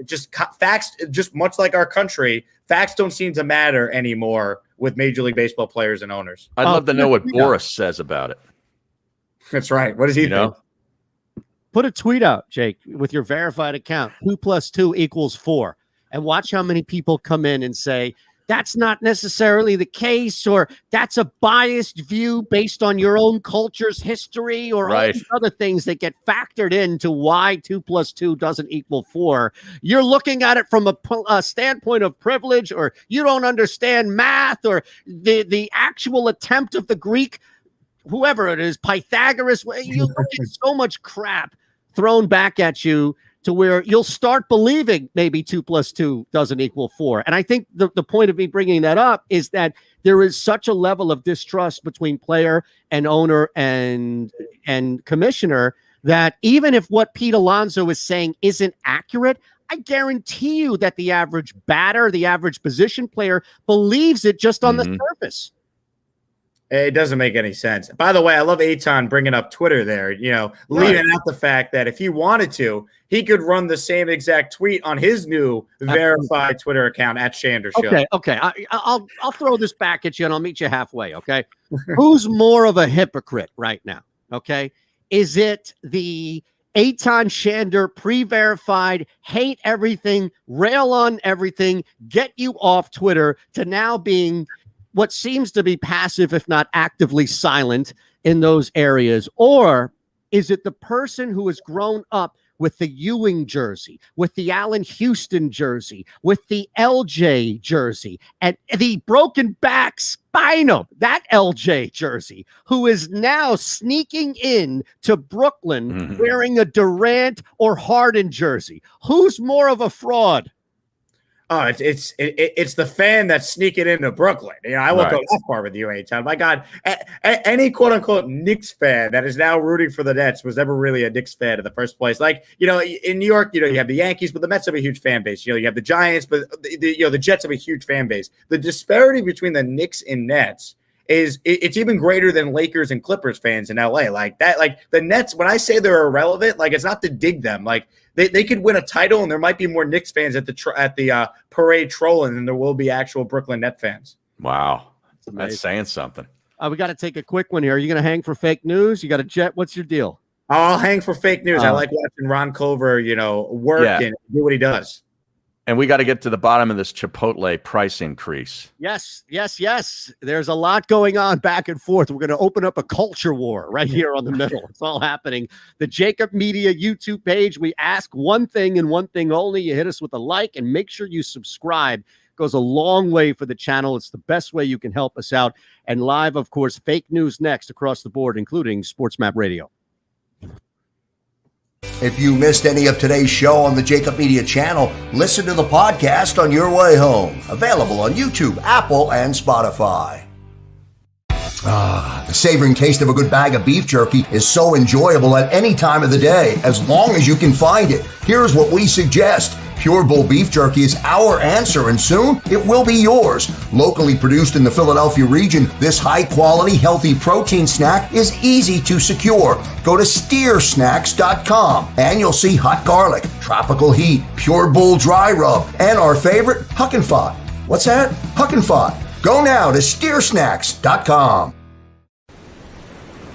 just facts, just much like our country, facts don't seem to matter anymore with Major League Baseball players and owners. I'd love to know what Boris says about it. That's right. What does he think? Put a tweet out, Jake, with your verified account. 2 + 2 = 4. And watch how many people come in and say, that's not necessarily the case, or that's a biased view based on your own culture's history, or all these other things that get factored into why 2 + 2 doesn't equal 4. You're looking at it from a standpoint of privilege, or you don't understand math, or the actual attempt of the Greek, whoever it is, Pythagoras. You look at so much crap thrown back at you to where you'll start believing maybe 2 + 2 doesn't equal 4. And I think the point of me bringing that up is that there is such a level of distrust between player and owner and commissioner that even if what Pete Alonso is saying isn't accurate, I guarantee you that the average batter, the average position player believes it just on the surface. It doesn't make any sense. By the way, I love Eytan bringing up Twitter there, leaving out the fact that if he wanted to, he could run the same exact tweet on his new verified Twitter account at Shander Show. Okay. I'll throw this back at you and I'll meet you halfway, okay? Who's more of a hypocrite right now, okay? Is it the Eytan Shander pre-verified, hate everything, rail on everything, get you off Twitter, to now being what seems to be passive, if not actively silent, in those areas? Or is it the person who has grown up with the Ewing jersey, with the Allen Houston jersey, with the LJ jersey, and the broken back spinal, that LJ jersey, who is now sneaking in to Brooklyn wearing a Durant or Harden jersey? Who's more of a fraud? Oh, it's the fan that's sneaking into Brooklyn. I won't go that far with you, Eytan. My God, any quote unquote Knicks fan that is now rooting for the Nets was never really a Knicks fan in the first place. Like, in New York, you have the Yankees, but the Mets have a huge fan base. You have the Giants, but the Jets have a huge fan base. The disparity between the Knicks and Nets it's even greater than Lakers and Clippers fans in LA. Like that, like the Nets, when I say they're irrelevant, like it's not to dig them. Like they could win a title and there might be more Knicks fans at the parade trolling than there will be actual Brooklyn Net fans. Wow. That's saying something. We got to take a quick one here. Are you going to hang for fake news? You got a jet? What's your deal? I'll hang for fake news. I like watching Ron Culver, work and do what he does. And we got to get to the bottom of this Chipotle price increase. Yes. There's a lot going on back and forth. We're going to open up a culture war right here on the middle. It's all happening. The JAKIB Media YouTube page. We ask one thing and one thing only. You hit us with a like and make sure you subscribe. It goes a long way for the channel. It's the best way you can help us out. And live, of course, fake news next across the board, including Sports Map Radio. If you missed any of today's show on the JAKIB Media channel, listen to the podcast on your way home. Available on YouTube, Apple, and Spotify. The savoring taste of a good bag of beef jerky is so enjoyable at any time of the day, as long as you can find it. Here's what we suggest. Pure Bull beef jerky is our answer, and soon it will be yours. Locally produced in the Philadelphia region, this high-quality, healthy protein snack is easy to secure. Go to steersnacks.com, and you'll see hot garlic, tropical heat, Pure Bull dry rub, and our favorite, Huck and Fod. What's that? Huck and Fod. Go now to steersnacks.com.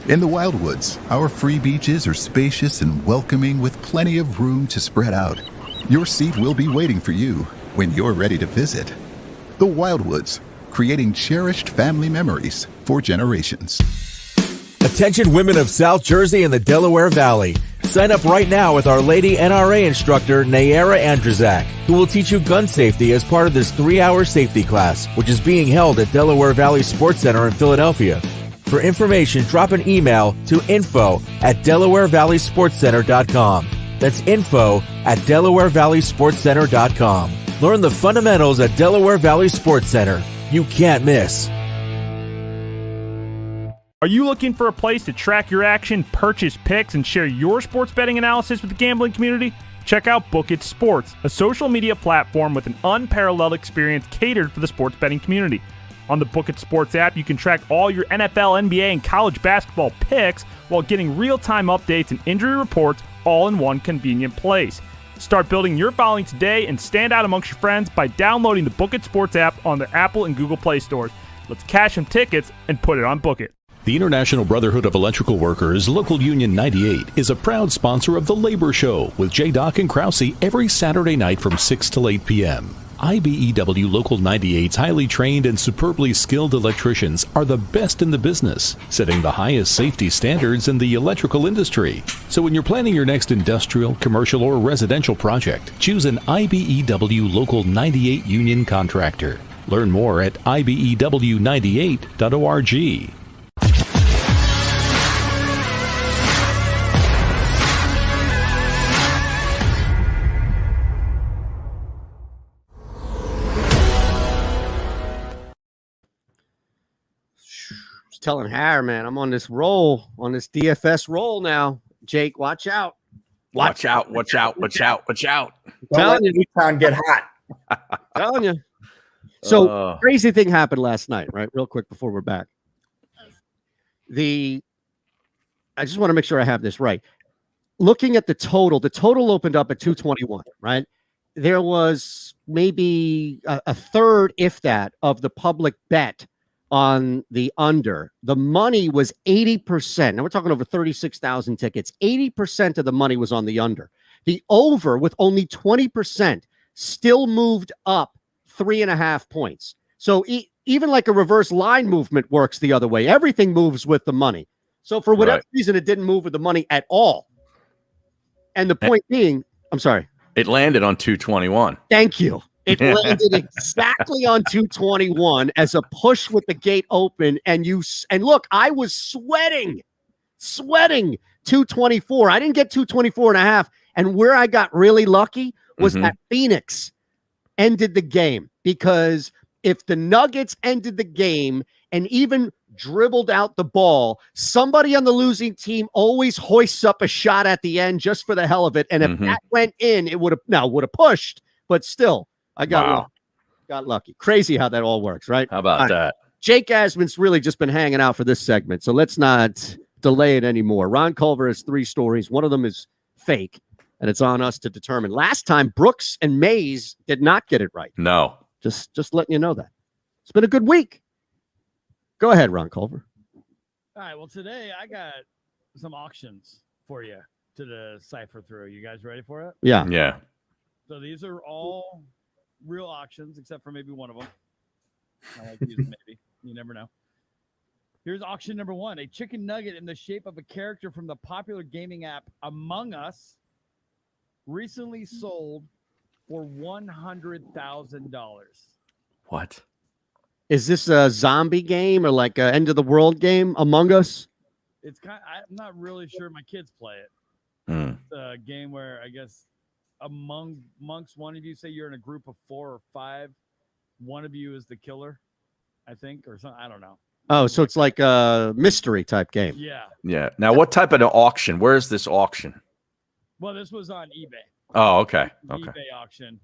In the Wildwoods, our free beaches are spacious and welcoming with plenty of room to spread out. Your seat will be waiting for you when you're ready to visit. The Wildwoods, creating cherished family memories for generations. Attention women of South Jersey and the Delaware Valley. Sign up right now with Our Lady NRA instructor, Nayara Andrzak, who will teach you gun safety as part of this 3-hour safety class, which is being held at Delaware Valley Sports Center in Philadelphia. For information, drop an email to info@DelawareValleySportsCenter.com. That's info@DelawareValleySportsCenter.com. Learn the fundamentals at Delaware Valley Sports Center. You can't miss. Are you looking for a place to track your action, purchase picks, and share your sports betting analysis with the gambling community? Check out JAKIB Sports, a social media platform with an unparalleled experience catered for the sports betting community. On the JAKIB Sports app, you can track all your NFL, NBA, and college basketball picks while getting real-time updates and injury reports all in one convenient place. Start building your following today and stand out amongst your friends by downloading the JAKIB Sports app on the Apple and Google Play stores. Let's cash some tickets and put it on Book It. The International Brotherhood of Electrical Workers, Local Union 98, is a proud sponsor of The Labor Show with J. Doc and Krause every Saturday night from 6 to 8 p.m. IBEW Local 98's highly trained and superbly skilled electricians are the best in the business, setting the highest safety standards in the electrical industry. So when you're planning your next industrial, commercial, or residential project, choose an IBEW Local 98 union contractor. Learn more at IBEW98.org. Telling Harry, man, I'm on this roll, on this DFS roll now. Jake, watch out. Watch out. Telling you, Eytan get hot. Telling you. So crazy thing happened last night, right? Real quick before we're back. I just want to make sure I have this right. Looking at the total opened up at 221, right? There was maybe a third, if that, of the public bet on the under. The money was 80%. Now we're talking over 36,000 tickets. 80% of the money was on the under. The over, with only 20%, still moved up 3.5 points. So even like a reverse line movement works the other way. Everything moves with the money. So for whatever reason, it didn't move with the money at all. And the point being, I'm sorry. It landed on 221. Thank you. It landed exactly on 221 as a push with the gate open. And look, I was sweating 224. I didn't get 224 and a half. And where I got really lucky was that Phoenix ended the game, because if the Nuggets ended the game and even dribbled out the ball, somebody on the losing team always hoists up a shot at the end just for the hell of it. And if that went in, it would have pushed, but still, I got lucky. Crazy how that all works, right? How about that? Jake Asman's really just been hanging out for this segment, so let's not delay it anymore. Ron Culver has 3 stories. One of them is fake, and it's on us to determine. Last time, Brooks and Mays did not get it right. No. Just letting you know that. It's been a good week. Go ahead, Ron Culver. All right. Well, today I got some auctions for you to decipher through. You guys ready for it? Yeah. Yeah. So these are all real auctions, except for maybe one of them. I like to use maybe. You never know. Here's auction number 1. A chicken nugget in the shape of a character from the popular gaming app Among Us recently sold for $100,000. What? Is this a zombie game or like an end of the world game, Among Us? It's I'm not really sure. My kids play it. It's a game where I guess amongst one of you, say you're in a group of 4 or 5, one of you is the killer, I think, or something. I don't know. Oh, so it's like a mystery type game. Yeah. Yeah. Now, what type of auction? Where is this auction? Well, this was on eBay. Oh, okay. Okay. eBay auction,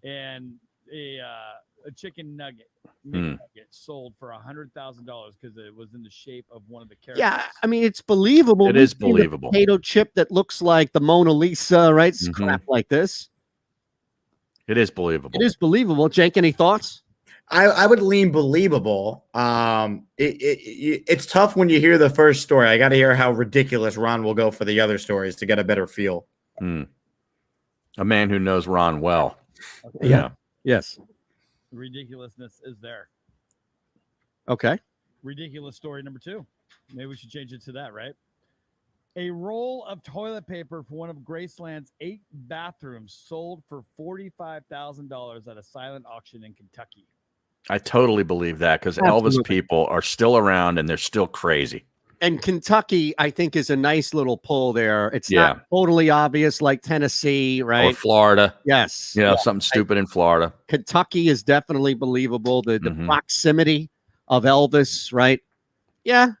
and a chicken nugget sold for $100,000 because it was in the shape of one of the characters. Yeah, I mean, it's believable. It is believable. Potato chip that looks like the Mona Lisa, right? It's crap like this. It is believable. It is believable. Jake, any thoughts? I would lean believable. It's tough when you hear the first story. I got to hear how ridiculous Ron will go for the other stories to get a better feel. A man who knows Ron well. Okay. Yeah. Yes. Ridiculousness is there. Okay. Ridiculous story number 2. Maybe we should change it to that, right? A roll of toilet paper for one of Graceland's 8 bathrooms sold for $45,000 at a silent auction in Kentucky. I totally believe that, because Elvis people are still around and they're still crazy. And Kentucky, I think, is a nice little pull there. It's not totally obvious like Tennessee, right? Or Florida. Yes. You know, something stupid in Florida. Kentucky is definitely believable. The proximity of Elvis, right? Yeah.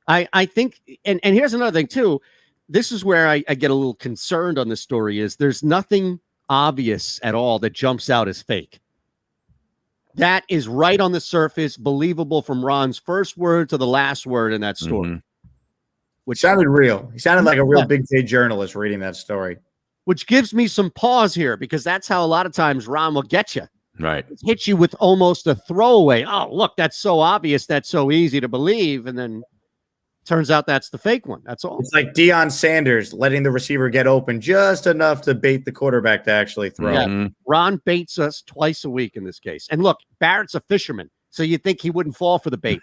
I think, and here's another thing too. This is where I get a little concerned on this story is there's nothing obvious at all that jumps out as fake. That is right on the surface, believable from Ron's first word to the last word in that story. Which sounded real. He sounded like a real big day journalist reading that story. Which gives me some pause here, because that's how a lot of times Ron will get you. Right. Hit you with almost a throwaway. Oh, look, that's so obvious. That's so easy to believe. And then turns out that's the fake one. That's all. It's like Deion Sanders letting the receiver get open just enough to bait the quarterback to actually throw. Yeah. Ron baits us twice a week in this case. And look, Barrett's a fisherman, so you'd think he wouldn't fall for the bait.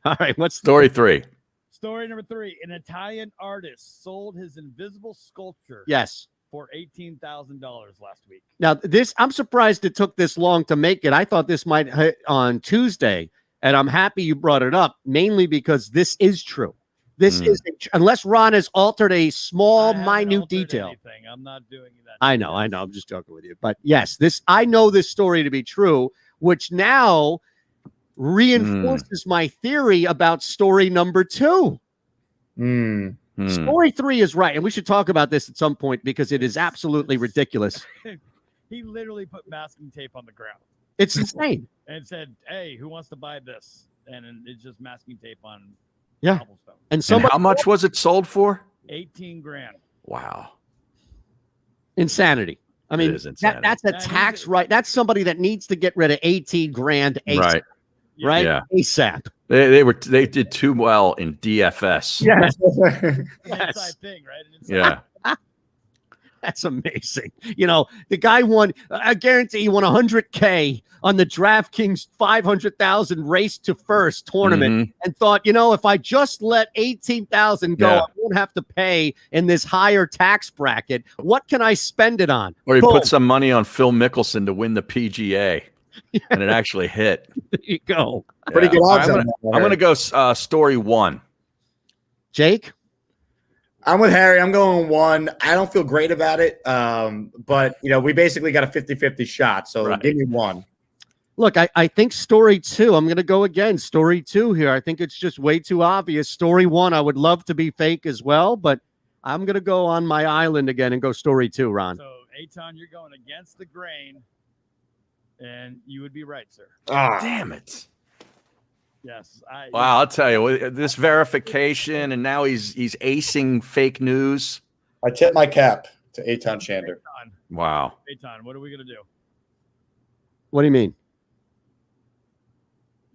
All right, what's story 3? Story number 3. An Italian artist sold his invisible sculpture for $18,000 last week. Now, I'm surprised it took this long to make it. I thought this might hit on Tuesday, and I'm happy you brought it up, mainly because this is true. This is, unless Ron has altered a small, minute detail. Anything. I'm not doing that. I know. I'm just joking with you. But yes, I know this story to be true, which now reinforces my theory about story number 2. Story 3 is right. And we should talk about this at some point because it is absolutely ridiculous. He literally put masking tape on the ground. It's insane. And said, hey, who wants to buy this? And it's just masking tape on cobblestone. And how much was it sold for? $18,000. Wow. Insanity. I mean, that's a tax right. That's somebody that needs to get rid of $18,000 ASAP. Right? Yeah. ASAP. They did too well in DFS. Yes. Inside thing, right? Yeah. That's amazing. You know, the guy won, I guarantee he won $100K on the DraftKings 500,000 race to first tournament and thought, you know, if I just let 18,000 go, I won't have to pay in this higher tax bracket. What can I spend it on? Or he put some money on Phil Mickelson to win the PGA. And it actually hit. There you go. Pretty good odds. I'm going to go story 1. Jake? I'm with Harry. I'm going 1. I don't feel great about it. But, you know, we basically got a 50-50 shot. So give me 1. Look, I think story 2, I'm going to go again. Story 2 here. I think it's just way too obvious. Story 1, I would love to be fake as well, but I'm going to go on my island again and go story 2, Ron. So, Eytan, you're going against the grain, and you would be right, sir. Ah, damn it. Yes. Wow, I'll tell you, this verification, and now he's acing fake news. I tip my cap to Eytan Shander. Wow. Eytan, what are we going to do? What do you mean?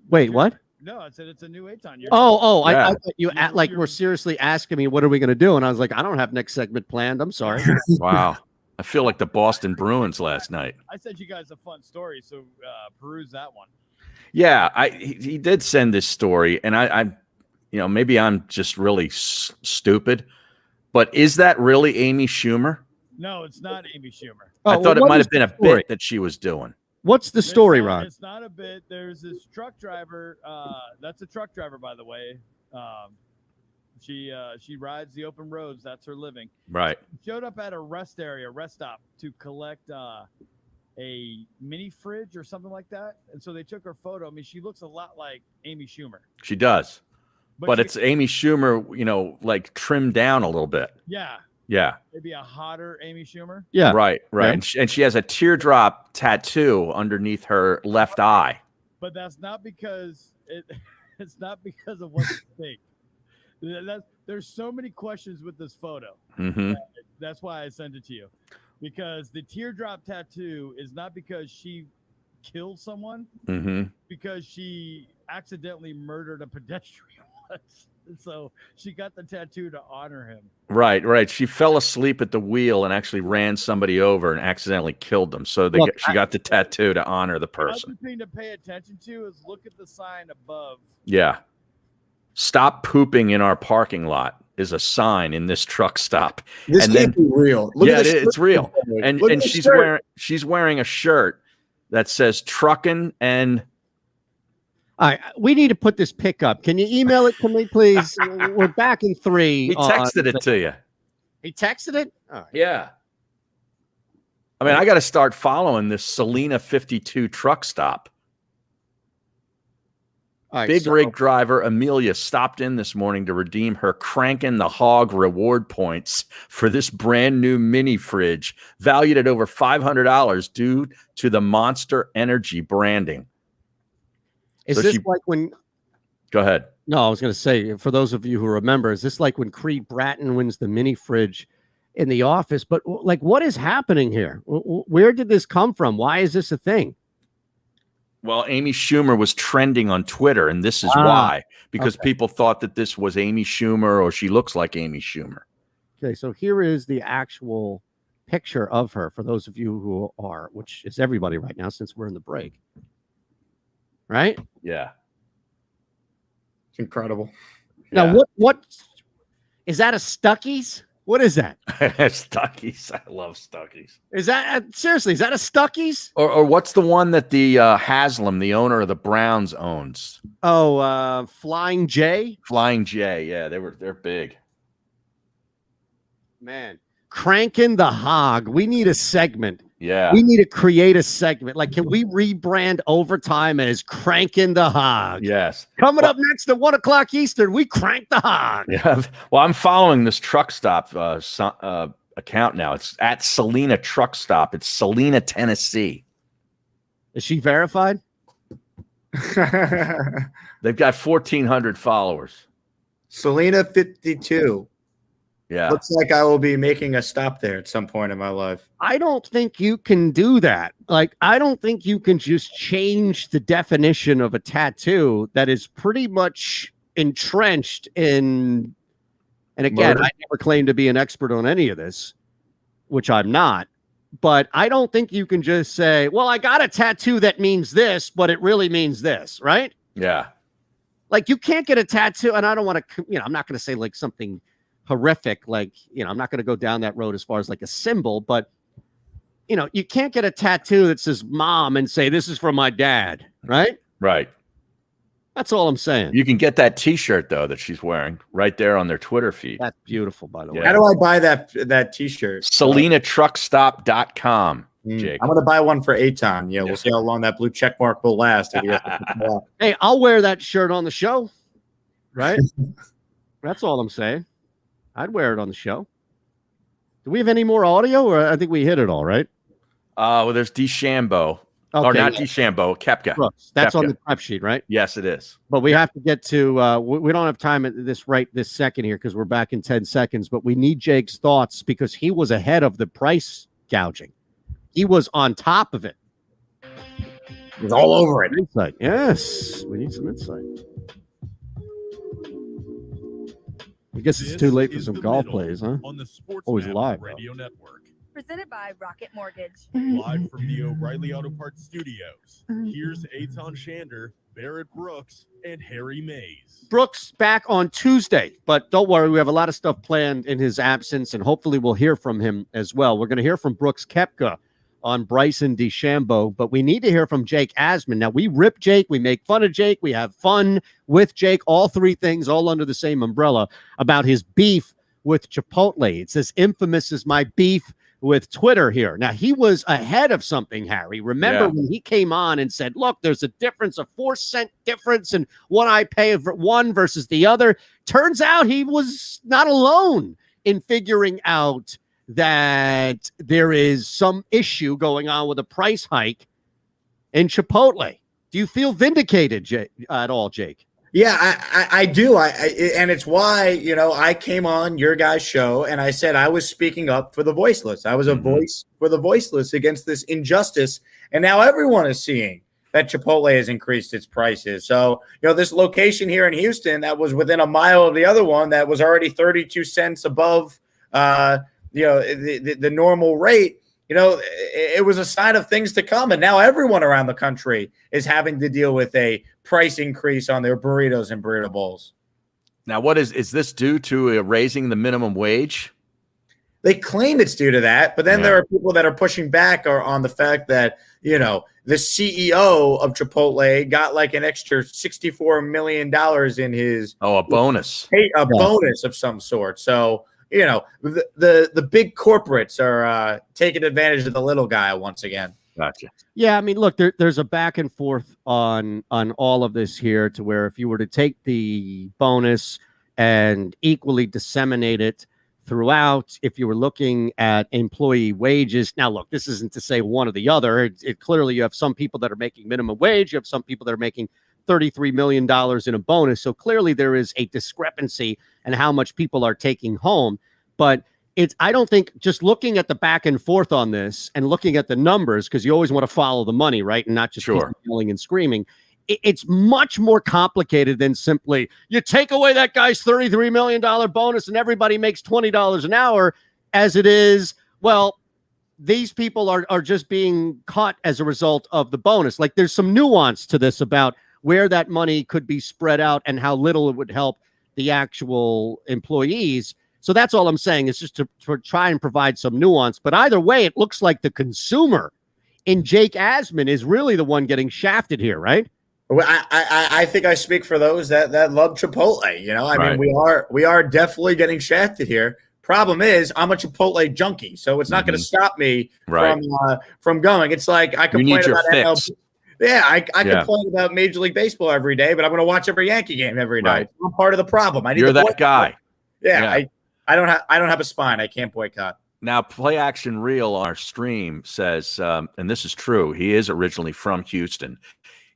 Wait, what? No, I said it's a new Eytan. I thought you were seriously asking me, what are we going to do? And I was like, I don't have next segment planned. I'm sorry. Wow. I feel like the Boston Bruins last night. I sent you guys a fun story, so peruse that one. Yeah, he did send this story, and I you know, maybe I'm just really stupid, but is that really Amy Schumer? No, it's not Amy Schumer. I thought it might have been a bit that she was doing. What's the story, Ron? It's not a bit. There's this truck driver. That's a truck driver, by the way. She rides the open roads. That's her living. Right. She showed up at a rest stop to collect a mini fridge or something like that. And so they took her photo. I mean, she looks a lot like Amy Schumer. She does. But it's Amy Schumer, you know, like trimmed down a little bit. Yeah. Yeah. Maybe a hotter Amy Schumer. Yeah. Right. Yeah. And she has a teardrop tattoo underneath her left eye. But that's not because it's not because of what you think. There's so many questions with this photo. That's why I sent it to you. Because the teardrop tattoo is not because she killed someone, because she accidentally murdered a pedestrian once. So she got the tattoo to honor him. Right. She fell asleep at the wheel and actually ran somebody over and accidentally killed them. So she got the tattoo to honor the person. Another thing to pay attention to is look at the sign above. Yeah. Stop pooping in our parking lot is a sign in this truck stop. This can't be real. Look at it's real. And she's wearing a shirt that says trucking and. All right, we need to put this pick up. Can you email it to me, please? We're back in 3. He texted it to you. He texted it? All right. Yeah. I mean, I got to start following this Selena 52 truck stop. Big rig driver Amelia stopped in this morning to redeem her Crankin' the Hog reward points for this brand new mini fridge valued at over $500 due to the Monster Energy branding. Is this like when? Go ahead. No, I was going to say, for those of you who remember, is this like when Creed Bratton wins the mini fridge in The Office? But like, what is happening here? Where did this come from? Why is this a thing? Well, Amy Schumer was trending on Twitter, and this is why. Because people thought that this was Amy Schumer or she looks like Amy Schumer. Okay, so here is the actual picture of her for those of you who are, which is everybody right now since we're in the break. Right? Yeah. It's incredible. Now, what is that a Stuckey's? What is that? Stuckey's. I love Stuckey's. Is that seriously? Is that a Stuckey's? Or what's the one that the Haslam, the owner of the Browns, owns? Oh, Flying J. Flying J. Yeah, they're big. Man, Crankin' the Hog. We need a segment. Yeah. We need to create a segment. Like, can we rebrand Overtime as Crankin' the Hog? Yes. Coming up next at 1 o'clock Eastern, we crank the hog. Yeah. Well, I'm following this truck stop account now. It's at Selena Truck Stop. It's Selena, Tennessee. Is she verified? They've got 1,400 followers. Selena 52. Yeah. Looks like I will be making a stop there at some point in my life. I don't think you can do that. Like, I don't think you can just change the definition of a tattoo that is pretty much entrenched in, and again, murder. I never claim to be an expert on any of this, which I'm not. But I don't think you can just say, well, I got a tattoo that means this, but it really means this, right? Yeah. Like, you can't get a tattoo, and I don't want to, I'm not going to say like something horrific, like, I'm not going to go down that road as far as like a symbol, but, you can't get a tattoo that says mom and say, this is from my dad, right? Right. That's all I'm saying. You can get that T-shirt, though, that she's wearing right there on their Twitter feed. That's beautiful, by the way. How do I buy that T-shirt? SelenaTruckStop.com, Jake. I'm going to buy one for Eytan. We'll see how long that blue check mark will last. Hey, I'll wear that shirt on the show, right? That's all I'm saying. I'd wear it on the show. Do we have any more audio, or I think we hit it all, right? Well, there's DeChambeau. Or not DeChambeau, Koepka. Brooks. That's Koepka. on the prep sheet, right? Yes, it is. But we have to get to we don't have time at this second here because we're back in 10 seconds. But we need Jake's thoughts because he was ahead of the price gouging. He was on top of it. He was all over it. Insight. Yes. We need some insight. I guess it's too late for some golf plays, huh? On the Sports Always live. Radio Network. Presented by Rocket Mortgage. Live from the O'Reilly Auto Parts Studios. Here's Eytan Shander, Barrett Brooks, and Harry Mays. Brooks back on Tuesday, but don't worry, we have a lot of stuff planned in his absence, and hopefully we'll hear from him as well. We're going to hear from Brooks Koepka on Bryson DeChambeau, but we need to hear from Jake Asman. Now, we rip Jake, we make fun of Jake, we have fun with Jake, all three things, all under the same umbrella, about his beef with Chipotle. It's as infamous as my beef with Twitter here. Now, he was ahead of something, Harry. Remember when he came on and said, look, there's a difference, a 4-cent difference in what I pay for one versus the other. Turns out he was not alone in figuring out that there is some issue going on with a price hike in Chipotle. Do you feel vindicated, at all, Jake? Yeah, I do. And it's why, I came on your guys' show and I said I was speaking up for the voiceless. I was a voice for the voiceless against this injustice. And now everyone is seeing that Chipotle has increased its prices. So, this location here in Houston that was within a mile of the other one that was already 32 cents above, the normal rate, it was a sign of things to come. And now everyone around the country is having to deal with a price increase on their burritos and burrito bowls. Now, what is this due to raising the minimum wage? They claim it's due to that, but then there are people that are pushing back on the fact that, the CEO of Chipotle got like an extra $64 million in his a bonus, bonus of some sort. So, the big corporates are taking advantage of the little guy once again. Gotcha. Yeah, I mean, look, there's a back and forth on all of this here to where if you were to take the bonus and equally disseminate it throughout, if you were looking at employee wages. Now, look, this isn't to say one or the other. It clearly you have some people that are making minimum wage. You have some people that are making $33 million in a bonus. So clearly there is a discrepancy in how much people are taking home. But I don't think just looking at the back and forth on this and looking at the numbers, because you always want to follow the money, right? And not just yelling and screaming. It's much more complicated than simply you take away that guy's $33 million bonus and everybody makes $20 an hour, as it is, well, these people are just being caught as a result of the bonus. Like, there's some nuance to this about where that money could be spread out and how little it would help the actual employees. So that's all I'm saying, is just to try and provide some nuance. But either way, it looks like the consumer in Jake Asman is really the one getting shafted here, right? Well, I think I speak for those that love Chipotle. I mean, we are definitely getting shafted here. Problem is, I'm a Chipotle junkie, so it's not going to stop me from going. It's like I complain about MLB. Yeah, I complain about Major League Baseball every day, but I'm going to watch every Yankee game every night. I'm part of the problem. You're that guy. Yeah. I don't have a spine. I can't boycott. Now, Play Action Real on our stream says, and this is true, he is originally from Houston.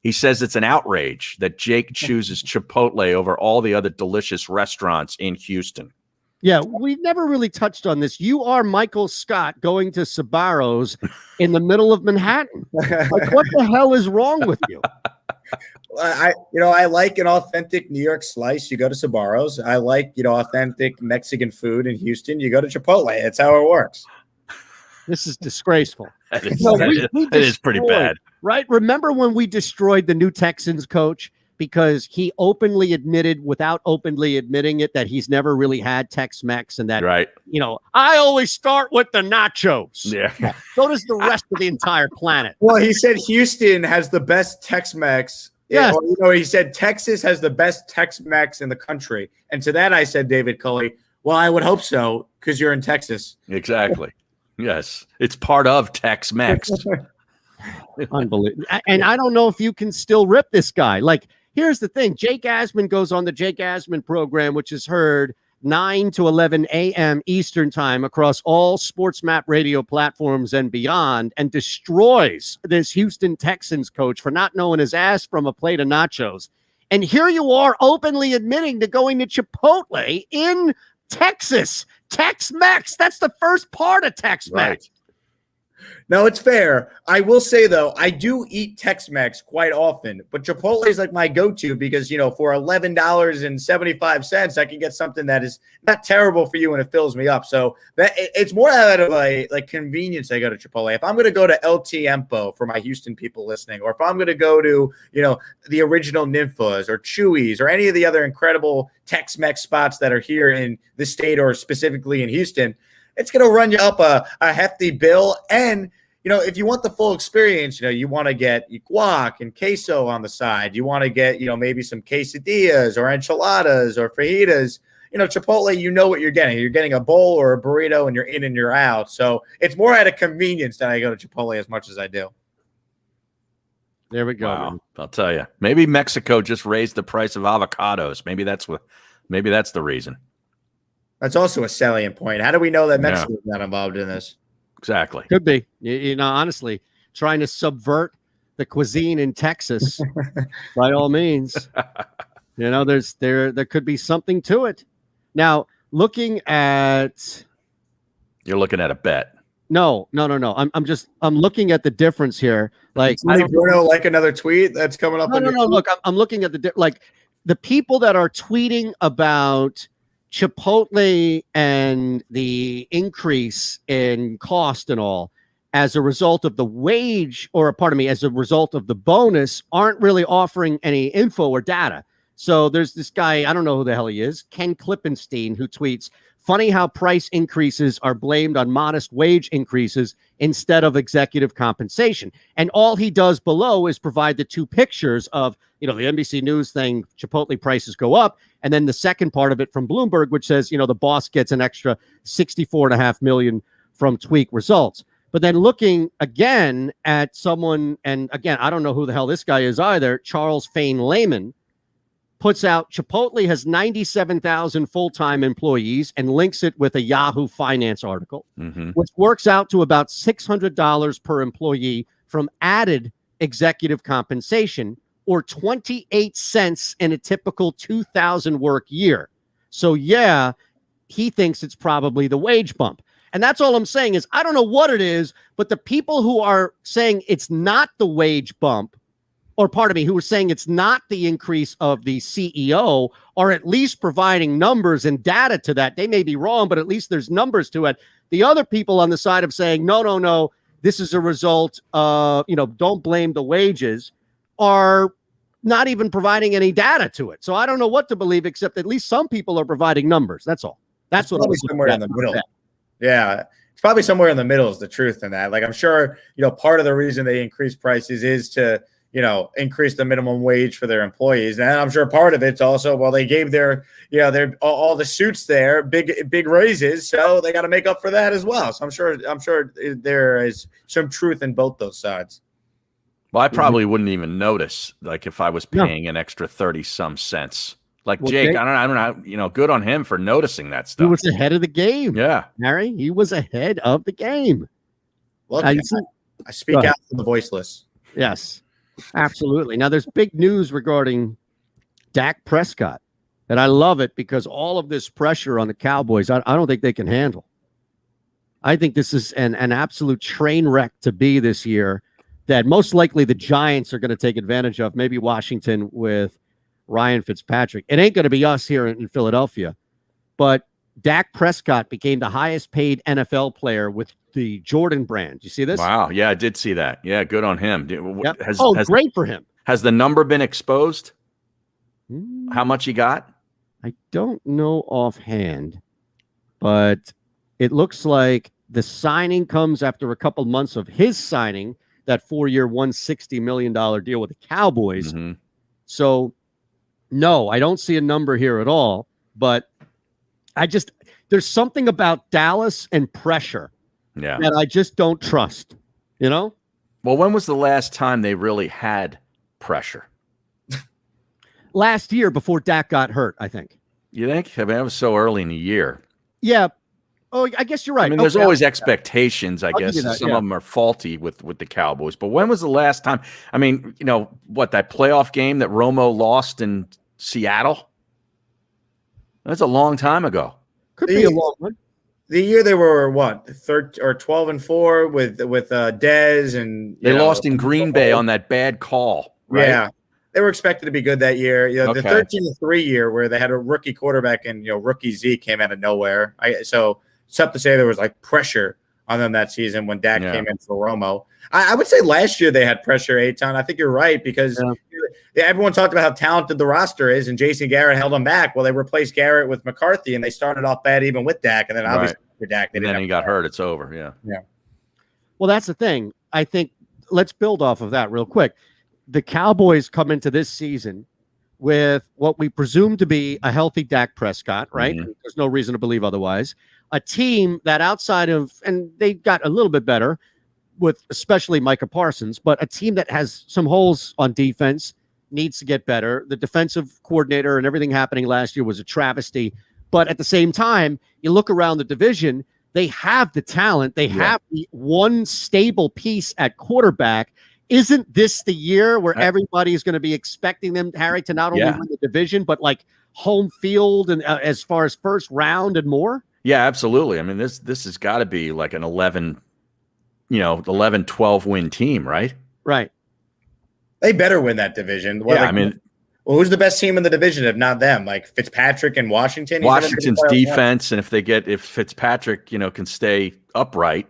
He says it's an outrage that Jake chooses Chipotle over all the other delicious restaurants in Houston. Yeah, we've never really touched on this. You are Michael Scott going to Sbarro's in the middle of Manhattan. Like, what the hell is wrong with you? I like an authentic New York slice. You go to Sbarro's. I like, authentic Mexican food in Houston. You go to Chipotle. That's how it works. This is disgraceful. That is, No, it is pretty bad. Right? Remember when we destroyed the new Texans coach because he openly admitted, without openly admitting it, that he's never really had Tex-Mex and that, right? I always start with the nachos. Yeah. So does the rest of the entire planet. Well, he said Houston has the best Tex-Mex. Yes. Or, he said Texas has the best Tex-Mex in the country. And to that, I said, David Culley, well, I would hope so because you're in Texas. Exactly. Yes. It's part of Tex-Mex. Unbelievable. And I don't know if you can still rip this guy. Like, here's the thing. Jake Asman goes on the Jake Asman program, which is heard 9 to 11 a.m. Eastern time across all sports map radio platforms and beyond, and destroys this Houston Texans coach for not knowing his ass from a plate of nachos. And here you are openly admitting to going to Chipotle in Texas. Tex-Mex. That's the first part of Tex-Mex. Right. No, it's fair. I will say, though, I do eat Tex-Mex quite often, but Chipotle is like my go-to because, for $11.75, I can get something that is not terrible for you and it fills me up. So it's more out of a convenience I go to Chipotle. If I'm going to go to El Tiempo for my Houston people listening, or if I'm going to go to, the original Ninfas or Chewy's or any of the other incredible Tex-Mex spots that are here in the state or specifically in Houston, it's going to run you up a hefty bill. And, if you want the full experience, you want to get guac and queso on the side. You want to get, maybe some quesadillas or enchiladas or fajitas. Chipotle, you know what you're getting. You're getting a bowl or a burrito and you're in and you're out. So it's more out of convenience that I go to Chipotle as much as I do. There we go. Wow. I'll tell you. Maybe Mexico just raised the price of avocados. Maybe that's the reason. That's also a salient point. How do we know that Mexico is not involved in this? Exactly. Could be. Honestly, trying to subvert the cuisine in Texas by all means. There could be something to it. Now, you're looking at a bet. No. I'm looking at the difference here. Like, Bruno, like another tweet that's coming up. No. Look, I'm looking at the people that are tweeting about Chipotle and the increase in cost and all as a result of the as a result of the bonus aren't really offering any info or data. So there's this guy, I don't know who the hell he is, Ken Klippenstein, who tweets, funny how price increases are blamed on modest wage increases instead of executive compensation. And all he does below is provide the two pictures of, the NBC News thing, Chipotle prices go up. And then the second part of it from Bloomberg, which says, the boss gets an extra $64.5 million from tweak results. But then looking again at someone, and again, I don't know who the hell this guy is either, Charles Fain Lehman, puts out Chipotle has 97,000 full-time employees and links it with a Yahoo Finance article, which works out to about $600 per employee from added executive compensation, or 28 cents in a typical 2,000 work year. So yeah, he thinks it's probably the wage bump. And that's all I'm saying is I don't know what it is, but the people who are saying it's not the wage bump, or who are saying it's not the increase of the CEO, are at least providing numbers and data to that. They may be wrong, but at least there's numbers to it. The other people on the side of saying, no, this is a result of, don't blame the wages, are not even providing any data to it. So I don't know what to believe, except at least some people are providing numbers. That's all. That's what I was somewhere in the middle. Yeah. It's probably somewhere in the middle is the truth in that. Like, I'm sure, part of the reason they increase prices is to, increase the minimum wage for their employees. And I'm sure part of it's also, well, they gave their all the suits there big raises. So they got to make up for that as well. So I'm sure there is some truth in both those sides. Well, I probably wouldn't even notice, like, if I was paying an extra 30-some cents. Like, Jake, Jake, I don't know, good on him for noticing that stuff. He was ahead of the game. Yeah. Harry, he was ahead of the game. Look, I speak out for the voiceless. Yes, absolutely. Now, there's big news regarding Dak Prescott, and I love it because all of this pressure on the Cowboys, I don't think they can handle. I think this is an absolute train wreck to be this year that most likely the Giants are going to take advantage of, maybe Washington with Ryan Fitzpatrick. It ain't going to be us here in Philadelphia, but Dak Prescott became the highest paid NFL player with the Jordan brand. You see this? Wow. Yeah, I did see that. Yeah, good on him. Yep. Great for him. Has the number been exposed? How much he got? I don't know offhand, but it looks like the signing comes after a couple months of his signing that 4-year, $160 million deal with the Cowboys. So, no, I don't see a number here at all, but there's something about Dallas and pressure that I just don't trust, you know? Well, when was the last time they really had pressure? Last year before Dak got hurt, I think. You think? I mean, that was so early in the year. Yeah. Oh, I guess you're right. I mean, there's always expectations, I I'll guess. give you that, Some of them are faulty with the Cowboys. But when was the last time? I mean, you know, that playoff game that Romo lost in Seattle? That's a long time ago. Could be a long one. The year they were what, 12-4 with Dez, and they lost in Green Bay on that bad call. Right? Yeah, they were expected to be good that year. You know, Okay. the 13-3 year where they had a rookie quarterback and rookie Zeke came out of nowhere. So it's tough to say there was like pressure on them that season when Dak came in for Romo. I would say last year they had pressure, Eytan. I think you're right because everyone talked about how talented the roster is, and Jason Garrett held them back. Well, they replaced Garrett with McCarthy, and they started off bad even with Dak, and then obviously for Dak, And then he got hurt. It's over. Yeah. Well, that's the thing. I think let's build off of that real quick. The Cowboys come into this season with what we presume to be a healthy Dak Prescott, right? There's no reason to believe otherwise. A team that outside of, and they got a little bit better with especially Micah Parsons, but a team that has some holes on defense, needs to get better. The defensive coordinator and everything happening last year was a travesty. But at the same time, you look around the division, they have the talent. They have the one stable piece at quarterback. Isn't this the year where everybody's going to be expecting them, Harry, to not only win the division, but like home field and as far as first round and more? Yeah, absolutely. I mean, this has got to be like an 11-12 win team, right? Right. They better win that division. Well, who's the best team in the division if not them? Like Fitzpatrick and Washington? Washington's defense, and if Fitzpatrick, can stay upright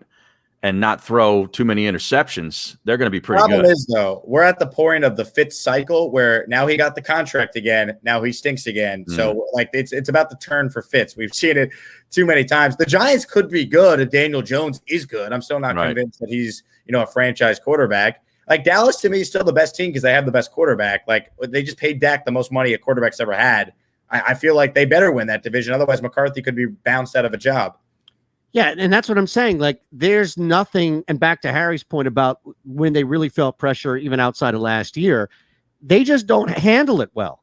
and not throw too many interceptions, they're going to be pretty good. Problem is, though, we're at the point of the Fitz cycle where now he got the contract again. Now he stinks again. So, it's about to turn for Fitz. We've seen it too many times. The Giants could be good if Daniel Jones is good. I'm still not convinced that he's, a franchise quarterback. Like, Dallas, to me, is still the best team because they have the best quarterback. Like, they just paid Dak the most money a quarterback's ever had. I feel like they better win that division. Otherwise, McCarthy could be bounced out of a job. Yeah, and that's what I'm saying. Like, there's nothing, and back to Harry's point about when they really felt pressure, even outside of last year, they just don't handle it well.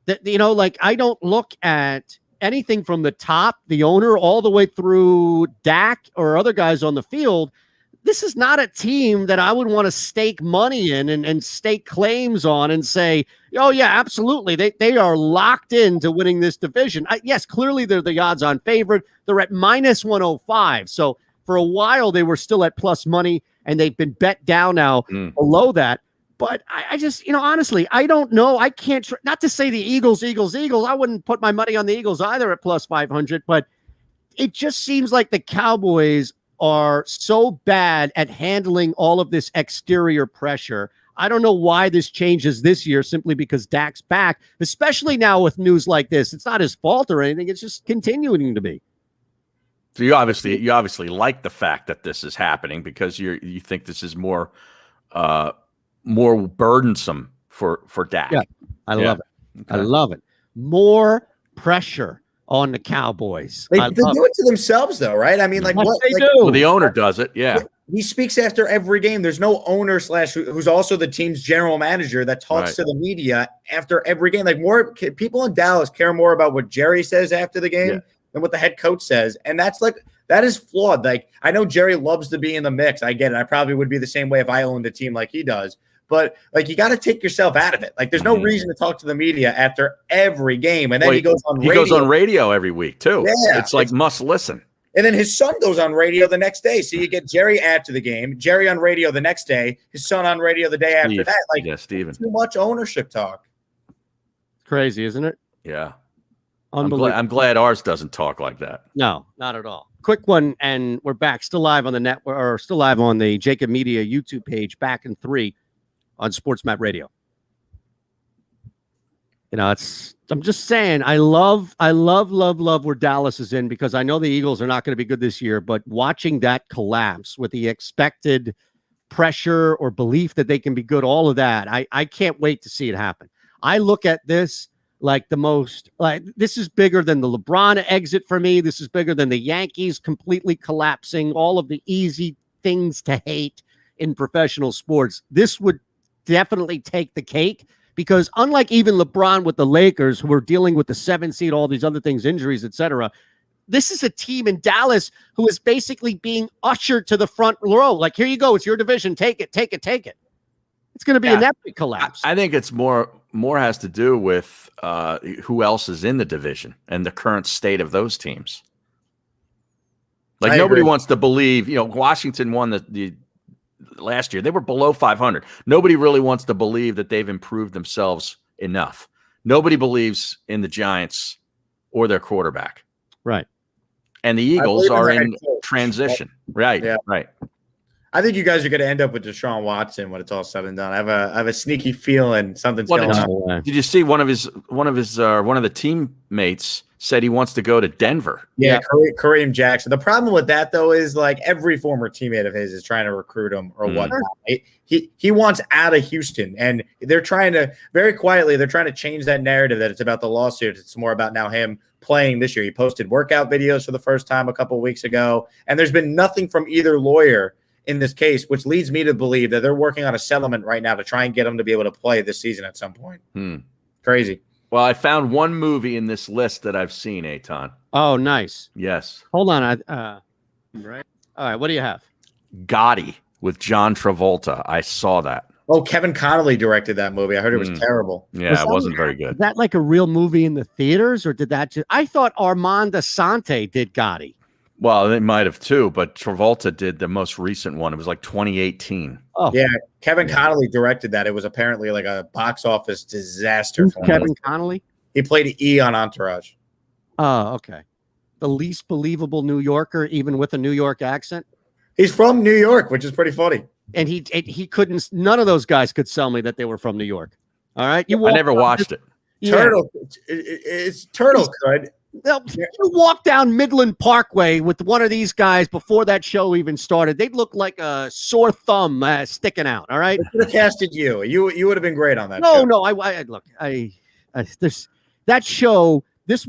I don't look at anything from the top, the owner, all the way through Dak or other guys on the field. This is not a team that I would want to stake money in and stake claims on and say, oh, yeah, absolutely. They are locked into winning this division. Yes, clearly they're the odds-on favorite. They're at minus 105. So for a while, they were still at plus money, and they've been bet down now below that. But I just, honestly, I don't know. I can't, not to say the Eagles. I wouldn't put my money on the Eagles either at plus 500, but it just seems like the Cowboys are so bad at handling all of this exterior pressure. I don't know why this changes this year simply because Dak's back, especially now with news like this. It's not his fault or anything. It's just continuing to be. So you obviously like the fact that this is happening because you think this is more burdensome for Dak. Yeah, I love it. Okay. I love it. More pressure on the Cowboys. They do it to themselves, though, right? I mean, what they do. Well, the owner does it, yeah. He speaks after every game. There's no owner / who's also the team's general manager that talks to the media after every game. Like, more people in Dallas care more about what Jerry says after the game than what the head coach says, and that is flawed. Like, I know Jerry loves to be in the mix. I get it. I probably would be the same way if I owned a team like he does. But, you got to take yourself out of it. Like, there's no reason to talk to the media after every game. And then he goes on radio. He goes on radio every week, too. Yeah. It's like must listen. And then his son goes on radio the next day. So you get Jerry after the game, Jerry on radio the next day, his son on radio the day after that. Like, Steven. Too much ownership talk. Crazy, isn't it? Yeah. Unbelievable. I'm glad ours doesn't talk like that. No, not at all. Quick one, and we're back. Still live on the network, or still live on the JAKIB Media YouTube page. Back in 3 on SportsMap Radio. You know, I'm just saying, I love where Dallas is in, because I know the Eagles are not going to be good this year, but watching that collapse with the expected pressure or belief that they can be good, all of that, I can't wait to see it happen. I look at this like this is bigger than the LeBron exit for me. This is bigger than the Yankees completely collapsing, all of the easy things to hate in professional sports. This would definitely take the cake, because unlike even LeBron with the Lakers, who are dealing with the 7 seed, all these other things, injuries, etc., this is a team in Dallas who is basically being ushered to the front row. Like, here you go. It's your division. Take it, take it, take it. It's going to be an epic collapse. I think it's more has to do with who else is in the division and the current state of those teams. Like, nobody wants to believe, Washington won the last year. They were below 500. Nobody really wants to believe that they've improved themselves enough. Nobody believes in the Giants or their quarterback. Right. And the Eagles are in transition. Right. Yeah. Right. I think you guys are going to end up with Deshaun Watson when it's all said and done. I have a sneaky feeling something's going on. Did you see one of the teammates said he wants to go to Denver? Yeah, Kareem Jackson. The problem with that, though, is like every former teammate of his is trying to recruit him or whatnot. He wants out of Houston, and they're trying to very quietly. They're trying to change that narrative that it's about the lawsuit. It's more about now him playing this year. He posted workout videos for the first time a couple of weeks ago, and there's been nothing from either lawyer in this case, which leads me to believe that they're working on a settlement right now to try and get him to be able to play this season at some point. Crazy. Well, I found one movie in this list that I've seen, Eytan. Oh, nice. Yes. Hold on. Right. All right. What do you have? Gotti with John Travolta. I saw that. Oh, Kevin Connolly directed that movie. I heard it was terrible. Yeah, it wasn't very good. Is that like a real movie in the theaters, or did that just? I thought Armand Asante did Gotti. Well, they might have too, but Travolta did the most recent one. It was like 2018. Oh, yeah. Kevin Connolly directed that. It was apparently like a box office disaster. Who's Kevin Connolly? He played E on Entourage. Oh, okay. The least believable New Yorker, even with a New York accent. He's from New York, which is pretty funny. And he couldn't. None of those guys could sell me that they were from New York. All right, I never watched it. Turtle, it's Turtle could. You walk down Midland Parkway with one of these guys before that show even started, they'd look like a sore thumb sticking out. All right, I should have casted you. You would have been great on that. No, I look. That show. This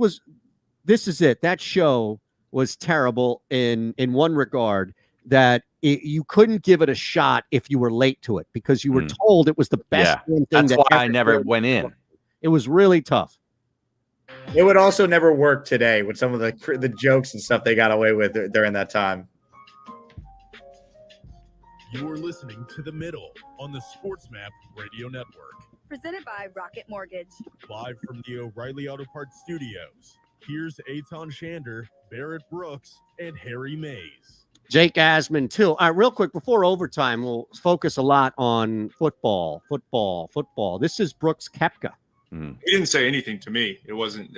is it. That show was terrible in one regard, that you couldn't give it a shot if you were late to it, because you were told it was the best thing. That's why I never went in. It was really tough. It would also never work today with some of the jokes and stuff they got away with during that time. You're listening to The Middle on the SportsMap Radio Network. Presented by Rocket Mortgage. Live from the O'Reilly Auto Parts Studios, here's Eytan Shander, Barrett Brooks, and Harry Mays. Jake Asman, too. All right, real quick, before overtime, we'll focus a lot on football. This is Brooks Koepka. He didn't say anything to me. It wasn't.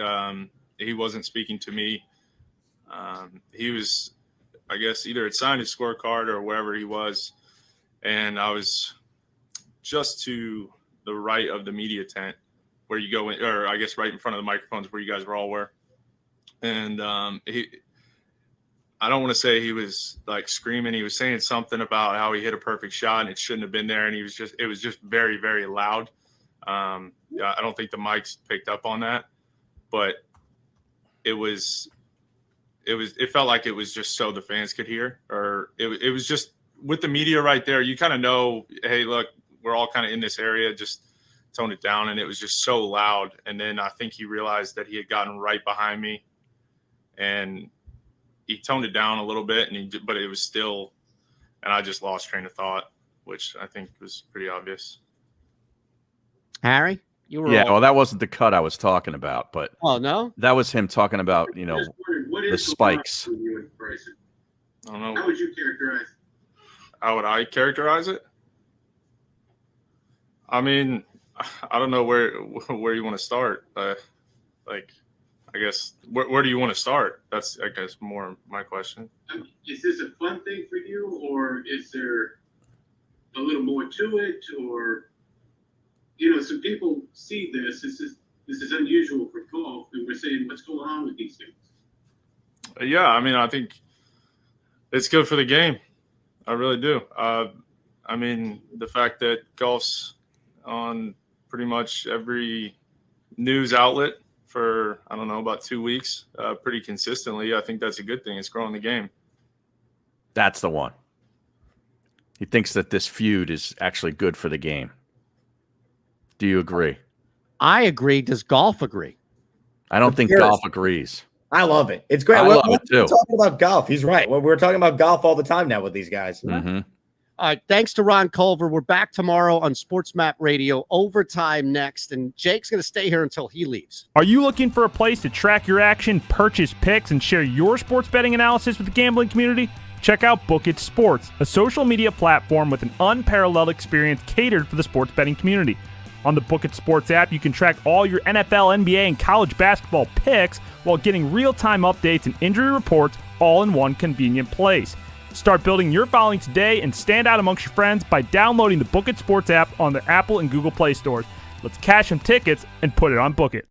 He wasn't speaking to me. He was, I guess, either had signed his scorecard or wherever he was, and I was just to the right of the media tent where you go in, or I guess right in front of the microphones where you guys were all were. And I don't want to say he was like screaming. He was saying something about how he hit a perfect shot and it shouldn't have been there, and it was just very, very loud. I don't think the mics picked up on that, but it felt like it was just so the fans could hear, or it was just with the media right there. You kind of know, hey, look, we're all kind of in this area, just tone it down. And it was just so loud. And then I think he realized that he had gotten right behind me, and he toned it down a little bit, but it was still, and I just lost train of thought, which I think was pretty obvious. Harry, you were well, that wasn't the cut I was talking about, but no, that was him talking about the spikes. I don't know. How would you characterize? How would I characterize it? I mean, I don't know where you want to start. Like, I guess where do you want to start? That's, I guess, more my question. Is this a fun thing for you, or is there a little more to it? Or, some people see this. This is unusual for golf, and we're saying, what's going on with these things? Yeah, I mean, I think it's good for the game. I really do. I mean, the fact that golf's on pretty much every news outlet for, I don't know, about 2 weeks, pretty consistently, I think that's a good thing. It's growing the game. That's the one. He thinks that this feud is actually good for the game. Do you agree? I agree. Does golf agree? I don't think golf agrees. I love it. It's great. I love it too. We're talking about golf. He's right. We're talking about golf all the time now with these guys. Mm-hmm. All right. Thanks to Ron Culver. We're back tomorrow on Sports Map Radio. Overtime next. And Jake's going to stay here until he leaves. Are you looking for a place to track your action, purchase picks, and share your sports betting analysis with the gambling community? Check out JAKIB Sports, a social media platform with an unparalleled experience catered for the sports betting community. On the JAKIB Sports app, you can track all your NFL, NBA, and college basketball picks while getting real-time updates and injury reports all in one convenient place. Start building your following today and stand out amongst your friends by downloading the JAKIB Sports app on the Apple and Google Play stores. Let's cash some tickets and put it on Book It.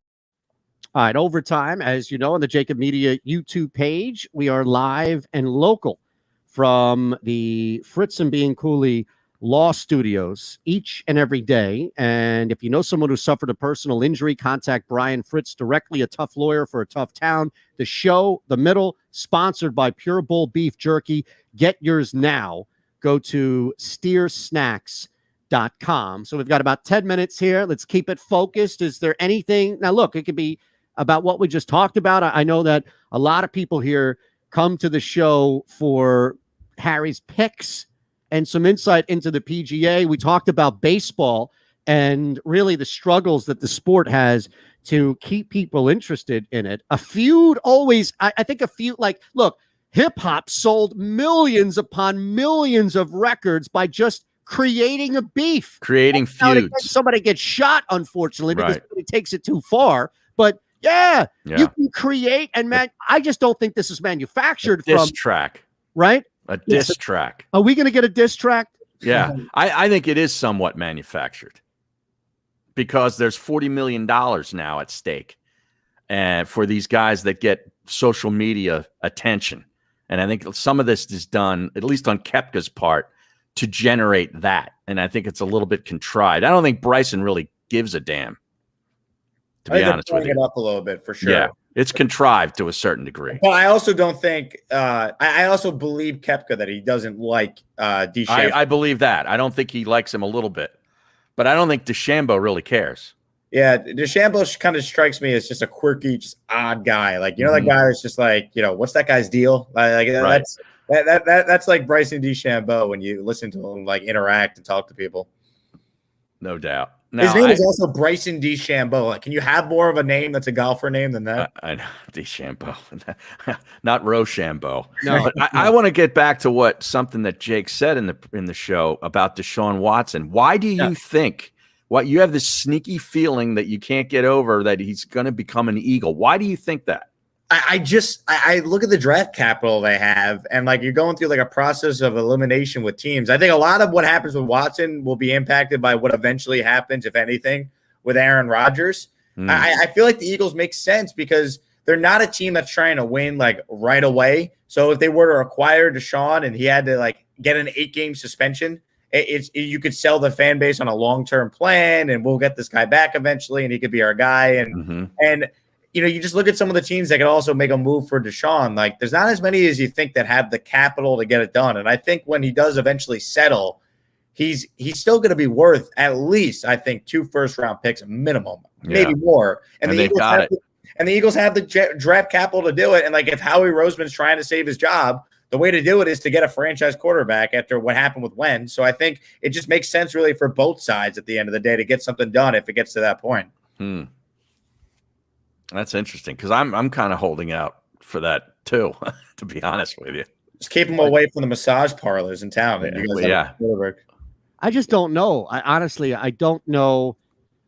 All right. Overtime, as you know, on the JAKIB Media YouTube page, we are live and local from the Fritz and Bianculli Law Studios each and every day. And if you know someone who suffered a personal injury, contact Brian Fritz directly, a tough lawyer for a tough town. The show, The Middle, sponsored by Pure Bull Beef Jerky. Get yours now. Go to steersnacks.com. So we've got about 10 minutes here. Let's keep it focused. Is there anything? Now, look, it could be about what we just talked about. I know that a lot of people here come to the show for Harry's picks and some insight into the PGA. We talked about baseball and really the struggles that the sport has to keep people interested in it. A feud always, I think a feud, like, look, hip hop sold millions upon millions of records by just creating a beef. Creating feuds. Somebody gets shot, unfortunately, because Right. somebody takes it too far. But yeah, you can create, and man, I just don't think this is manufactured Diss from track. right. A diss track. Are we going to get a diss track? Yeah. I think it is somewhat manufactured because there's $40 million now at stake and for these guys that get social media attention. And I think some of this is done, at least on Koepka's part, to generate that. And I think it's a little bit contrived. I don't think Bryson really gives a damn, to be honest with you. It up a little bit for sure. Yeah, it's contrived to a certain degree. But I also don't think I also believe Koepka that he doesn't like DeChambeau. I believe that. I don't think he likes him a little bit, but I don't think DeChambeau really cares. Yeah, DeChambeau kind of strikes me as just a quirky, just odd guy. Like, you know, that guy is just like, you know, what's that guy's deal? Like Right. that's like Bryson DeChambeau when you listen to him like interact and talk to people. No doubt. His name is also Bryson DeChambeau. Like, can you have more of a name that's a golfer name than that? I know, DeChambeau, not Rochambeau. No. But I want to get back to something that Jake said in the show about Deshaun Watson. Why do you think? What you have this sneaky feeling that you can't get over that he's going to become an Eagle? Why do you think that? I look at the draft capital they have, and like you're going through like a process of elimination with teams. I think a lot of what happens with Watson will be impacted by what eventually happens, if anything, with Aaron Rodgers. I feel like the Eagles make sense because they're not a team that's trying to win like right away. So if they were to acquire Deshaun and he had to like get an 8-game suspension, you could sell the fan base on a long-term plan, and we'll get this guy back eventually, and he could be our guy. And you know, you just look at some of the teams that could also make a move for Deshaun. Like, there's not as many as you think that have the capital to get it done. And I think when he does eventually settle, he's still going to be worth at least, I think, 2 first-round picks minimum, maybe more. And the Eagles have the draft capital to do it. And like, if Howie Roseman's trying to save his job, the way to do it is to get a franchise quarterback after what happened with Wen. So I think it just makes sense really for both sides at the end of the day to get something done if it gets to that point. That's interesting because I'm kind of holding out for that too, to be honest with you. Just keep them away from the massage parlors in town. I just don't know. I don't know.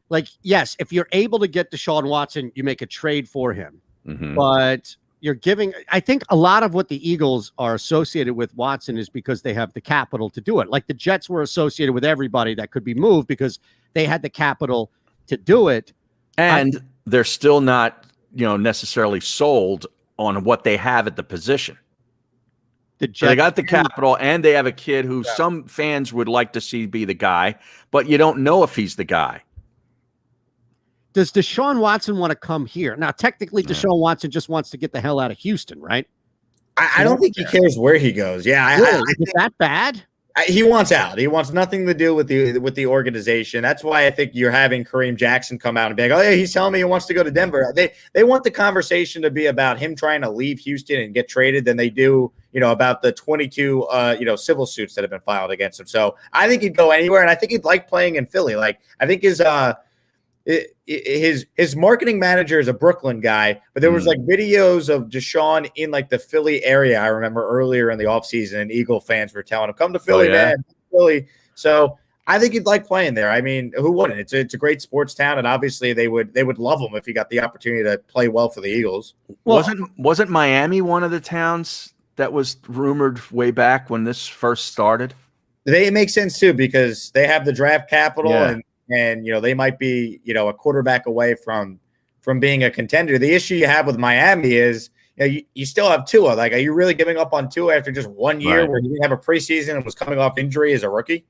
Like, yes, if you're able to get Deshaun Watson, you make a trade for him. but you're giving. I think a lot of what the Eagles are associated with Watson is because they have the capital to do it. Like the Jets were associated with everybody that could be moved because they had the capital to do it. And they're still not, necessarily sold on what they have at the position. The So they got the capital, and they have a kid who some fans would like to see be the guy, but you don't know if he's the guy. Does Deshaun Watson want to come here? Now, technically, Deshaun Watson just wants to get the hell out of Houston, right? I don't think he cares where he goes. Yeah, Really? Is it that bad? He wants out. He wants nothing to do with the organization. That's why I think you're having Kareem Jackson come out and be like, "Oh yeah, he's telling me he wants to go to Denver." They want the conversation to be about him trying to leave Houston and get traded than they do, about the 22 civil suits that have been filed against him. So I think he'd go anywhere, and I think he'd like playing in Philly. Like I think his marketing manager is a Brooklyn guy, but there was like videos of Deshaun in like the Philly area. I remember earlier in the offseason, and Eagle fans were telling him, "Come to Philly, man, Philly." So I think he'd like playing there. I mean, who wouldn't? It's a great sports town, and obviously they would love him if he got the opportunity to play well for the Eagles. Wasn't Miami one of the towns that was rumored way back when this first started? It makes sense too because they have the draft capital and they might be a quarterback away from being a contender. The issue you have with Miami is you still have Tua. Like, are you really giving up on Tua after just 1 year where he didn't have a preseason and was coming off injury as a rookie?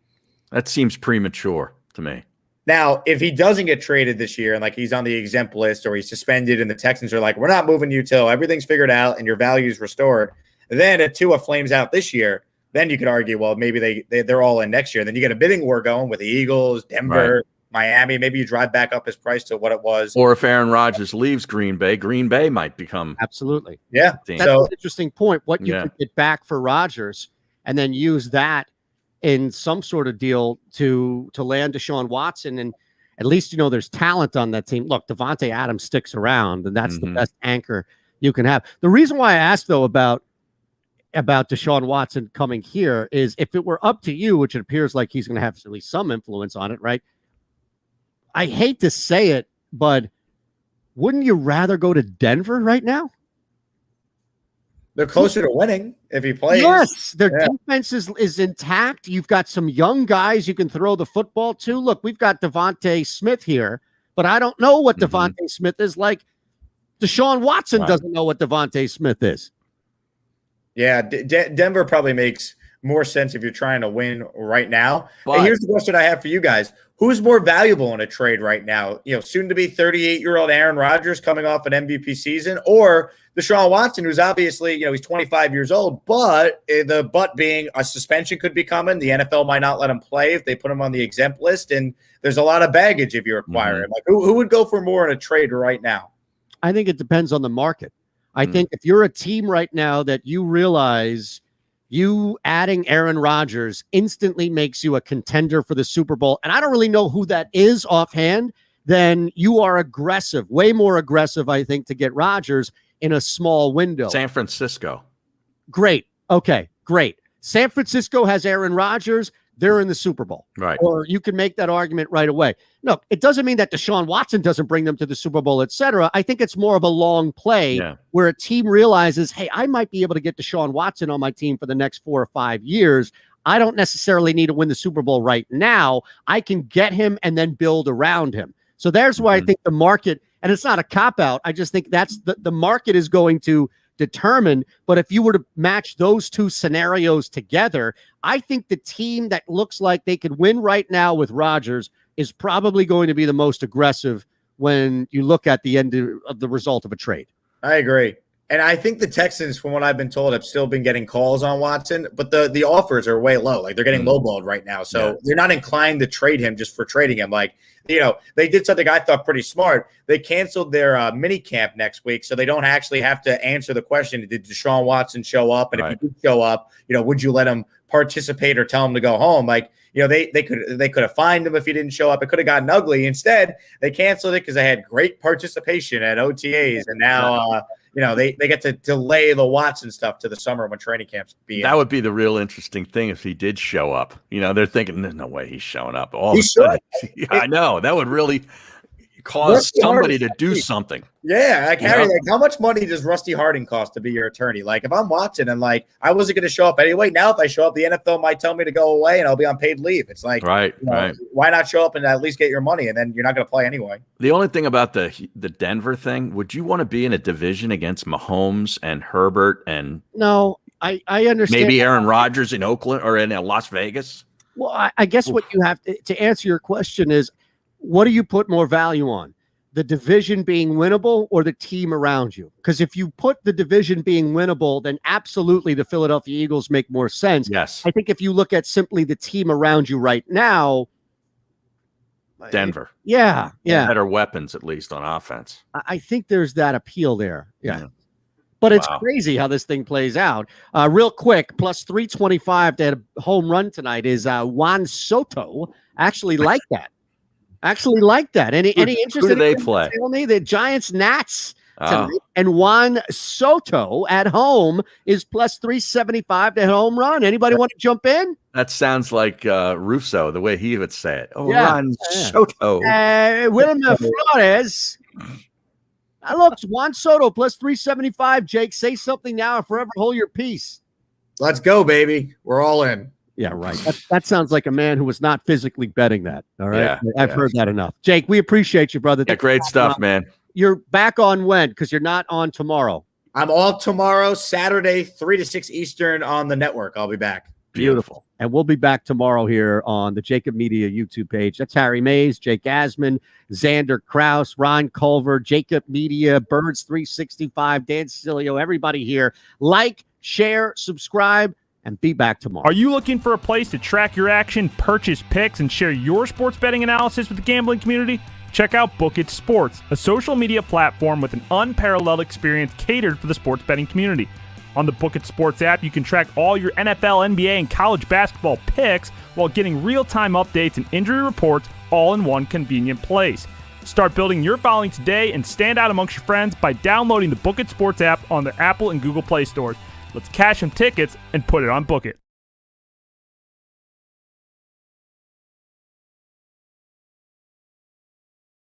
That seems premature to me. Now, if he doesn't get traded this year and like he's on the exempt list or he's suspended and the Texans are like, "We're not moving you till everything's figured out and your value's restored," then if Tua flames out this year, then you could argue, well, maybe they're all in next year. Then you get a bidding war going with the Eagles, Denver, Miami. Maybe you drive back up his price to what it was. Or if Aaron Rodgers leaves Green Bay might become absolutely. Yeah. That's an interesting point. What you could get back for Rodgers and then use that in some sort of deal to land Deshaun Watson. And at least, there's talent on that team. Look, Devontae Adams sticks around, and that's the best anchor you can have. The reason why I asked, though, about Deshaun Watson coming here is if it were up to you, which it appears like he's going to have at least some influence on it, right? I hate to say it, but wouldn't you rather go to Denver right now? They're closer to winning if he plays. Yes, their defense is intact. You've got some young guys you can throw the football to. Look, we've got Devontae Smith here, but I don't know what Devontae Smith is like. Deshaun Watson doesn't know what Devontae Smith is. Yeah, Denver probably makes more sense if you're trying to win right now. But here's the question I have for you guys. Who's more valuable in a trade right now? Soon to be 38-year-old Aaron Rodgers coming off an MVP season, or Deshaun Watson, who's obviously, he's 25 years old, but the but being a suspension could be coming. The NFL might not let him play if they put him on the exempt list, and there's a lot of baggage if you acquire him. Like, who would go for more in a trade right now? I think it depends on the market. I think if you're a team right now that you realize you adding Aaron Rodgers instantly makes you a contender for the Super Bowl, and I don't really know who that is offhand, then you are aggressive, way more aggressive, I think, to get Rodgers in a small window. San Francisco. Great. Okay, great. San Francisco has Aaron Rodgers. They're in the Super Bowl. Right. Or you can make that argument right away. No, it doesn't mean that Deshaun Watson doesn't bring them to the Super Bowl, et cetera. I think it's more of a long play where a team realizes, hey, I might be able to get Deshaun Watson on my team for the next 4 or 5 years. I don't necessarily need to win the Super Bowl right now. I can get him and then build around him. So there's why I think the market, and it's not a cop-out, I just think that's the market is going to determine. But if you were to match those two scenarios together, I think the team that looks like they could win right now with Rodgers is probably going to be the most aggressive when you look at the end of the result of a trade. I agree. And I think the Texans, from what I've been told, have still been getting calls on Watson, but the offers are way low. Like, they're getting lowballed right now. So they're not inclined to trade him just for trading him. Like, they did something I thought pretty smart. They canceled their mini camp next week, so they don't actually have to answer the question, did Deshaun Watson show up? And if he did show up, would you let him participate or tell him to go home? Like, they could have fined him if he didn't show up. It could have gotten ugly. Instead, they canceled it because they had great participation at OTAs, and now they get to delay the Watson stuff to the summer when training camps be. That would be the real interesting thing if he did show up. They're thinking, there's no way he's showing up. He should. I know. That would really cause somebody to do something. Yeah, like Harry, like how much money does Rusty Harding cost to be your attorney? Like if I'm watching and like I wasn't going to show up anyway, now if I show up, the NFL might tell me to go away and I'll be on paid leave. It's like, right. Why not show up and at least get your money, and then you're not going to play anyway? The only thing about the Denver thing, would you want to be in a division against Mahomes and Herbert and No, I understand. maybe Aaron Rodgers in Oakland or in Las Vegas? Well, I guess what you have to answer your question is, what do you put more value on? The division being winnable or the team around you? Because if you put the division being winnable, then absolutely the Philadelphia Eagles make more sense. Yes. I think if you look at simply the team around you right now, Denver. Yeah. Better weapons, at least on offense. I think there's that appeal there. Yeah. But it's crazy how this thing plays out. Real quick, plus 325 to hit a home run tonight is Juan Soto. Actually like that. Any interest? Who do they play? The Giants Nats tonight. And Juan Soto at home is plus 375 to hit a home run. Anybody want to jump in? That sounds like Russo, the way he would say it. Juan Soto. Wilmer Flores. Look, Juan Soto plus 375. Jake, say something now or forever hold your peace. Let's go, baby. We're all in. Yeah, right. That sounds like a man who was not physically betting that. All right. I've heard that enough. Jake, we appreciate you, brother. Yeah, great stuff, man. You're back on when? Because you're not on tomorrow. I'm off tomorrow, Saturday, 3 to 6 Eastern on the network. I'll be back. Beautiful. And we'll be back tomorrow here on the JAKIB Media YouTube page. That's Harry Mays, Jake Asman, Xander Kraus, Ron Culver, JAKIB Media, Birds 365, Dan Cilio, everybody here. Like, share, subscribe, and be back tomorrow. Are you looking for a place to track your action, purchase picks, and share your sports betting analysis with the gambling community? Check out JAKIB Sports, a social media platform with an unparalleled experience catered for the sports betting community. On the JAKIB Sports app, you can track all your NFL, NBA, and college basketball picks while getting real-time updates and injury reports all in one convenient place. Start building your following today and stand out amongst your friends by downloading the JAKIB Sports app on the Apple and Google Play stores. Let's cash some tickets and put it on Book It.